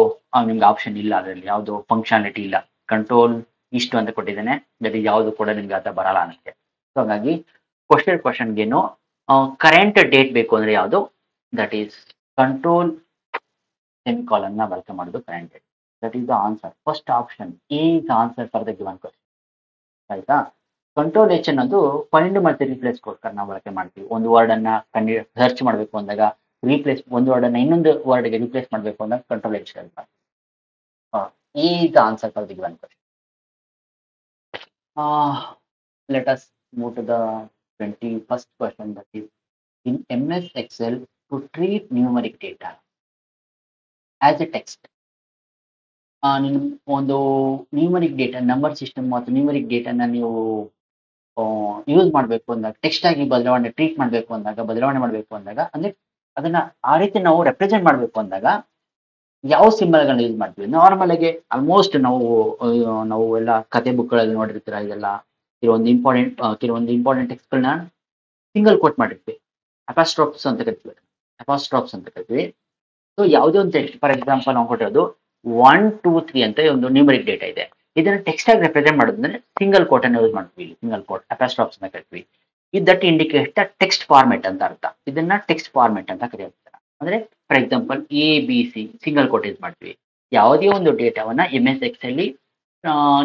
ನಿಮ್ಗೆ ಆಪ್ಷನ್ ಇಲ್ಲ, ಅದರಲ್ಲಿ ಯಾವುದು ಫಂಕ್ಷನಾಲಿಟಿ ಇಲ್ಲ. ಕಂಟ್ರೋಲ್ ಇಷ್ಟು ಅಂತ ಕೊಟ್ಟಿದ್ದೇನೆ, ದಟ್ ಈಸ್ ಯಾವುದು ಕೂಡ ನಿಮ್ಗೆ ಅಂತ ಬರಲ್ಲ ಅನ್ನಕ್ಕೆ. ಸೊ ಹಾಗಾಗಿ ಕ್ವಶನ್ಗೇನು ಕರೆಂಟ್ ಡೇಟ್ ಬೇಕು ಅಂದ್ರೆ ಯಾವುದು, ದಟ್ ಈಸ್ ಕಂಟ್ರೋಲ್ ಸೆಮಿಕಾಲನ್ ನ ಬಳಕೆ ಮಾಡೋದು current date. That is the answer. First option A is the answer for the given question. ಆಯ್ತಾ? ಕಂಟ್ರೋಲ್ H ಅನ್ನೋದು ಫೈಂಡ್ ಮತ್ತೆ ರಿಪ್ಲೇಸ್ಗೋಸ್ಕರ ನಾವು ಬಳಕೆ ಮಾಡ್ತೀವಿ. ಒಂದು ವರ್ಡ್ ಅನ್ನ ಸರ್ಚ್ ಮಾಡಬೇಕು ಅಂದಾಗ ರೀಪ್ಲೇಸ್, ಒಂದು ವರ್ಡ್ ಅನ್ನ ಇನ್ನೊಂದು ವರ್ಡ್ಗೆ ರಿಪ್ಲೇಸ್ ಮಾಡಬೇಕು ಅಂದಾಗ ಕಂಟ್ರೋಲ್ H ಅಂತ. A is the answer for the given question. Let us move to the 21st question, that is, in MS Excel to treat numeric data as a text, ನಿಮ್ ಒಂದು numeric data number system ಮತ್ತು numeric ಡೇಟಾನ ನೀವು use ಮಾಡಬೇಕು ಅಂದಾಗ text ಆಗಿ treat ಮಾಡಬೇಕು ಅಂದಾಗ ಬದಲಾವಣೆ ಮಾಡಬೇಕು ಅಂದಾಗ ಅಂದ್ರೆ ಅದನ್ನ ಆ ರೀತಿ ನಾವು ರೆಪ್ರೆಸೆಂಟ್ ಮಾಡಬೇಕು ಅಂದಾಗ ಯಾವ ಸಿಂಬಲ್ಗಳನ್ನ ಯೂಸ್ ಮಾಡ್ತೀವಿ. ನಾರ್ಮಲ್ ಆಗಿ ಆಲ್ಮೋಸ್ಟ್ ನಾವು ಎಲ್ಲ ಕತೆ ಬುಕ್ಗಳಲ್ಲಿ ನೋಡಿರ್ತೀರ ಇದೆಲ್ಲ. ಕೆಲವೊಂದು ಇಂಪಾರ್ಟೆಂಟ್ ಟೆಕ್ಸ್ಟ್ಗಳನ್ನ ಸಿಂಗಲ್ ಕೋಟ್ ಮಾಡಿರ್ತೀವಿ. ಅಪಾಸ್ಟ್ರೋಫ್ಸ್ ಅಂತ ಕರಿತೀವಿ. ಅಪಾಸ್ಟ್ರೋಫ್ಸ್ ಅಂತ ಕರಿತೀವಿ. ಸೊ ಯಾವುದೇ ಒಂದು ಟೆಕ್ಸ್ಟ್, ಫಾರ್ ಎಕ್ಸಾಂಪಲ್ ನಾವು ಕೊಟ್ಟಿರೋದು 1 2 3 ಅಂತ ಒಂದು ನ್ಯೂಮರಿಕ್ ಡೇಟಾ ಇದೆ. ಇದನ್ನ ಟೆಕ್ಸ್ಟ್ ಆಗಿ ರೆಪ್ರೆಸೆಂಟ್ ಮಾಡೋದಂದ್ರೆ ಸಿಂಗಲ್ ಕೋಟ್ ಅನ್ನು ಯೂಸ್ ಮಾಡ್ತೀವಿ. ಸಿಂಗಲ್ ಕೋಟ್ ಅಪಾಸ್ಟ್ರೋಫ್ಸ್ ಅಂತ ಕರಿತೀವಿ. That indicate the text format ಅಂತ ಅರ್ಥ. ಇದನ್ನ ಟೆಕ್ಸ್ಟ್ ಫಾರ್ಮೆಟ್ ಅಂತ ಕರೆಯುತ್ತಾರೆ. ಅಂದ್ರೆ for example ABC single quote use ಮಾಡ್ತೀವಿ. ಯಾವುದೇ ಒಂದು ಡೇಟಾವನ್ನ MS Excel ಅಲ್ಲಿ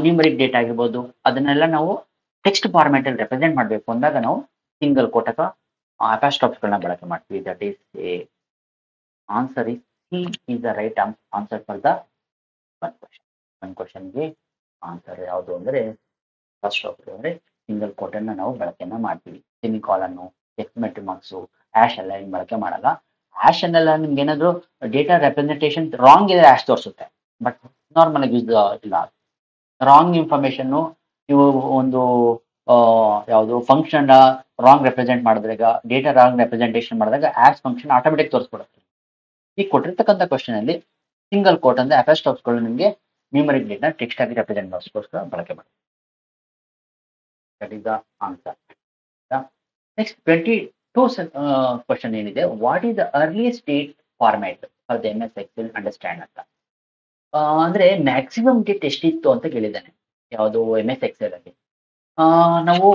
ನ್ಯೂಮರಿಕ್ ಡೇಟಾ ಆಗಿರ್ಬೋದು ಅದನ್ನೆಲ್ಲ ನಾವು ಟೆಕ್ಸ್ಟ್ ಫಾರ್ಮೆಟ್ ಅಲ್ಲಿ ರೆಪ್ರೆಸೆಂಟ್ ಮಾಡಬೇಕು ಅಂದಾಗ ನಾವು ಸಿಂಗಲ್ ಕೋಟ್ ಅಥವಾ ಅಪಾಸ್ಟ್ರೋಫ್ಸ್ ಗಳನ್ನ ಬಳಕೆ ಮಾಡ್ತೀವಿ. That is answer is C is the right answer for the one question. ಒಂದು ಕ್ವಶನ್ಗೆ ಆನ್ಸರ್ ಯಾವುದು ಅಂದ್ರೆ ಫಸ್ಟ್ ಅಂದ್ರೆ ಸಿಂಗಲ್ ಕೋಟ್ ಅನ್ನ ನಾವು ಬಳಕೆಯನ್ನ ಮಾಡ್ತೀವಿ. ಸೆಮಿಕಾಲನ್, ಎಕ್ಸ್ಕ್ಲಮೇಟರಿ ಮಾರ್ಕ್ಸ್, ಹ್ಯಾಶ್ ಎಲ್ಲ ಏನು ಬಳಕೆ ಮಾಡಲ್ಲ. ಹ್ಯಾಶ್ ಅನ್ನೆಲ್ಲ ನಿಮ್ಗೆ ಏನಾದ್ರು ಡೇಟಾ ರೆಪ್ರೆಸೆಂಟೇಷನ್ ರಾಂಗ್ ಇದೆ ಹ್ಯಾಶ್ ತೋರಿಸುತ್ತೆ. ಬಟ್ ನಾರ್ಮಲ್ ಆಗಿ ಯೂಸ್ ಇಲ್ಲ. ರಾಂಗ್ ಇನ್ಫಾರ್ಮೇಶನ್ ನೀವು ಒಂದು ಯಾವುದು ಫಂಕ್ಷನ್ ರಾಂಗ್ ರೆಪ್ರೆಸೆಂಟ್ ಮಾಡಿದಾಗ, ಡೇಟಾ ರಾಂಗ್ ರೆಪ್ರೆಸೆಂಟೇಷನ್ ಮಾಡಿದಾಗ ಹ್ಯಾಶ್ ಫಂಕ್ಷನ್ ಆಟೋಮೆಟಿಕ್ ತೋರಿಸ್ಕೊಡುತ್ತೆ. ಈ ಕೊಟ್ಟಿರ್ತಕ್ಕಂಥ ಕ್ವಶನ್ ಅಲ್ಲಿ ಸಿಂಗಲ್ ಕೋಟ್ ಅಂದ್ರೆ ಅಪಾಸ್ಟ್ರೋಫ್ಸ್ಗಳು ನಿಮಗೆ ನ್ಯೂಮರಿಕ್ ಡೇಟಾ ಟೆಕ್ಸ್ಟ್ ಆಗಿ ರೆಪ್ರೆಸೆಂಟ್ ಮಾಡೋಸ್ಕೋಸ್ಕರ ಬಳಕೆ ಮಾಡಿ. That is the answer. Next 22 question ಏನಿದೆ, what is the earliest date format for the MS Excel understand ಅಂತ. ಅಂದ್ರೆ ಮ್ಯಾಕ್ಸಿಮಮ್ ಡೇಟ್ ಎಷ್ಟಿತ್ತು ಅಂತ ಕೇಳಿದ್ದಾನೆ. ಯಾವುದು MS Excel ಅಲ್ಲಿ ನಾವು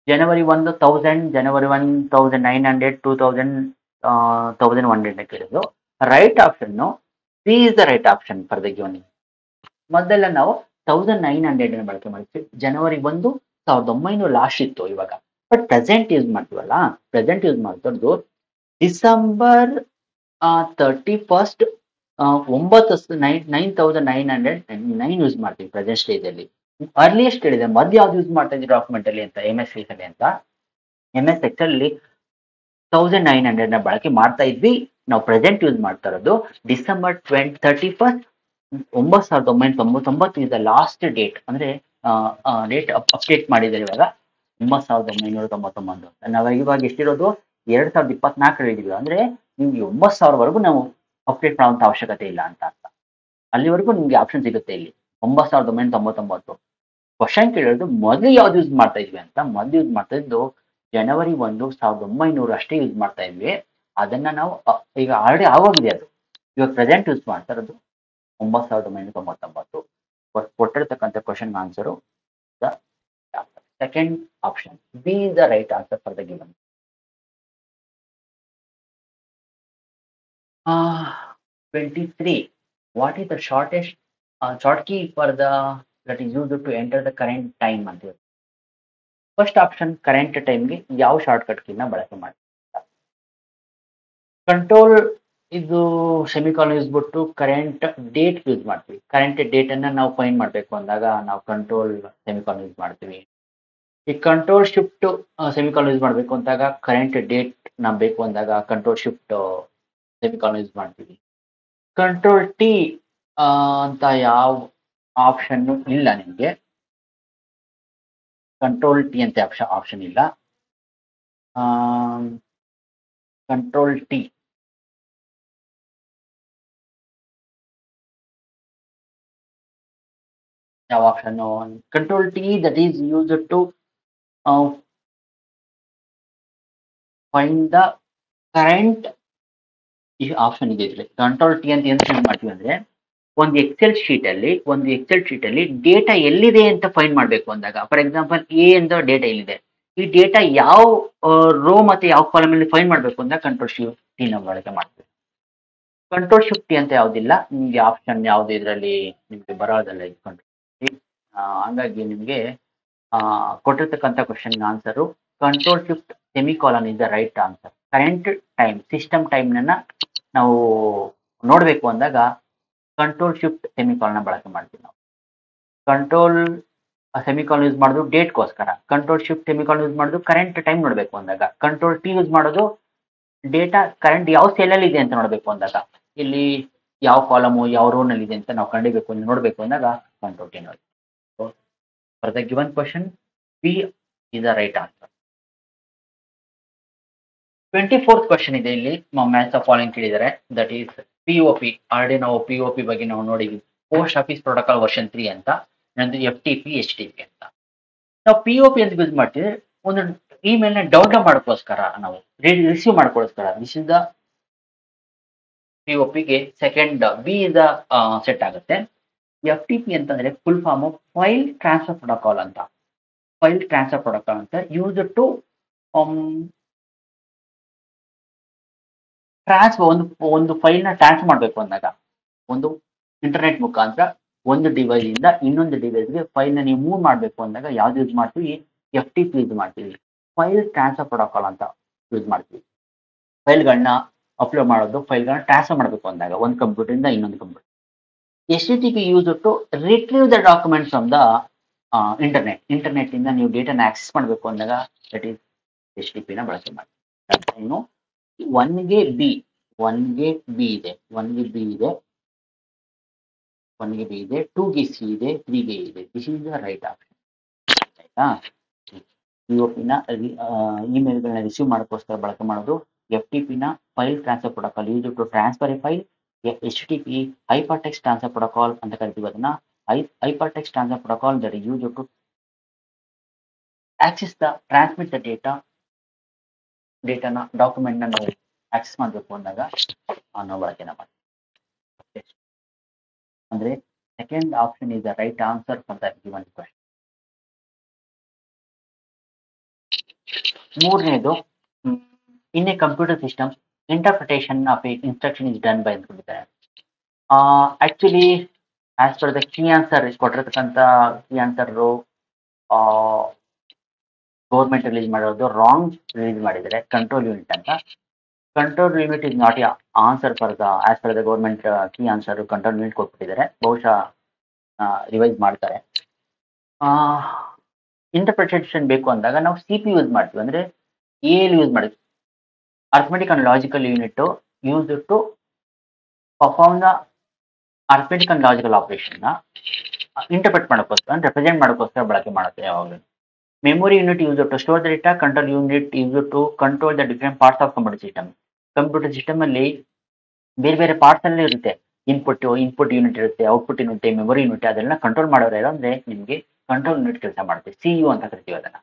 ಜನವರಿ 1 1000, ಜನವರಿ 1 1900, 2000, 1100 ಕೇಳಿದ್ರು. Right option C is the right option for the given. ಮೊದಲೆಲ್ಲ ನಾವು 1900 ಬಳಕೆ ಮಾಡ್ತೀವಿ. ಜನವರಿ 1 1900 ಲಾಸ್ಟ್ ಇತ್ತು ಇವಾಗ. ಬಟ್ ಪ್ರೆಸೆಂಟ್ ಯೂಸ್ ಮಾಡ್ತೀವಲ್ಲ, ಪ್ರೆಸೆಂಟ್ ಯೂಸ್ ಮಾಡ್ತಿರೋದು ಡಿಸೆಂಬರ್ 31 9909 ಯೂಸ್ ಮಾಡ್ತೀವಿ ಪ್ರೆಸೆಂಟ್ ಸ್ಟೇಜ್ ಅಲ್ಲಿ. ಅರ್ಲಿಯಸ್ಟ್ ಹೇಳಿದೆ ಮಧ್ಯ ಯಾವ್ದು ಯೂಸ್ ಮಾಡ್ತಾ ಇದ್ದೀವಿ ಡಾಕ್ಯುಮೆಂಟ್ ಅಲ್ಲಿ ಅಂತ, MS Excel ಅಂತ. MS Excel ಅಲ್ಲಿ 1900 ಬಳಕೆ ಮಾಡ್ತಾ ಇದ್ವಿ. ನಾವು ಪ್ರೆಸೆಂಟ್ ಯೂಸ್ ಮಾಡ್ತಾ ಇರೋದು December 31 1999 is the last date. ಅಂದ್ರೆ ಡೇಟ್ ಅಪ್ಡೇಟ್ ಮಾಡಿದ್ದಾರೆ ಇವಾಗ 9999 ಅಂತ. ನಾವು ಇವಾಗ ಎಷ್ಟಿರೋದು 2024 ಇದ್ದೀವಿ. ಅಂದ್ರೆ ನಿಮ್ಗೆ 9000ವರೆಗೂ ನಾವು ಅಪ್ಡೇಟ್ ಮಾಡುವಂತ ಅವಶ್ಯಕತೆ ಇಲ್ಲ ಅಂತ ಅರ್ಥ. ಅಲ್ಲಿವರೆಗೂ ನಿಮ್ಗೆ ಆಪ್ಷನ್ ಸಿಗುತ್ತೆ ಇಲ್ಲಿ 9999. ಕ್ವಶನ್ ಕೇಳೋದು ಮೊದಲು ಯಾವ್ದು ಯೂಸ್ ಮಾಡ್ತಾ ಇದ್ವಿ ಅಂತ. ಮೊದಲು ಯೂಸ್ ಮಾಡ್ತಾ ಇದ್ದು ಜನವರಿ 1 1900 ಅಷ್ಟೇ ಯೂಸ್ ಮಾಡ್ತಾ ಇದ್ವಿ. ಅದನ್ನ ನಾವು ಈಗ ಆಲ್ರೆಡಿ ಆಗೋಗಿದೆ ಅದು. ಇವಾಗ ಪ್ರೆಸೆಂಟ್ ಯೂಸ್ ಮಾಡ್ತಾ ಇರೋದು 9999. ಕೊಟ್ಟಿರ್ತಕ್ಕಂಥ question answer the second option B is the right answer for the given. 23. What is the shortest short key for the that is used to enter the current time ಅಂತ ಹೇಳಿ. First option current ಟೈಮ್ಗೆ ಯಾವ short cut ಕೀನ ಬಳಕೆ ಮಾಡಿ. Control ಇದು semicolon use ಬಿಟ್ಟು current date use ಮಾಡ್ತೀವಿ. Current date ಅನ್ನ ನಾವು ಫೈಂಡ್ ಮಾಡಬೇಕು ಅಂದಾಗ ನಾವು ಕಂಟ್ರೋಲ್ ಸೆಮಿಕಾಲನ್ ಯೂಸ್ ಮಾಡ್ತೀವಿ. ಈ ಕಂಟ್ರೋಲ್ ಶಿಫ್ಟ್ ಸೆಮಿಕಾಲನ್ ಯೂಸ್ ಮಾಡಬೇಕು ಅಂದಾಗ ಕರೆಂಟ್ ಡೇಟ್ ನಾವು ಬೇಕು ಅಂದಾಗ ಕಂಟ್ರೋಲ್ ಶಿಫ್ಟ್ ಸೆಮಿಕಾಲನ್ ಯೂಸ್ ಮಾಡ್ತೀವಿ. ಕಂಟ್ರೋಲ್ ಟಿ ಅಂತ ಯಾವ ಆಪ್ಷನ್ ಇಲ್ಲ ನಿಮಗೆ. ಕಂಟ್ರೋಲ್ ಟಿ ಅಂತ ಆಪ್ಷನ್ ಇಲ್ಲ. ಕಂಟ್ರೋಲ್ ಟಿ ಯಾವ option? Control T that is used to find the current. ಈ ಆಪ್ಷನ್ ಇದೆ ಇದ್ರೆ ಕಂಟ್ರೋಲ್ ಟಿ ಅಂತ ಏನು ಯೂಸ್ ಮಾಡ್ತೀವಿ ಅಂದ್ರೆ ಒಂದು ಎಕ್ಸೆಲ್ ಶೀಟ್ ಅಲ್ಲಿ ಡೇಟಾ ಎಲ್ಲಿದೆ ಅಂತ ಫೈಂಡ್ ಮಾಡಬೇಕು ಅಂದಾಗ, ಫಾರ್ ಎಕ್ಸಾಂಪಲ್ ಎ ಅಂತ ಡೇಟಾ ಎಲ್ಲಿದೆ, ಈ ಡೇಟಾ ಯಾವ ರೋ ಮತ್ತೆ ಯಾವ ಕಾಲಮ್ ಅಲ್ಲಿ ಫೈಂಡ್ ಮಾಡಬೇಕು ಅಂತ ಕಂಟ್ರೋಲ್ ಶಿಫ್ಟ್ ಟಿ ನಾವು ಬಳಕೆ ಮಾಡ್ತೀವಿ. ಕಂಟ್ರೋಲ್ ಶಿಫ್ಟ್ ಟಿ ಅಂತ ಯಾವುದಿಲ್ಲ ನಿಮ್ಗೆ ಆಪ್ಷನ್ ಯಾವ್ದು ಇದರಲ್ಲಿ ನಿಮ್ಗೆ ಬರೋದಲ್ಲ ಇದು ಕಂಟ್ರೋಲ್ ಟಿ. ಹಂಗಾಗಿ ನಿಮ್ಗೆ ಕೊಟ್ಟಿರ್ತಕ್ಕಂಥ question answer control shift semicolon is the right answer. Current time system time ನಾವು ನೋಡ್ಬೇಕು ಅಂದಾಗ ಕಂಟ್ರೋಲ್ ಶಿಫ್ಟ್ ಸೆಮಿಕಾಲನ್ ಬಳಕೆ ಮಾಡ್ತೀವಿ ನಾವು. ಕಂಟ್ರೋಲ್ ಸೆಮಿಕಾಲನ್ ಯೂಸ್ ಮಾಡೋದು ಡೇಟ್ಗೋಸ್ಕರ, ಕಂಟ್ರೋಲ್ ಶಿಫ್ಟ್ ಸೆಮಿಕಾಲನ್ ಯೂಸ್ ಮಾಡೋದು ಕರೆಂಟ್ ಟೈಮ್ ನೋಡಬೇಕು ಅಂದಾಗ, ಕಂಟ್ರೋಲ್ ಟಿ ಯೂಸ್ ಮಾಡೋದು ಡೇಟಾ ಕರೆಂಟ್ ಯಾವ ಸೆಲ್ ಅಲ್ಲಿ ಇದೆ ಅಂತ ನೋಡಬೇಕು ಅಂದಾಗ. ಇಲ್ಲಿ ಯಾವ ಕಾಲಮು ಯಾವ ರೋ ನಲ್ಲಿ ಇದೆ ಅಂತ ನಾವು ಕಂಡಿಬೇಕು ನೋಡ್ಬೇಕು ಅಂದಾಗ ಕಂಟ್ರೋಲ್ ಟಿ ನೋಡಿ. For the given question B is the right answer. 24th question ಇದೆ ಇಲ್ಲಿ ಮ್ಯಾಚ್ ಆಫ್ ಫಾಲೋಯಿಂಗ್ ಕೇಳಿದ್ದಾರೆ. That is POP. ಆಲ್ರೆಡಿ ನಾವು POP ಬಗ್ಗೆ ನಾವು ನೋಡಿದ್ವಿ. ಪೋಸ್ಟ್ ಆಫೀಸ್ ಪ್ರೋಟೋಕಾಲ್ ವರ್ಷನ್ 3 ಅಂತ, ಇನ್ನೊಂದು FTP HTTP ಅಂತ. ನಾವು POP ಅಂತ ಯೂಸ್ ಮಾಡ್ತೀವಿ ಒಂದು ಇಮೇಲ್ ನ ಡೌನ್ಲೋಡ್ ಮಾಡೋಕ್ಕೋಸ್ಕರ, ನಾವು ರಿಸೀವ್ ಮಾಡ್ಕೊಳ್ಳೋಸ್ಕರ. ದಿಸ್ ಇಸ್ ದ POP ಗೆ second B is the set ಆಗುತ್ತೆ. FTP ಅಂತಂದ್ರೆ full form file transfer protocol ಅಂತ. ಫೈಲ್ ಟ್ರಾನ್ಸ್ಫರ್ ಪ್ರೋಟೋಕಾಲ್ ಅಂತ ಯೂಸ್ ಟು ಟ್ರಾನ್ಸ್ಫರ್, ಒಂದು ಫೈಲ್ ನ ಟ್ರಾನ್ಸ್ಫರ್ ಮಾಡಬೇಕು ಅಂದಾಗ ಒಂದು ಇಂಟರ್ನೆಟ್ ಮುಖಾಂತರ ಒಂದು ಡಿವೈಸ್ ಇಂದ ಇನ್ನೊಂದು ಡಿವೈಸ್ಗೆ ಫೈಲ್ ನ ನೀವು ಮೂವ್ ಮಾಡಬೇಕು ಅಂದಾಗ ಯಾವ್ದು ಯೂಸ್ ಮಾಡ್ತೀವಿ? FTP ಯೂಸ್ ಮಾಡ್ತೀವಿ. ಫೈಲ್ ಟ್ರಾನ್ಸ್ಫರ್ ಪ್ರೋಟೋಕಾಲ್ ಅಂತ ಯೂಸ್ ಮಾಡ್ತೀವಿ. ಫೈಲ್ಗಳನ್ನ ಅಪ್ಲೋಡ್ ಮಾಡೋದು, ಫೈಲ್ಗಳನ್ನ ಟ್ರಾನ್ಸ್ಫರ್ ಮಾಡಬೇಕು ಅಂದಾಗ ಒಂದು ಕಂಪ್ಯೂಟರ್ ಇಂದ ಇನ್ನೊಂದು computer. HTTP use to retrieve the documents from the internet ಇಂದ ನೀವು ಡೇಟಾನ ಆಕ್ಸೆಸ್ ಮಾಡಬೇಕು ಅಂದಾಗ ದಟ್ ಈಸ್ HTTP ನ ಬಳಕೆ ಮಾಡ್ತೀವಿ. ಇನ್ನು ಒನ್ಗೆ ಬಿ ಇದೆ, 2ಗೆ ಸಿ ಇದೆ, 3ಗೆ ಇದೆ. This is the right option. ಆಯ್ತಾ? POP ನ ಇಮೇಲ್ಗಳನ್ನ ರಿಸೀವ್ ಮಾಡೋಕ್ಕೋಸ್ಕರ ಬಳಕೆ ಮಾಡೋದು. FTP ನ file transfer protocol use to transfer a file. HTTP hyper text transfer protocol ಅಂತ ಕರಿತೀವಿ ಅದನ್ನ. Hyper text transfer protocol that is use to access the transmit the ಡೇಟಾನ ಡಾಕ್ಯುಮೆಂಟ್ ನ ನಾವು ಆಕ್ಸೆಸ್ ಮಾಡಬೇಕು ಅಂದಾಗ ನಾವು ಬಳಕೆನ ಮಾಡ್ತೀವಿ. ಅಂದ್ರೆ second option is the right answer for the given question. ಮೂರನೇದು, in a computer system interpretation of a instruction is done by ಅಂದ್ಕೊಂಡಿದ್ದಾರೆ. Actually as per the key answer ಕೊಟ್ಟಿರ್ತಕ್ಕಂಥ ಕೀ ಆನ್ಸರ್ ಗೌರ್ಮೆಂಟ್ ರಿಲೀಸ್ ಮಾಡೋದು wrong release ಮಾಡಿದ್ದಾರೆ. Control unit ಅಂತ. Control unit is not answer for the as per the government key answer. Control unit ಕೊಟ್ಬಿಟ್ಟಿದ್ದಾರೆ, ಬಹುಶಃ revise ಮಾಡ್ತಾರೆ. Interpretation ಬೇಕು ಅಂದಾಗ ನಾವು CP ಯೂಸ್ ಮಾಡ್ತೀವಿ, ಅಂದ್ರೆ AL ಯೂಸ್ ಮಾಡ್ತೀವಿ. Arithmetic and logical unit use to perform the arithmetic and logical operation ನ ಇಂಟರ್ಪ್ರಿಟ್ ಮಾಡೋಕ್ಕೋಸ್ಕರ, ರೆಪ್ರೆಸೆಂಟ್ ಮಾಡೋಕ್ಕೋಸ್ಕರ ಬಳಕೆ ಮಾಡುತ್ತೆ ಯಾವಾಗಲೂ. Memory unit use to store the data. Control unit use to control the different parts of computer system. Computer system ಅಲ್ಲಿ ಬೇರೆ ಬೇರೆ parts ಅಲ್ಲೇ ಇರುತ್ತೆ. ಇನ್ಪುಟ್ ಯೂನಿಟ್ ಇರುತ್ತೆ, ಔಟ್ಪುಟ್ ಯೂನಿಟ್, ಮೆಮೊರಿ ಯೂನಿಟ್. ಅದೆಲ್ಲ ಕಂಟ್ರೋಲ್ ಮಾಡೋರು ಯಾರು ಅಂದ್ರೆ ನಿಮಗೆ ಕಂಟ್ರೋಲ್ ಯೂನಿಟ್ ಕೆಲಸ ಮಾಡುತ್ತೆ. CU ಅಂತ ಕರಿತೀವಿ ಅದನ್ನ.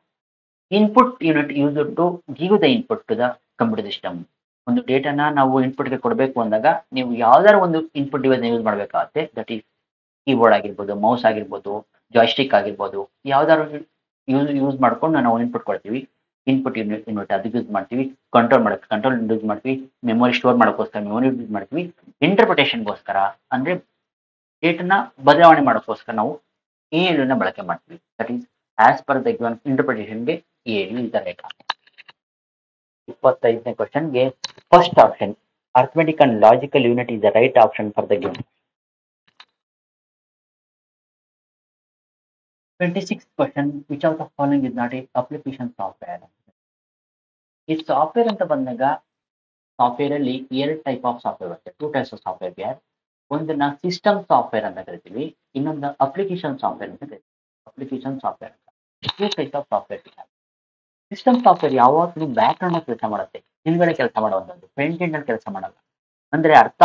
Input unit use to give the input to the computer system. ಒಂದು ಡೇಟಾನ ನಾವು ಇನ್ಪುಟ್ಗೆ ಕೊಡಬೇಕು ಅಂದಾಗ ನೀವು ಯಾವ್ದಾರ ಒಂದು ಇನ್ಪುಟ್ ಡಿವೈಸ್ ಯೂಸ್ ಮಾಡಬೇಕಾಗುತ್ತೆ. ದಟ್ ಈಸ್ ಕೀಬೋರ್ಡ್ ಆಗಿರ್ಬೋದು, ಮೌಸ್ ಆಗಿರ್ಬೋದು, ಜಾಯ್ಸ್ಟಿಕ್ ಆಗಿರ್ಬೋದು. ಯಾವ್ದಾದ್ರು ಯೂಸ್ ಮಾಡ್ಕೊಂಡು ನಾವು ಇನ್ಪುಟ್ ಕೊಡ್ತೀವಿ. ಇನ್ಪುಟ್ ಯೂನಿಟ್ ಅದಕ್ಕೆ ಯೂಸ್ ಮಾಡ್ತೀವಿ. ಕಂಟ್ರೋಲ್ ಯೂಸ್ ಮಾಡ್ತೀವಿ. ಮೆಮೊರಿ ಸ್ಟೋರ್ ಮಾಡೋಕ್ಕೋಸ್ಕರ ಮೆಮೊರಿ ಯೂಸ್ ಮಾಡ್ತೀವಿ. ಇಂಟರ್ಪ್ರಿಟೇಷನ್ಗೋಸ್ಕರ ಅಂದ್ರೆ ಡೇಟಾನ ಬದಲಾವಣೆ ಮಾಡೋಕ್ಕೋಸ್ಕರ ನಾವು AL ನ ಬಳಕೆ ಮಾಡ್ತೀವಿ. That is as per the given ಇಂಟರ್ಪ್ರಿಟೇಷನ್ಗೆ AL is the right answer. 25ನೇ ಕ್ವಶನ್ಗೆ first option arithmetic and logical unit is the right option for the given. 26th question, which of the following is not a application software? ಈ software ಅಂತ ಬಂದಾಗ software ಅಲ್ಲಿ ಎರಡು type of software ಬರುತ್ತೆ. 2 types of software wear. ಒಂದನ್ನ system software ಅಂತ ಕರಿತೀವಿ, ಇನ್ನೊಂದು ಅಪ್ಲಿಕೇಶನ್ ಸಾಫ್ಟ್ವೇರ್ ಅಂತ ಕರಿತೀವಿ. ಅಪ್ಲಿಕೇಶನ್ ಸಾಫ್ಟ್ವೇರ್ ಅಂತ 2 type of software. System software ಯಾವಾಗಲೂ ಬ್ಯಾಕ್ ಗ್ರೌಂಡ್ ಕೆಲಸ ಮಾಡುತ್ತೆ, ಹಿಂದ್ಗಡೆ ಕೆಲಸ ಮಾಡುವಂಥದ್ದು, ಫ್ರಂಟ್ ಎಂಡ್ ಅಲ್ಲಿ ಕೆಲಸ ಮಾಡಲ್ಲ. ಅಂದ್ರೆ ಅರ್ಥ,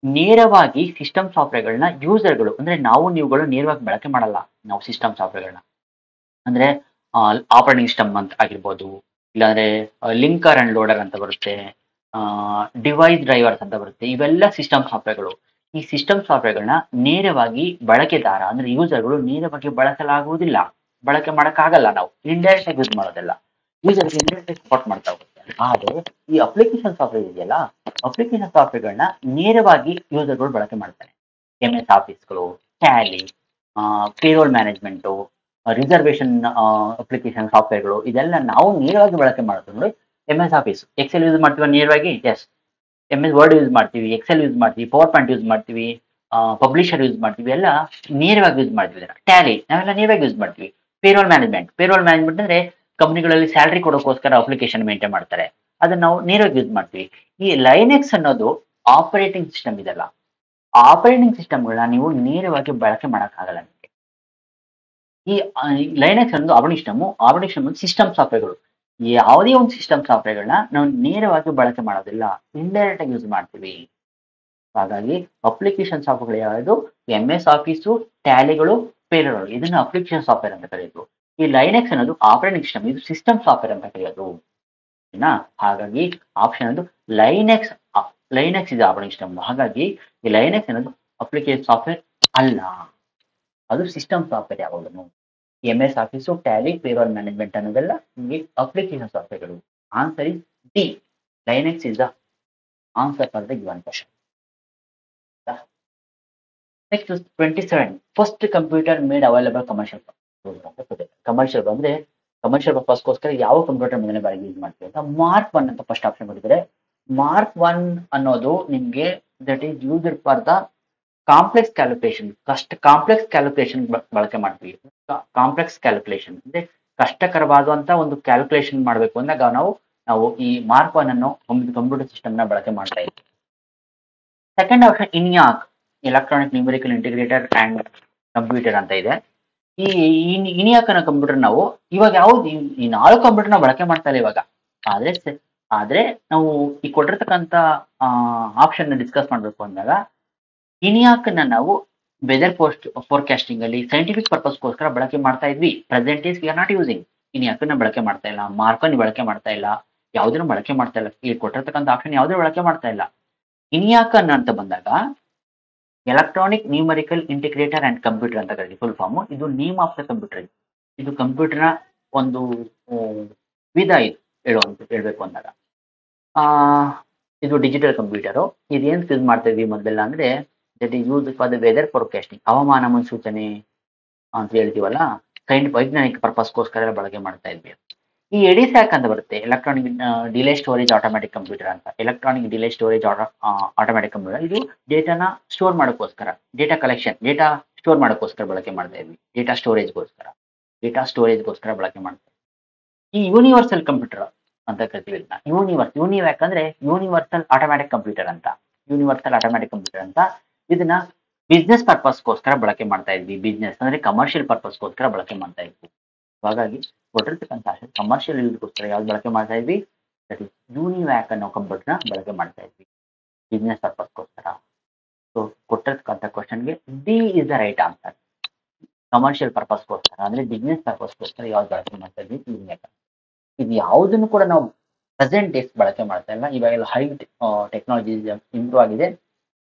ನೇರವಾಗಿ ಸಿಸ್ಟಮ್ ಸಾಫ್ಟ್ವೇರ್ಗಳನ್ನ ಯೂಸರ್ಗಳು ಅಂದ್ರೆ ನೀವುಗಳು ನೇರವಾಗಿ ಬಳಕೆ ಮಾಡಲ್ಲ. ನಾವು ಸಿಸ್ಟಮ್ ಸಾಫ್ಟ್ವೇರ್ಗಳನ್ನ ಅಂದ್ರೆ ಆಪರೇಟಿಂಗ್ ಸಿಸ್ಟಮ್ ಅಂತ ಆಗಿರ್ಬೋದು, ಇಲ್ಲಾಂದ್ರೆ ಲಿಂಕರ್ ಅಂಡ್ ಲೋಡರ್ ಅಂತ ಬರುತ್ತೆ, ಡಿವೈಸ್ ಡ್ರೈವರ್ಸ್ ಅಂತ ಬರುತ್ತೆ. ಇವೆಲ್ಲ ಸಿಸ್ಟಮ್ ಸಾಫ್ಟ್ವೇರ್ಗಳು. ಈ ಸಿಸ್ಟಮ್ ಸಾಫ್ಟ್ವೇರ್ಗಳನ್ನ ನೇರವಾಗಿ ಬಳಕೆದಾರ ಅಂದ್ರೆ ಯೂಸರ್ಗಳು ನೇರವಾಗಿ ಬಳಸಲಾಗುವುದಿಲ್ಲ, ಬಳಕೆ ಮಾಡೋಕ್ಕಾಗಲ್ಲ. ನಾವು ಇಂಡೈರೆಕ್ಟ್ ಆಗಿ ಯೂಸ್ ಮಾಡೋದಲ್ಲ, ಯೂಸರ್ಗೆ ಇಂಡೈರೆಕ್ಟ್ ಆಗಿ ಸಪೋರ್ಟ್ ಮಾಡ್ತಾ ಹೋಗುತ್ತೆ. ಆದರೆ ಈ ಅಪ್ಲಿಕೇಶನ್ ಸಾಫ್ಟ್ವೇರ್ ಇದೆಯಲ್ಲ, ಅಪ್ಲಿಕೇಶನ್ ಸಾಫ್ಟ್ವೇರ್ಗಳನ್ನ ನೇರವಾಗಿ ಯೂಸರ್ಗಳು ಬಳಕೆ ಮಾಡ್ತಾರೆ. MS ಆಫೀಸ್ಗಳು, Tally, payroll management, reservation application ಸಾಫ್ಟ್ವೇರ್ಗಳು, ಇದೆಲ್ಲ ನಾವು ನೇರವಾಗಿ ಬಳಕೆ ಮಾಡೋದು. ನೋಡಿ, MS ಆಫೀಸ್, ಎಕ್ಸೆಲ್ ಯೂಸ್ ಮಾಡ್ತೀವಿ ನೇರವಾಗಿ, ಎಸ್. MS ವರ್ಡ್ ಯೂಸ್ ಮಾಡ್ತೀವಿ, ಎಕ್ಸೆಲ್ ಯೂಸ್ ಮಾಡ್ತೀವಿ, ಪವರ್ ಪಾಯಿಂಟ್ ಯೂಸ್ ಮಾಡ್ತೀವಿ, ಪಬ್ಲಿಷರ್ ಯೂಸ್ ಮಾಡ್ತೀವಿ, ಎಲ್ಲ ನೇರವಾಗಿ ಯೂಸ್ ಮಾಡ್ತೀವಿ. ಟ್ಯಾಲಿ ನಾವೆಲ್ಲ ನೇರವಾಗಿ ಯೂಸ್ ಮಾಡ್ತೀವಿ. ಪೇರೋಲ್ ಮ್ಯಾನೇಜ್ಮೆಂಟ್ ಅಂದ್ರೆ ಕಂಪ್ನಿಗಳಲ್ಲಿ ಸ್ಯಾಲರಿ ಕೊಡೋಕ್ಕೋಸ್ಕರ ಅಪ್ಲಿಕೇಶನ್ ಮೇಂಟೈನ್ ಮಾಡ್ತಾರೆ, ಅದನ್ನ ನಾವು ನೇರವಾಗಿ ಯೂಸ್ ಮಾಡ್ತೀವಿ. ಈ ಲೈನೆಕ್ಸ್ ಅನ್ನೋದು ಆಪರೇಟಿಂಗ್ ಸಿಸ್ಟಮ್ ಇದೆಲ್ಲ, ಆಪರೇಟಿಂಗ್ ಸಿಸ್ಟಮ್ಗಳನ್ನ ನೀವು ನೇರವಾಗಿ ಬಳಕೆ ಮಾಡೋಕ್ಕಾಗಲ್ಲ ನಿಮಗೆ. ಈ ಲೈನೆಕ್ಸ್ ಒಂದು ಆಪರೇಟಿಂಗ್ ಸಿಸ್ಟಮ್ ಸಿಸ್ಟಮ್ ಸಾಫ್ಟ್ವೇರ್ಗಳು. ಯಾವುದೇ ಒಂದು ಸಿಸ್ಟಮ್ ಸಾಫ್ಟ್ವೇರ್ಗಳನ್ನ ನಾವು ನೇರವಾಗಿ ಬಳಕೆ ಮಾಡೋದಿಲ್ಲ, ಇಂಡೈರೆಕ್ಟ್ ಆಗಿ ಯೂಸ್ ಮಾಡ್ತೀವಿ. ಹಾಗಾಗಿ ಅಪ್ಲಿಕೇಶನ್ ಸಾಫ್ಟ್ವೇರ್ ಯಾವುದು? MS ಆಫೀಸು, ಟ್ಯಾಲಿಗಳು, ಪೇರೋಲ್, ಇದನ್ನ ಅಪ್ಲಿಕೇಶನ್ ಸಾಫ್ಟ್ವೇರ್ ಅಂತ ಕರೆಯೋದು. ಈ ಲೈನೆಕ್ಸ್ ಅನ್ನೋದು ಆಪರೇಟಿಂಗ್ ಸಿಸ್ಟಮ್, ಇದು ಸಿಸ್ಟಮ್ ಸಾಫ್ಟ್ವೇರ್ ಅಂತ ಕರೆಯೋದು. ಹಾಗಾಗಿ ಆಪ್ಷನ್ ಅದು ಲೈನೆಕ್ಸ್. ಲೈನೆಕ್ಸ್ ಇದೆ ಆಪರೇಟಿಂಗ್ ಸಿಸ್ಟಮ್. ಹಾಗಾಗಿ ಈ ಲೈನೆಕ್ಸ್ ಅನ್ನೋದು ಅಪ್ಲಿಕೇಶನ್ ಸಾಫ್ಟ್ವೇರ್ ಅಲ್ಲ, ಅದು ಸಿಸ್ಟಮ್ ಸಾಫ್ಟ್ವೇರ್. ಯಾವಾಗಲೂ MS office, Tally, payroll management ಅನ್ನೋದೆಲ್ಲ ನಿಮಗೆ ಅಪ್ಲಿಕೇಶನ್ ಸಾಫ್ಟ್ವೇರ್ಗಳು. Answer is D. Linux is the answer for the given question. Next 27 first computer made available commercial. Commercial ಅಂದ್ರೆ ಕಮರ್ಷಿಯಲ್ ಪರ್ಪಸ್ಗೋಸ್ಕರ ಯಾವ ಕಂಪ್ಯೂಟರ್ ಮೊದಲನೇ ಬಾರಿಗೆ ಯೂಸ್ ಮಾಡ್ತೀವಿ ಅಂತ ಮಾರ್ಕ್ 1 ಅಂತ ಫಸ್ಟ್ ಆಪ್ಷನ್ ಕೊಟ್ಟಿದ್ದಾರೆ. ಮಾರ್ಕ್ 1 ಅನ್ನೋದು ನಿಮ್ಗೆ that is used for the complex calculation. Complex calculation ಬಳಕೆ ಮಾಡ್ತೀವಿ. ಕಾಂಪ್ಲೆಕ್ಸ್ ಕ್ಯಾಲ್ಕುಲೇಷನ್ ಅಂದ್ರೆ ಕಷ್ಟಕರವಾದಂತ ಒಂದು ಕ್ಯಾಲ್ಕುಲೇಷನ್ ಮಾಡಬೇಕು ಅಂದಾಗ ನಾವು ಈ ಮಾರ್ಕ್ 1 ಅನ್ನೋ ಕಂಪ್ಯೂಟರ್ ಸಿಸ್ಟಮ್ ನ ಬಳಕೆ ಮಾಡ್ತಾ ಇದ್ದೀವಿ. Second option ENIAC, electronic numerical integrator and computer ಅಂತ ಇದೆ. ಈ ಇನಿಯಾಕ್ ಅನ್ನೋ ಕಂಪ್ಯೂಟರ್ ನಾವು ಇವಾಗ ಯಾವ್ದು ಈ 4 ಕಂಪ್ಯೂಟರ್ ನ ಬಳಕೆ ಮಾಡ್ತಾ ಇಲ್ಲ ಇವಾಗ. ಆದ್ರೆ ನಾವು ಈ ಕೊಟ್ಟಿರ್ತಕ್ಕಂಥ ಆಪ್ಷನ್ ನ ಡಿಸ್ಕಸ್ ಮಾಡ್ಬೇಕು ಅಂದಾಗ ಇನಿಯಾಕ್ ನ ನಾವು ವೆದರ್ ಫೋರ್ಕಾಸ್ಟಿಂಗ್ ಅಲ್ಲಿ ಸೈಂಟಿಫಿಕ್ ಪರ್ಪಸ್ಗೋಸ್ಕರ ಬಳಕೆ ಮಾಡ್ತಾ ಇದ್ವಿ. Present is we are not using. ಇನಿಯಾಕ್ ನ ಬಳಕೆ ಮಾಡ್ತಾ ಇಲ್ಲ, ಮಾರ್ಕ್ 1 ಬಳಕೆ ಮಾಡ್ತಾ ಇಲ್ಲ, ಯಾವ್ದನ್ನು ಬಳಕೆ ಮಾಡ್ತಾ ಇಲ್ಲ. ಈ ಕೊಟ್ಟಿರ್ತಕ್ಕಂಥ ಆಪ್ಷನ್ ಯಾವ್ದು ಬಳಕೆ ಮಾಡ್ತಾ ಇಲ್ಲ. ಇನಿಯಾಕ್ ಅಂತ ಬಂದಾಗ electronic numerical integrator and computer ಅಂತ ಕರೀತೀವಿ ಫುಲ್ ಫಾರ್ಮ್. ಇದು ನೇಮ್ ಆಫ್ ದ ಕಂಪ್ಯೂಟರ್. ಇದು ಕಂಪ್ಯೂಟರ್ನ ಒಂದು ವಿಧ ಇದು ಹೇಳ್ಬೇಕು ಅಂದಾಗ ಇದು ಡಿಜಿಟಲ್ ಕಂಪ್ಯೂಟರು. ಇದೇನ್ ಯೂಸ್ ಮಾಡ್ತಾ ಇದ್ವಿ ಮೊದಲೆಲ್ಲ ಅಂದ್ರೆ that is use for the weather forecasting, ಹವಾಮಾನ ಮುನ್ಸೂಚನೆ ಅಂತ ಹೇಳ್ತೀವಲ್ಲ, ವೈಜ್ಞಾನಿಕ ಪರ್ಪಸ್ಗೋಸ್ಕರ ಬಳಕೆ ಮಾಡ್ತಾ ಇದ್ವಿ. ಈ ಎಡಿಸ್ಯಾಕ್ ಅಂತ ಬರುತ್ತೆ, electronic delay storage automatic computer ಅಂತ. Electronic delay storage automatic computer. ಇದು ಡೇಟಾನ ಸ್ಟೋರ್ ಮಾಡೋಕ್ಕೋಸ್ಕರ, ಡೇಟಾ ಕಲೆಕ್ಷನ್, ಡೇಟಾ ಸ್ಟೋರ್ ಮಾಡೋಕ್ಕೋಸ್ಕರ ಬಳಕೆ ಮಾಡ್ತಾ ಇದ್ವಿ. ಡೇಟಾ ಸ್ಟೋರೇಜ್ಗೋಸ್ಕರ ಬಳಕೆ ಮಾಡ್ತಾ ಇದ್ವಿ. ಈ ಯೂನಿವರ್ಸಲ್ ಕಂಪ್ಯೂಟರ್ ಅಂತ ಕರಿತೀವಿ ಇದನ್ನ. ಯೂನಿವ್ಯಾಕ್ ಅಂದ್ರೆ ಯೂನಿವರ್ಸಲ್ ಆಟೋಮ್ಯಾಟಿಕ್ ಕಂಪ್ಯೂಟರ್ ಅಂತ. ಇದನ್ನ ಬಿಸ್ನೆಸ್ ಪರ್ಪಸ್ಗೋಸ್ಕರ ಬಳಕೆ ಮಾಡ್ತಾ ಇದ್ವಿ. ಬಿಸ್ನೆಸ್ ಅಂದ್ರೆ ಕಮರ್ಷಿಯಲ್ ಪರ್ಪಸ್ಗೋಸ್ಕರ ಬಳಕೆ ಮಾಡ್ತಾ ಇದ್ವಿ. ಹಾಗಾಗಿ ಕೊಟ್ಟಿರ್ತಕ್ಕಂಥ ಕಮರ್ಷಿಯಲ್ ಯೂಸ್ಗೋಸ್ಕರ ಯಾವ್ದು ಬಳಕೆ ಮಾಡ್ತಾ ಇದ್ವಿ? ದಟ್ ಇಸ್ ಯೂನಿವ್ಯಾಕ್ ಅನ್ನೋ ಕಂಪ್ಯೂಟರ್ನ ಬಳಕೆ ಮಾಡ್ತಾ ಇದ್ವಿ ಬಿಸ್ನೆಸ್ ಪರ್ಪಸ್ಗೋಸ್ಕರ. ಸೊ ಕೊಟ್ಟಿರ್ತಕ್ಕಂಥ ಕ್ವಶನ್ಗೆ D is the right answer. Commercial ಪರ್ಪಸ್ಗೋಸ್ಕರ ಅಂದ್ರೆ ಬಿಸ್ನೆಸ್ ಪರ್ಪಸ್ಗೋಸ್ಕರ ಯಾವ್ದು ಬಳಕೆ ಮಾಡ್ತಾ ಇದ್ವಿ? ಯೂನಿವ್ಯಾಕ್. ಇದು ಯಾವುದನ್ನು ಕೂಡ ನಾವು ಪ್ರೆಸೆಂಟ್ ಡೇಸ್ ಬಳಕೆ ಮಾಡ್ತಾ ಇಲ್ಲ. ಇವಾಗೆಲ್ಲ ಹೈ ಟೆಕ್ನಾಲಜಿ ಇಂಪ್ರೂವ್ ಆಗಿದೆ,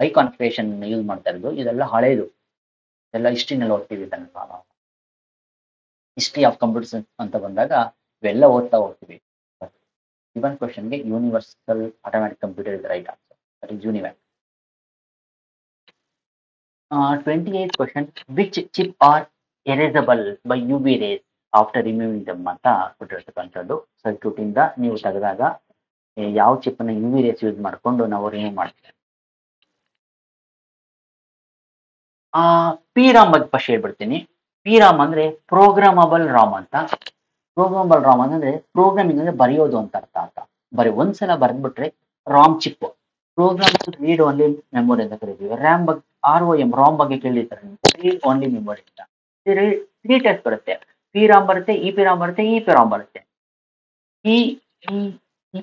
ಹೈ ಕಾನ್ಫಿಗರೇಷನ್ ಯೂಸ್ ಮಾಡ್ತಾ ಇರೋದು. ಇದೆಲ್ಲ ಹಳೇದು, ಎಲ್ಲ ಹಿಸ್ಟ್ರಿನಲ್ಲಿ ಓದ್ತೀವಿ. ಇದನ್ನು ಹಿಸ್ಟ್ರಿ ಆಫ್ ಕಂಪ್ಯೂಟರ್ಸ್ ಅಂತ ಬಂದಾಗ ಇವೆಲ್ಲ ಓದ್ತಾ ಹೋಗ್ತೀವಿ. ಗಿವನ್ ಕ್ವಶನ್ಗೆ universal automatic computer is right answer. That is UNIVAC. 28th question, which chip are erasable by UV rays after removing them ಅಂತ ಕೊಟ್ಟಿರ್ತಕ್ಕಂಥದ್ದು. ಸರ್ಕ್ಯೂಟ್ ಇಂದ ನೀವು ತೆಗೆದಾಗ ಯಾವ ಚಿಪ್ ಅನ್ನ UV ರೇಸ್ ಯೂಸ್ ಮಾಡಿಕೊಂಡು ನಾವು ರಿಮೂವ್ ಮಾಡ್ತೀವಿ. ಪಿ ರಾಮ್ ಬಗ್ಗೆ ಫಸ್ಟ್ ಹೇಳ್ಬಿಡ್ತೀನಿ. ಪಿ ರಾಮ್ ಅಂದ್ರೆ ಪ್ರೋಗ್ರಾಮಬಲ್ ರಾಮ್ ಅಂತ. ಪ್ರೋಗ್ರಾಮಬಲ್ ರಾಮ್ ಅಂದ್ರೆ ಪ್ರೋಗ್ರಾಮಿಂಗ್ ಅಂದ್ರೆ ಬರೆಯೋದು ಅಂತ ಅರ್ಥ. ಒಂದ್ಸಲ ಬರೆದ್ಬಿಟ್ರೆ ROM chip. Program read only memory ಅಂತ ಕರಿತೀವಿ. ರ್ಯಾಮ್ ಬಗ್ಗೆ ROM ರಾಮ್ ಬಗ್ಗೆ ಕೇಳಿರ್ತಾರೆ, ರೀಡ್ ಓನ್ಲಿ ಮೆಮೊರಿ ಅಂತ. 3 ಟೈಪ್ಸ್ ಬರುತ್ತೆ. ಪಿ ರಾಮ್ ಬರುತ್ತೆ, EP ರಾಮ್ ಬರುತ್ತೆ, EP ರಾಮ್ ಬರುತ್ತೆ. ಈ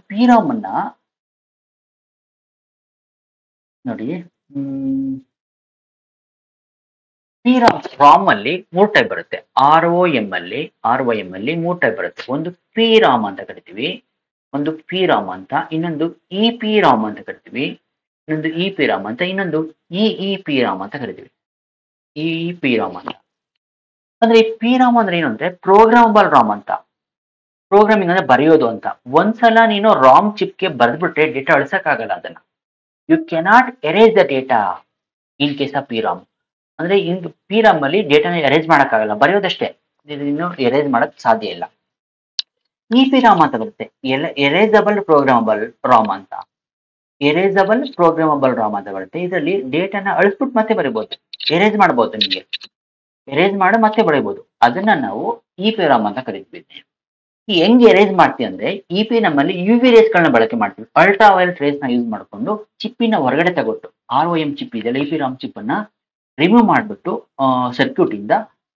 ಪಿ ರಾಮ್ ಅನ್ನ ನೋಡಿ, ಪಿ ರಾಮ್ ಅಲ್ಲಿ 3 ಟೈಪ್ ಬರುತ್ತೆ. ROM ಅಲ್ಲಿ 3 ಟೈಪ್ ಬರುತ್ತೆ. ಒಂದು ಪಿ ರಾಮ್ ಅಂತ ಕರಿತೀವಿ, ಒಂದು ಪಿ ರಾಮ್ ಅಂತ, ಇನ್ನೊಂದು EP ರಾಮ್ ಅಂತ ಕರಿತೀವಿ, ಇನ್ನೊಂದು EP ರಾಮ್ ಅಂತ, ಇನ್ನೊಂದು EEP ರಾಮ್ ಅಂತ ಕರಿತೀವಿ. EEP ರಾಮ್ ಅಂತ ಅಂದ್ರೆ ಈ ಪಿ ರಾಮ್ ಅಂದ್ರೆ ಏನು ಅಂದ್ರೆ ಪ್ರೋಗ್ರಾಮಬಲ್ ರಾಮ್ ಅಂತ. ಪ್ರೋಗ್ರಾಮಿಂಗ್ ಅಂದ್ರೆ ಬರೆಯೋದು ಅಂತ. ಒಂದ್ಸಲ ನೀನು ರಾಮ್ ಚಿಪ್ಗೆ ಬರೆದ್ಬಿಟ್ರೆ ಡೇಟಾ ಅಳಿಸಕ್ಕಾಗಲ್ಲ ಅದನ್ನ. You cannot erase the data in case of P ROM. ಅಂದ್ರೆ ಪಿ ರಾಮ್ ಅಲ್ಲಿ ಡೇಟಾನ ಎರೇಸ್ ಮಾಡಕ್ಕಾಗಲ್ಲ, ಬರೆಯೋದಷ್ಟೇ, ಇನ್ನು ಎರೇಸ್ ಮಾಡಕ್ ಸಾಧ್ಯ ಇಲ್ಲ. EP ರಾಮ್ ಅಂತ ಬರುತ್ತೆ, ಎರೇಸಬಲ್ ಪ್ರೋಗ್ರಾಮಬಲ್ ರಾಮ್ ಅಂತ. ಬರುತ್ತೆ. ಇದರಲ್ಲಿ ಡೇಟಾನ ಅಳಿಸ್ಬಿಟ್ಟು ಮತ್ತೆ ಬರೀಬಹುದು, ಎರೇಸ್ ಮಾಡಬಹುದು. ನಿಮಗೆ ಎರೇಸ್ ಮಾಡಿ ಮತ್ತೆ ಬರೀಬಹುದು. ಅದನ್ನ ನಾವು EP ರಾಮ್ ಅಂತ ಕರಿತೀವಿ. ಈ ಹೆಂಗ್ ಎರೇಸ್ ಮಾಡ್ತೀವಿ ಅಂದ್ರೆ ಇಪಿ ನಮ್ಮಲ್ಲಿ ಯು ವಿ ರೇಸ್ ಗಳನ್ನ ಬಳಕೆ ಮಾಡ್ತೀವಿ. ಅಲ್ಟ್ರಾ ವೈಲೆಟ್ ರೇಸ್ ನ ಯೂಸ್ ಮಾಡ್ಕೊಂಡು ಚಿಪ್ಪಿನ ಹೊರಗಡೆ ತಗೊಟ್ಟು ROM ಚಿಪ್ ಇದೆಯಲ್ಲ ಇಪಿ ರಾಮ್ ಚಿಪ್ ಅನ್ನ ರಿಮೂವ್ ಮಾಡ್ಬಿಟ್ಟು ಸರ್ಕ್ಯೂಟ್ ಇಂದ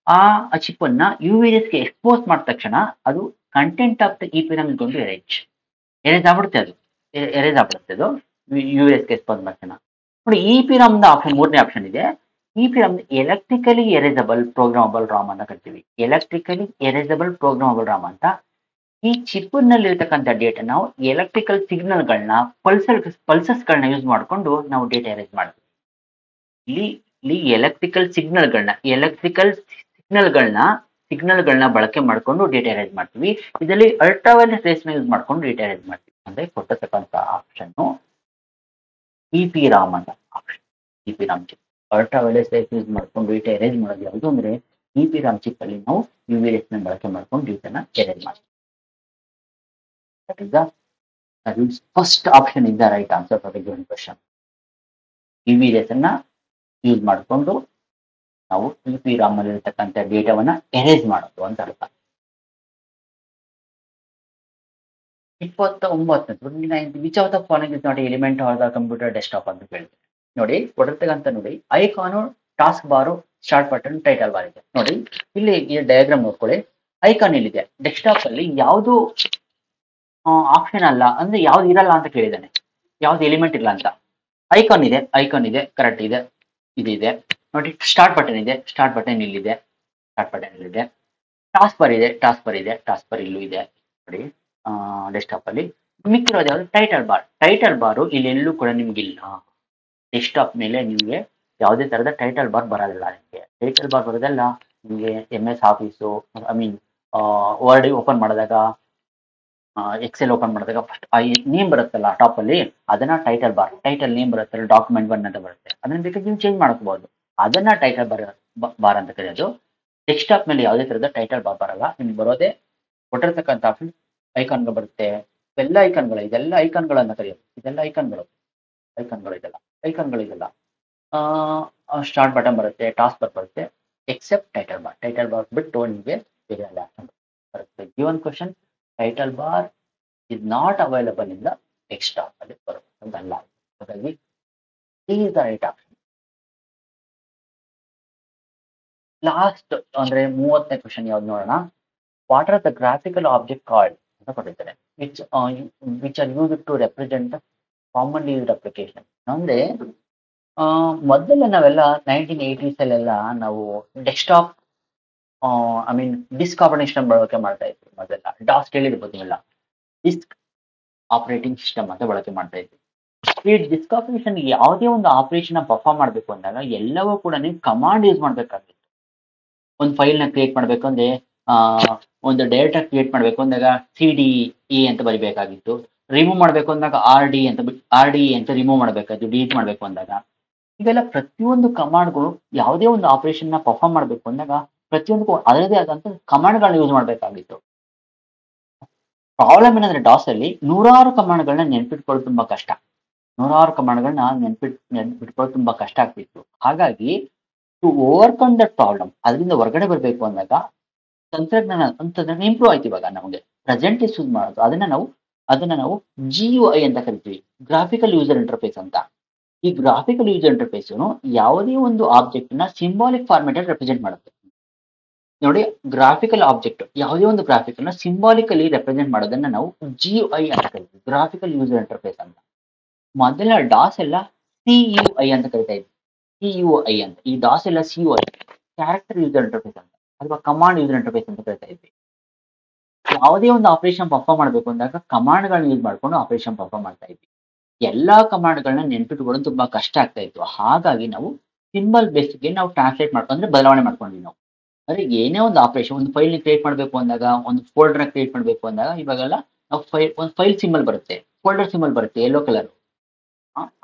ಆ ಚಿಪ್ ಅನ್ನ ಯು ವಿ ರೇಸ್ ಗೆ ಎಕ್ಸ್ಪೋಸ್ ಮಾಡಿದ ತಕ್ಷಣ ಅದು content of the EP Ram ಇಟ್ಕೊಂಡು ಎರೇಸ್ ಆಗ್ಬಿಡುತ್ತೆ. ಅದು ಎರೇಸ್ ಆಗ್ಬಿಡುತ್ತೆ ಅದು ಯು ವಿ ರೇಸ್ ಗೆ ಎಕ್ಸ್ಪೋಸ್ ಮಾಡಿದ ತಕ್ಷಣ. ನೋಡಿ ಇಪಿ ರಾಮ್ ದ ಆಪ್ಷನ್, ಮೂರನೇ ಆಪ್ಷನ್ ಇದೆ. EP Ram electrically erasable programmable Ram ಅಂತ ಕರಿತೀವಿ. ಎಲೆಕ್ಟ್ರಿಕಲಿ ಎರೇಸಬಲ್ ಪ್ರೋಗ್ರಾಮಬಲ್ ರಾಮ್ ಅಂತ ಈ ಚಿಪ್ ನಲ್ಲಿ ಇರತಕ್ಕಂಥ ಡೇಟಾ ನಾವು ಎಲೆಕ್ಟ್ರಿಕಲ್ ಸಿಗ್ನಲ್ಗಳನ್ನ ಪಲ್ಸಸ್ಗಳನ್ನ ಯೂಸ್ ಮಾಡಿಕೊಂಡು ನಾವು ಡೇಟಾ ಎರೇಸ್ ಮಾಡ್ತೀವಿ. ಇಲ್ಲಿ ಎಲೆಕ್ಟ್ರಿಕಲ್ ಸಿಗ್ನಲ್ಗಳನ್ನ ಬಳಕೆ ಮಾಡ್ಕೊಂಡು ಡೇಟಾ ಎರೇಸ್ ಮಾಡ್ತೀವಿ. ಇದರಲ್ಲಿ ಅಲ್ಟ್ರಾವೈಲೆಟ್ ರೇಸ್ ನ ಯೂಸ್ ಮಾಡ್ಕೊಂಡು ಡೇಟಾ ಎರೇಸ್ ಮಾಡ್ತೀವಿ. ಅಂದ್ರೆ ಕೊಟ್ಟಿರ್ತಕ್ಕಂಥ ಆಪ್ಷನ್ ಇಪಿ ರಾಮ್ ಅಂತ option. EP Ram chip ultraviolet race use ಮಾಡ್ಕೊಂಡು ಡೇಟಾ ಎರೇಸ್ ಮಾಡೋದು ಯಾವುದು ಅಂದ್ರೆ ಇಪಿ ರಾಮ್ ಚಿಪ್ ಅಲ್ಲಿ ನಾವು ಯು ವಿ ರೇಸ್ ನ ಬಳಕೆ ಮಾಡ್ಕೊಂಡು ಡೇಟಾನ ಎರೇಸ್ ಮಾಡ್ತೀವಿ. That is first option is the right answer for the given question. UV rays ಅನ್ನ ಯೂಸ್ ಮಾಡಿಕೊಂಡು ನಾವು ಇಪಿ ರಾಮ್ ಅಲ್ಲಿ ಇರತಕ್ಕಂಥ ಡೇಟಾವನ್ನ ಎರೇಸ್ ಮಾಡೋದು ಅಂತ ಅರ್ಥ. 29 which of the following is not element are the computer desktop ಅಂತ ಕೇಳ್ತೀವಿ. ನೋಡಿ ಕೊಟ್ಟಿರ್ತಕ್ಕಂಥ ನೋಡಿ ಐಕಾನು, ಟಾಸ್ಕ್ ಬಾರು, ಸ್ಟಾರ್ಟ್ ಬಟನ್, ಟೈಟಲ್ ಬಾರ್ ಇದೆ. ನೋಡಿ ಇಲ್ಲಿ ಈ ಡಯಾಗ್ರಾಮ್ ನೋಡ್ಕೊಳ್ಳಿ. ಐಕಾನ್ ಇಲ್ಲಿದೆ. ಡೆಸ್ಕ್ಟಾಪ್ ಅಲ್ಲಿ ಯಾವುದು ಆಪ್ಷನ್ ಅಲ್ಲ ಅಂದ್ರೆ ಯಾವ್ದು ಇರಲ್ಲ ಅಂತ ಕೇಳಿದಾನೆ, ಯಾವ್ದು ಎಲಿಮೆಂಟ್ ಇಲ್ಲ ಅಂತ. ಐಕಾನ್ ಇದೆ ಕರೆಕ್ಟ್ ಇದೆ, ಇದಿದೆ ನೋಡಿ. ಸ್ಟಾರ್ಟ್ ಬಟನ್ ಇದೆ, ಸ್ಟಾರ್ಟ್ ಬಟನ್ ಇಲ್ಲಿದೆ, ಸ್ಟಾರ್ಟ್ ಬಟನ್ ಇಲ್ಲಿದೆ. ಟಾಸ್ಕ್ ಬಾರ್ ಇದೆ, ಟಾಸ್ಕ್ ಬಾರ್ ಇಲ್ಲೂ ಇದೆ ನೋಡಿ ಡೆಸ್ಕ್ಟಾಪ್ ಅಲ್ಲಿ. ಮಿಕ್ಕಿರೋದು ಯಾವ್ದು ಟೈಟಲ್ ಬಾರು ಇಲ್ಲೆಲ್ಲೂ ಕೂಡ ನಿಮ್ಗಿಲ್ಲ. ಡೆಸ್ಕ್ಟಾಪ್ ಮೇಲೆ ನಿಮ್ಗೆ ಯಾವುದೇ ತರದ ಟೈಟಲ್ ಬಾರ್ ಬರೋದಿಲ್ಲ. ನಿಮಗೆ ಟೈಟಲ್ ಬಾರ್ ಬರೋದಲ್ಲ ನಿಮಗೆ MS ಆಫೀಸು, ವರ್ಡ್ ಓಪನ್ ಮಾಡಿದಾಗ, ಎಕ್ಸೆಲ್ ಓಪನ್ ಮಾಡಿದಾಗ ಫಸ್ಟ್ ನೇಮ್ ಬರುತ್ತಲ್ಲ ಟಾಪ್ ಅಲ್ಲಿ, ಅದನ್ನ ಟೈಟಲ್ ನೇಮ್ ಬರುತ್ತಲ್ಲ, ಡಾಕ್ಯುಮೆಂಟ್ 1 ಅಂತ ಬರುತ್ತೆ. ಅದನ್ನ ಬೇಕಾದ್ರೆ ನೀವು ಚೇಂಜ್ ಮಾಡ್ಕೋಬಹುದು. ಅದನ್ನ ಟೈಟಲ್ ಬಾರ್ ಅಂತ ಕರೆಯೋದು. ಡೆಸ್ಕ್ಟಾಪ್ ಮೇಲೆ ಯಾವುದೇ ತರದ ಟೈಟಲ್ ಬಾರ್ ಬರಲ್ಲ. ನಿಮ್ಗೆ ಬರೋದೇ ಕೊಟ್ಟಿರ್ತಕ್ಕಂಥ ಆಪ್ಷನ್ ಐಕಾನ್ಗಳು ಬರುತ್ತೆ. ಇದೆಲ್ಲ ಐಕಾನ್ಗಳನ್ನ ಕರೆಯೋದು. ಇದೆಲ್ಲ ಐಕಾನ್ಗಳು ಇದೆಲ್ಲ ಸ್ಟಾರ್ಟ್ ಬಟನ್ ಬರುತ್ತೆ, ಟಾಸ್ಕ್ ಬಾರ್ ಬರುತ್ತೆ, ಎಕ್ಸೆಪ್ಟ್ ಟೈಟಲ್ ಬಾರ್ ಬಿಟ್ಟು ನಿಮಗೆ ಬೇರೆ ಎಲ್ಲ ಆಪ್ಷನ್ ಬರುತ್ತೆ. Given question title bar is not available in the desktop ಅಲ್ಲಿ ಬರುತ್ತಲ್ಲ. ಹಾಗಾಗಿ is the right option. Last ಅಂದ್ರೆ 30ನೇ ಕ್ವಶನ್ ಯಾವ್ದು ನೋಡೋಣ. What are the graphical object called ಅಂತ ಕೊಟ್ಟಿದ್ದಾರೆ. Which are used to represent commonly used application. ಅಂದ್ರೆ ಮೊದಲೆಲ್ಲ ನಾವೆಲ್ಲ 1980s ಅಲ್ಲೆಲ್ಲ ನಾವು ಡೆಸ್ಕ್ಟಾಪ್ ಡಿಸ್ಕ್ ಆಪರೇಟಿಂಗ್ ಸಿಸ್ಟಮ್ ಬಳಕೆ ಮಾಡ್ತಾ ಇದ್ವಿ. ಮೊದಲೆಲ್ಲ ಡಾಸ್ ಕೇಳಿರ್ಬೋದು ನೀವೆಲ್ಲ. ಡಿಸ್ಕ್ ಆಪರೇಟಿಂಗ್ ಸಿಸ್ಟಮ್ ಅಂತ ಬಳಕೆ ಮಾಡ್ತಾ ಇದ್ವಿ. ಈ ಡಿಸ್ಕ್ ಆಪರೇಷನ್ ಯಾವುದೇ ಒಂದು ಆಪರೇಷನ್ ಪರ್ಫಾರ್ಮ್ ಮಾಡಬೇಕು ಅಂದಾಗ ಎಲ್ಲವೂ ಕೂಡ ನೀವು ಕಮಾಂಡ್ ಯೂಸ್ ಮಾಡಬೇಕಾಗಿತ್ತು. ಒಂದು ಫೈಲ್ ನ ಕ್ರಿಯೇಟ್ ಮಾಡಬೇಕು ಅಂದ್ರೆ ಒಂದು ಡೇಟಾ ಕ್ರಿಯೇಟ್ ಮಾಡಬೇಕು ಅಂದಾಗ CDE ಅಂತ ಬರಿಬೇಕಾಗಿತ್ತು. ರಿಮೂವ್ ಮಾಡಬೇಕು ಅಂದಾಗ RD ಅಂತ ರಿಮೂವ್ ಮಾಡಬೇಕಾಗಿತ್ತು, ಡಿಲೀಟ್ ಮಾಡಬೇಕು ಅಂದಾಗ. ಇವೆಲ್ಲ ಪ್ರತಿಯೊಂದು ಕಮಾಂಡ್ಗಳು ಯಾವುದೇ ಒಂದು ಆಪರೇಷನ್ ನ ಪರ್ಫಾರ್ಮ್ ಮಾಡಬೇಕು ಅಂದಾಗ ಪ್ರತಿಯೊಂದಕ್ಕೂ ಅದರದೇ ಆದಂತ ಕಮಾಂಡ್ಗಳನ್ನ ಯೂಸ್ ಮಾಡಬೇಕಾಗಿತ್ತು. ಪ್ರಾಬ್ಲಮ್ ಏನಂದ್ರೆ ಡಾಸ್ ಅಲ್ಲಿ ನೂರಾರು ಕಮಾಂಡ್ಗಳನ್ನ ನೆನ್ಪಿಟ್ಕೊಳ್ಳೋದು ತುಂಬಾ ಕಷ್ಟ. ನೆನ್ಪಿಟ್ಕೊಳ್ಳೋದು ತುಂಬಾ ಕಷ್ಟ ಆಗ್ತಿತ್ತು. ಹಾಗಾಗಿ ಟು ಓವರ್ಕಮ್ ದಟ್ ಪ್ರಾಬ್ಲಮ್, ಅದರಿಂದ ಹೊರಗಡೆ ಬರಬೇಕು ಅಂದಾಗ ತಂತ್ರಜ್ಞಾನ ಇಂಪ್ರೂವ್ ಆಯ್ತು. ಇವಾಗ ನಮಗೆ ಪ್ರೆಸೆಂಟ್ ಯೂಸ್ ಮಾಡೋದು ಅದನ್ನ ನಾವು GUI ಅಂತ ಕರಿತೀವಿ, ಗ್ರಾಫಿಕಲ್ ಯೂಸರ್ ಇಂಟರ್ಫೇಸ್ ಅಂತ. ಈ ಗ್ರಾಫಿಕಲ್ ಯೂಸರ್ ಇಂಟರ್ಫೇಸ್ ಯಾವುದೇ ಒಂದು ಆಬ್ಜೆಕ್ಟ್ ನ ಸಿಂಬಾಲಿಕ್ ಫಾರ್ಮೆಟ್ ಅಲ್ಲಿ ರೆಪ್ರೆಸೆಂಟ್ ಮಾಡುತ್ತೆ. ನೋಡಿ, ಗ್ರಾಫಿಕಲ್ ಆಬ್ಜೆಕ್ಟ್ ಯಾವುದೇ ಒಂದು ಗ್ರಾಫಿಕ್ ನ ಸಿಂಬಾಲಿಕಲಿ ರೆಪ್ರೆಸೆಂಟ್ ಮಾಡೋದನ್ನ ನಾವು GUI ಅಂತ ಕರಿತೀವಿ, ಗ್ರಾಫಿಕಲ್ ಯೂಸರ್ ಇಂಟರ್ಫೇಸ್ ಅಂತ. ಮೊದಲ ಡಾಸ್ ಎಲ್ಲ CUI ಅಂತ ಕರಿತಾ ಇದ್ವಿ, CUI ಅಂತ. ಈ ಡಾಸ್ ಎಲ್ಲ CUI, ಕ್ಯಾರೆಕ್ಟರ್ ಯೂಸರ್ ಇಂಟರ್ಫೇಸ್ ಅಂತ ಅಥವಾ ಕಮಾಂಡ್ ಯೂಸರ್ ಇಂಟರ್ಫೇಸ್ ಅಂತ ಕರಿತಾ ಇದ್ವಿ. ಯಾವುದೇ ಒಂದು ಆಪರೇಷನ್ ಪರ್ಫಾರ್ಮ್ ಮಾಡಬೇಕು ಅಂದಾಗ ಕಮಾಂಡ್ಗಳನ್ನ ಯೂಸ್ ಮಾಡ್ಕೊಂಡು ಆಪರೇಷನ್ ಪರ್ಫಾರ್ಮ್ ಮಾಡ್ತಾ ಇದ್ವಿ. ಎಲ್ಲಾ ಕಮಾಂಡ್ಗಳನ್ನ ನೆನ್ಪಿಟ್ಕೊಳ್ಳೋದು ತುಂಬಾ ಕಷ್ಟ ಆಗ್ತಾ ಇತ್ತು. ಹಾಗಾಗಿ ನಾವು ಸಿಂಬಲ್ ಬೇಸ್ಗೆ ನಾವು ಟ್ರಾನ್ಸ್ಲೇಟ್ ಮಾಡ್ಕೊಂಡ್ರೆ ಬದಲಾವಣೆ ಮಾಡ್ಕೊಂಡ್ವಿ ನಾವು. ಅಂದ್ರೆ ಏನೇ ಒಂದು ಆಪರೇಷನ್, ಒಂದು ಫೈಲ್ ನ ಕ್ರಿಯೇಟ್ ಮಾಡಬೇಕು ಅಂದಾಗ, ಒಂದು ಫೋಲ್ಡರ್ ನ ಕ್ರಿಯೇಟ್ ಮಾಡಬೇಕು ಅಂದಾಗ ಇವಾಗೆಲ್ಲ ನಾವು ಒಂದು ಫೈಲ್ ಸಿಂಬಲ್ ಬರುತ್ತೆ, ಫೋಲ್ಡರ್ ಸಿಂಬಲ್ ಬರುತ್ತೆ, ಯೆಲ್ಲೋ ಕಲರ್.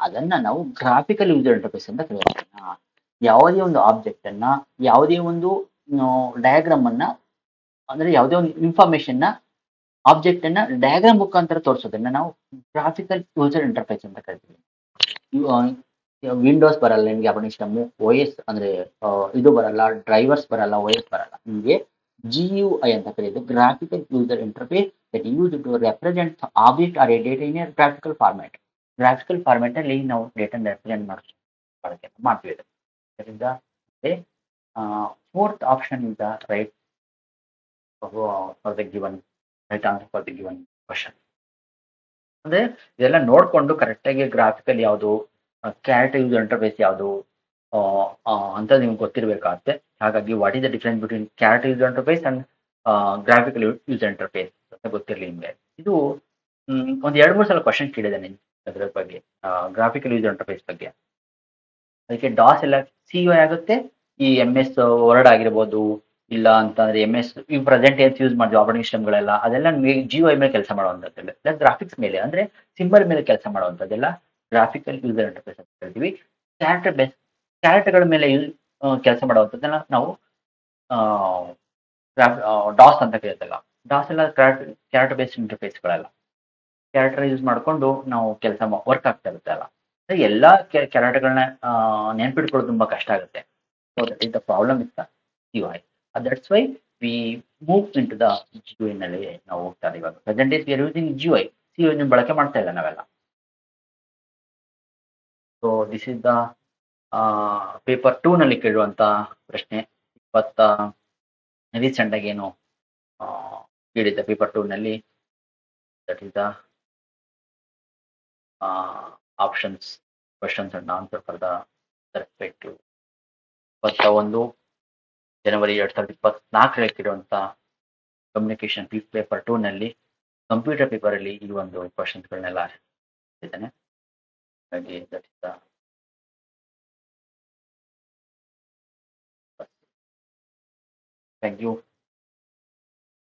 ಅದನ್ನ ನಾವು ಗ್ರಾಫಿಕಲ್ ಯೂಸರ್ ಇಂಟರ್ಫೇಸ್ ಅಂತ ಕರೀತೀವಿ. ಯಾವುದೇ ಒಂದು ಆಬ್ಜೆಕ್ಟ್ ಅನ್ನ, ಯಾವುದೇ ಒಂದು ಡಯಾಗ್ರಾಮ್ ಅನ್ನ, ಅಂದ್ರೆ ಯಾವುದೇ ಒಂದು ಇನ್ಫಾರ್ಮೇಶನ್ ನ, ಆಬ್ಜೆಕ್ಟ್ ಅನ್ನ ಡಯಾಗ್ರಾಮ್ ಮುಖಾಂತರ ತೋರಿಸೋದನ್ನ ನಾವು ಗ್ರಾಫಿಕಲ್ ಯೂಸರ್ ಇಂಟರ್ಫೇಸ್ ಅಂತ ಕರಿತೀವಿ. ವಿಂಡೋಸ್ ಬರಲ್ಲ ನಿಮ್ಗೆ ಆಪರೇಟಿಂಗ್ ಸಿಸ್ಟಮ್, OS ಅಂದ್ರೆ ಇದು ಬರಲ್ಲ, ಡ್ರೈವರ್ಸ್ ಬರಲ್ಲ, OS ಬರಲ್ಲ. ನಿಮಗೆ GUI ಅಂತ ಕರೆಯೋದು graphical user interface that use to represent object or a data in a graphical format. Graphical format ಅಲ್ಲಿ ನಾವು ಡೇಟಾನ ರೆಪ್ರೆಸೆಂಟ್ ಮಾಡೋಕೆ ಮಾಡ್ತೀವಿ. ಅದರಿಂದ fourth option is the right for the given right answer for the given question. ಅಂದ್ರೆ ಇದೆಲ್ಲ ನೋಡ್ಕೊಂಡು ಕರೆಕ್ಟಾಗಿ ಗ್ರಾಫಿಕಲ್ ಯಾವುದು, ಕ್ಯಾರೆಕ್ಟರ್ ಯೂಸರ್ ಇಂಟರ್ಫೇಸ್ ಯಾವುದು ಅಂತ ನಿಮ್ಗೆ ಗೊತ್ತಿರಬೇಕಾಗುತ್ತೆ. ಹಾಗಾಗಿ what is the difference between character user interface and graphical user interface ಅಂತ ಗೊತ್ತಿರಲಿ ನಿಮಗೆ. ಇದು ಒಂದು 2-3 ಸಲ ಕ್ವಶನ್ ಕೇಳಿದ್ದಾನೆ ಅದ್ರ ಬಗ್ಗೆ, ಗ್ರಾಫಿಕಲ್ ಯೂಸರ್ ಇಂಟರ್ಫೇಸ್ ಬಗ್ಗೆ. ಅದಕ್ಕೆ ಡಾಸ್ ಎಲ್ಲ CUI ಆಗುತ್ತೆ. ಈ MS ವರ್ಡ್ ಆಗಿರ್ಬೋದು, ಇಲ್ಲ ಅಂತಂದ್ರೆ MS ಈ ಪ್ರೆಸೆಂಟ್ ಏನ್ಸ್ ಯೂಸ್ ಮಾಡಿದ್ವಿ ಆಪರೇಟಿಂಗ್ ಸಿಸ್ಟಮ್ಗಳೆಲ್ಲ, ಅದೆಲ್ಲ GUI ಮೇಲೆ ಕೆಲಸ ಮಾಡುವಂಥದ್ದೆಲ್ಲ, ಇಲ್ಲ ಗ್ರಾಫಿಕ್ಸ್ ಮೇಲೆ ಅಂದ್ರೆ ಸಿಂಬಲ್ ಮೇಲೆ ಕೆಲಸ ಮಾಡುವಂಥದ್ದೆಲ್ಲ ಗ್ರಾಫಿಕಲ್ ಯೂಸರ್ ಇಂಟರ್ಫೇಸ್ ಅಂತ ಹೇಳ್ತೀವಿ. ಕ್ಯಾರೆಕ್ಟರ್ಗಳ ಮೇಲೆ ಕೆಲಸ ಮಾಡುವಂಥದ್ದನ್ನ ನಾವು ಡಾಸ್ ಅಂತ ಕರೀತಲ್ಲ. ಡಾಸ್ ಎಲ್ಲ ಕ್ಯಾರೆಕ್ಟರ್ ಬೇಸ್ಡ್ ಇಂಟರ್ಫೇಸ್ಗಳೆಲ್ಲ ಕ್ಯಾರೆಕ್ಟರ್ ಯೂಸ್ ಮಾಡಿಕೊಂಡು ನಾವು ಕೆಲಸ ವರ್ಕ್ ಆಗ್ತಾ ಇರುತ್ತೆ ಅಲ್ಲ. ಎಲ್ಲ ಕ್ಯಾರೆಕ್ಟರ್ಗಳನ್ನ ನೆನ್ಪಿಟ್ಕೊಳ್ಳೋದು ತುಂಬಾ ಕಷ್ಟ ಆಗುತ್ತೆ. So that is the problem with the GUI. That's why we move into the GUI ನಲ್ಲಿ ನಾವು ಹೋಗ್ತಾ ಇದ್ದೀವಿ. ಇವಾಗ present days we are using GUI. CUI ಬಳಕೆ ಮಾಡ್ತಾ ಇಲ್ಲ ನಾವೆಲ್ಲ. So this is the paper 2 ನಲ್ಲಿ ಕೇಳುವಂತ ಪ್ರಶ್ನೆ. ರೀಸೆಂಟ್ ಆಗಿ ಏನು ಕೇಳಿದ್ದ ಪೇಪರ್ 2 ನಲ್ಲಿ, that is the options questions and answer for the respective 21 January 2024 ಕೇಳುವಂತ ಕಮ್ಯುನಿಕೇಶನ್ ಪೇಪರ್ 2 ನಲ್ಲಿ ಕಂಪ್ಯೂಟರ್ ಪೇಪರ್ ಅಲ್ಲಿ ಈ ಒಂದು ಕ್ವಶನ್ಸ್ಗಳನ್ನೆಲ್ಲ ಇದ್ದಾನೆ. ಹಾಗಾಗಿ that is the thank you.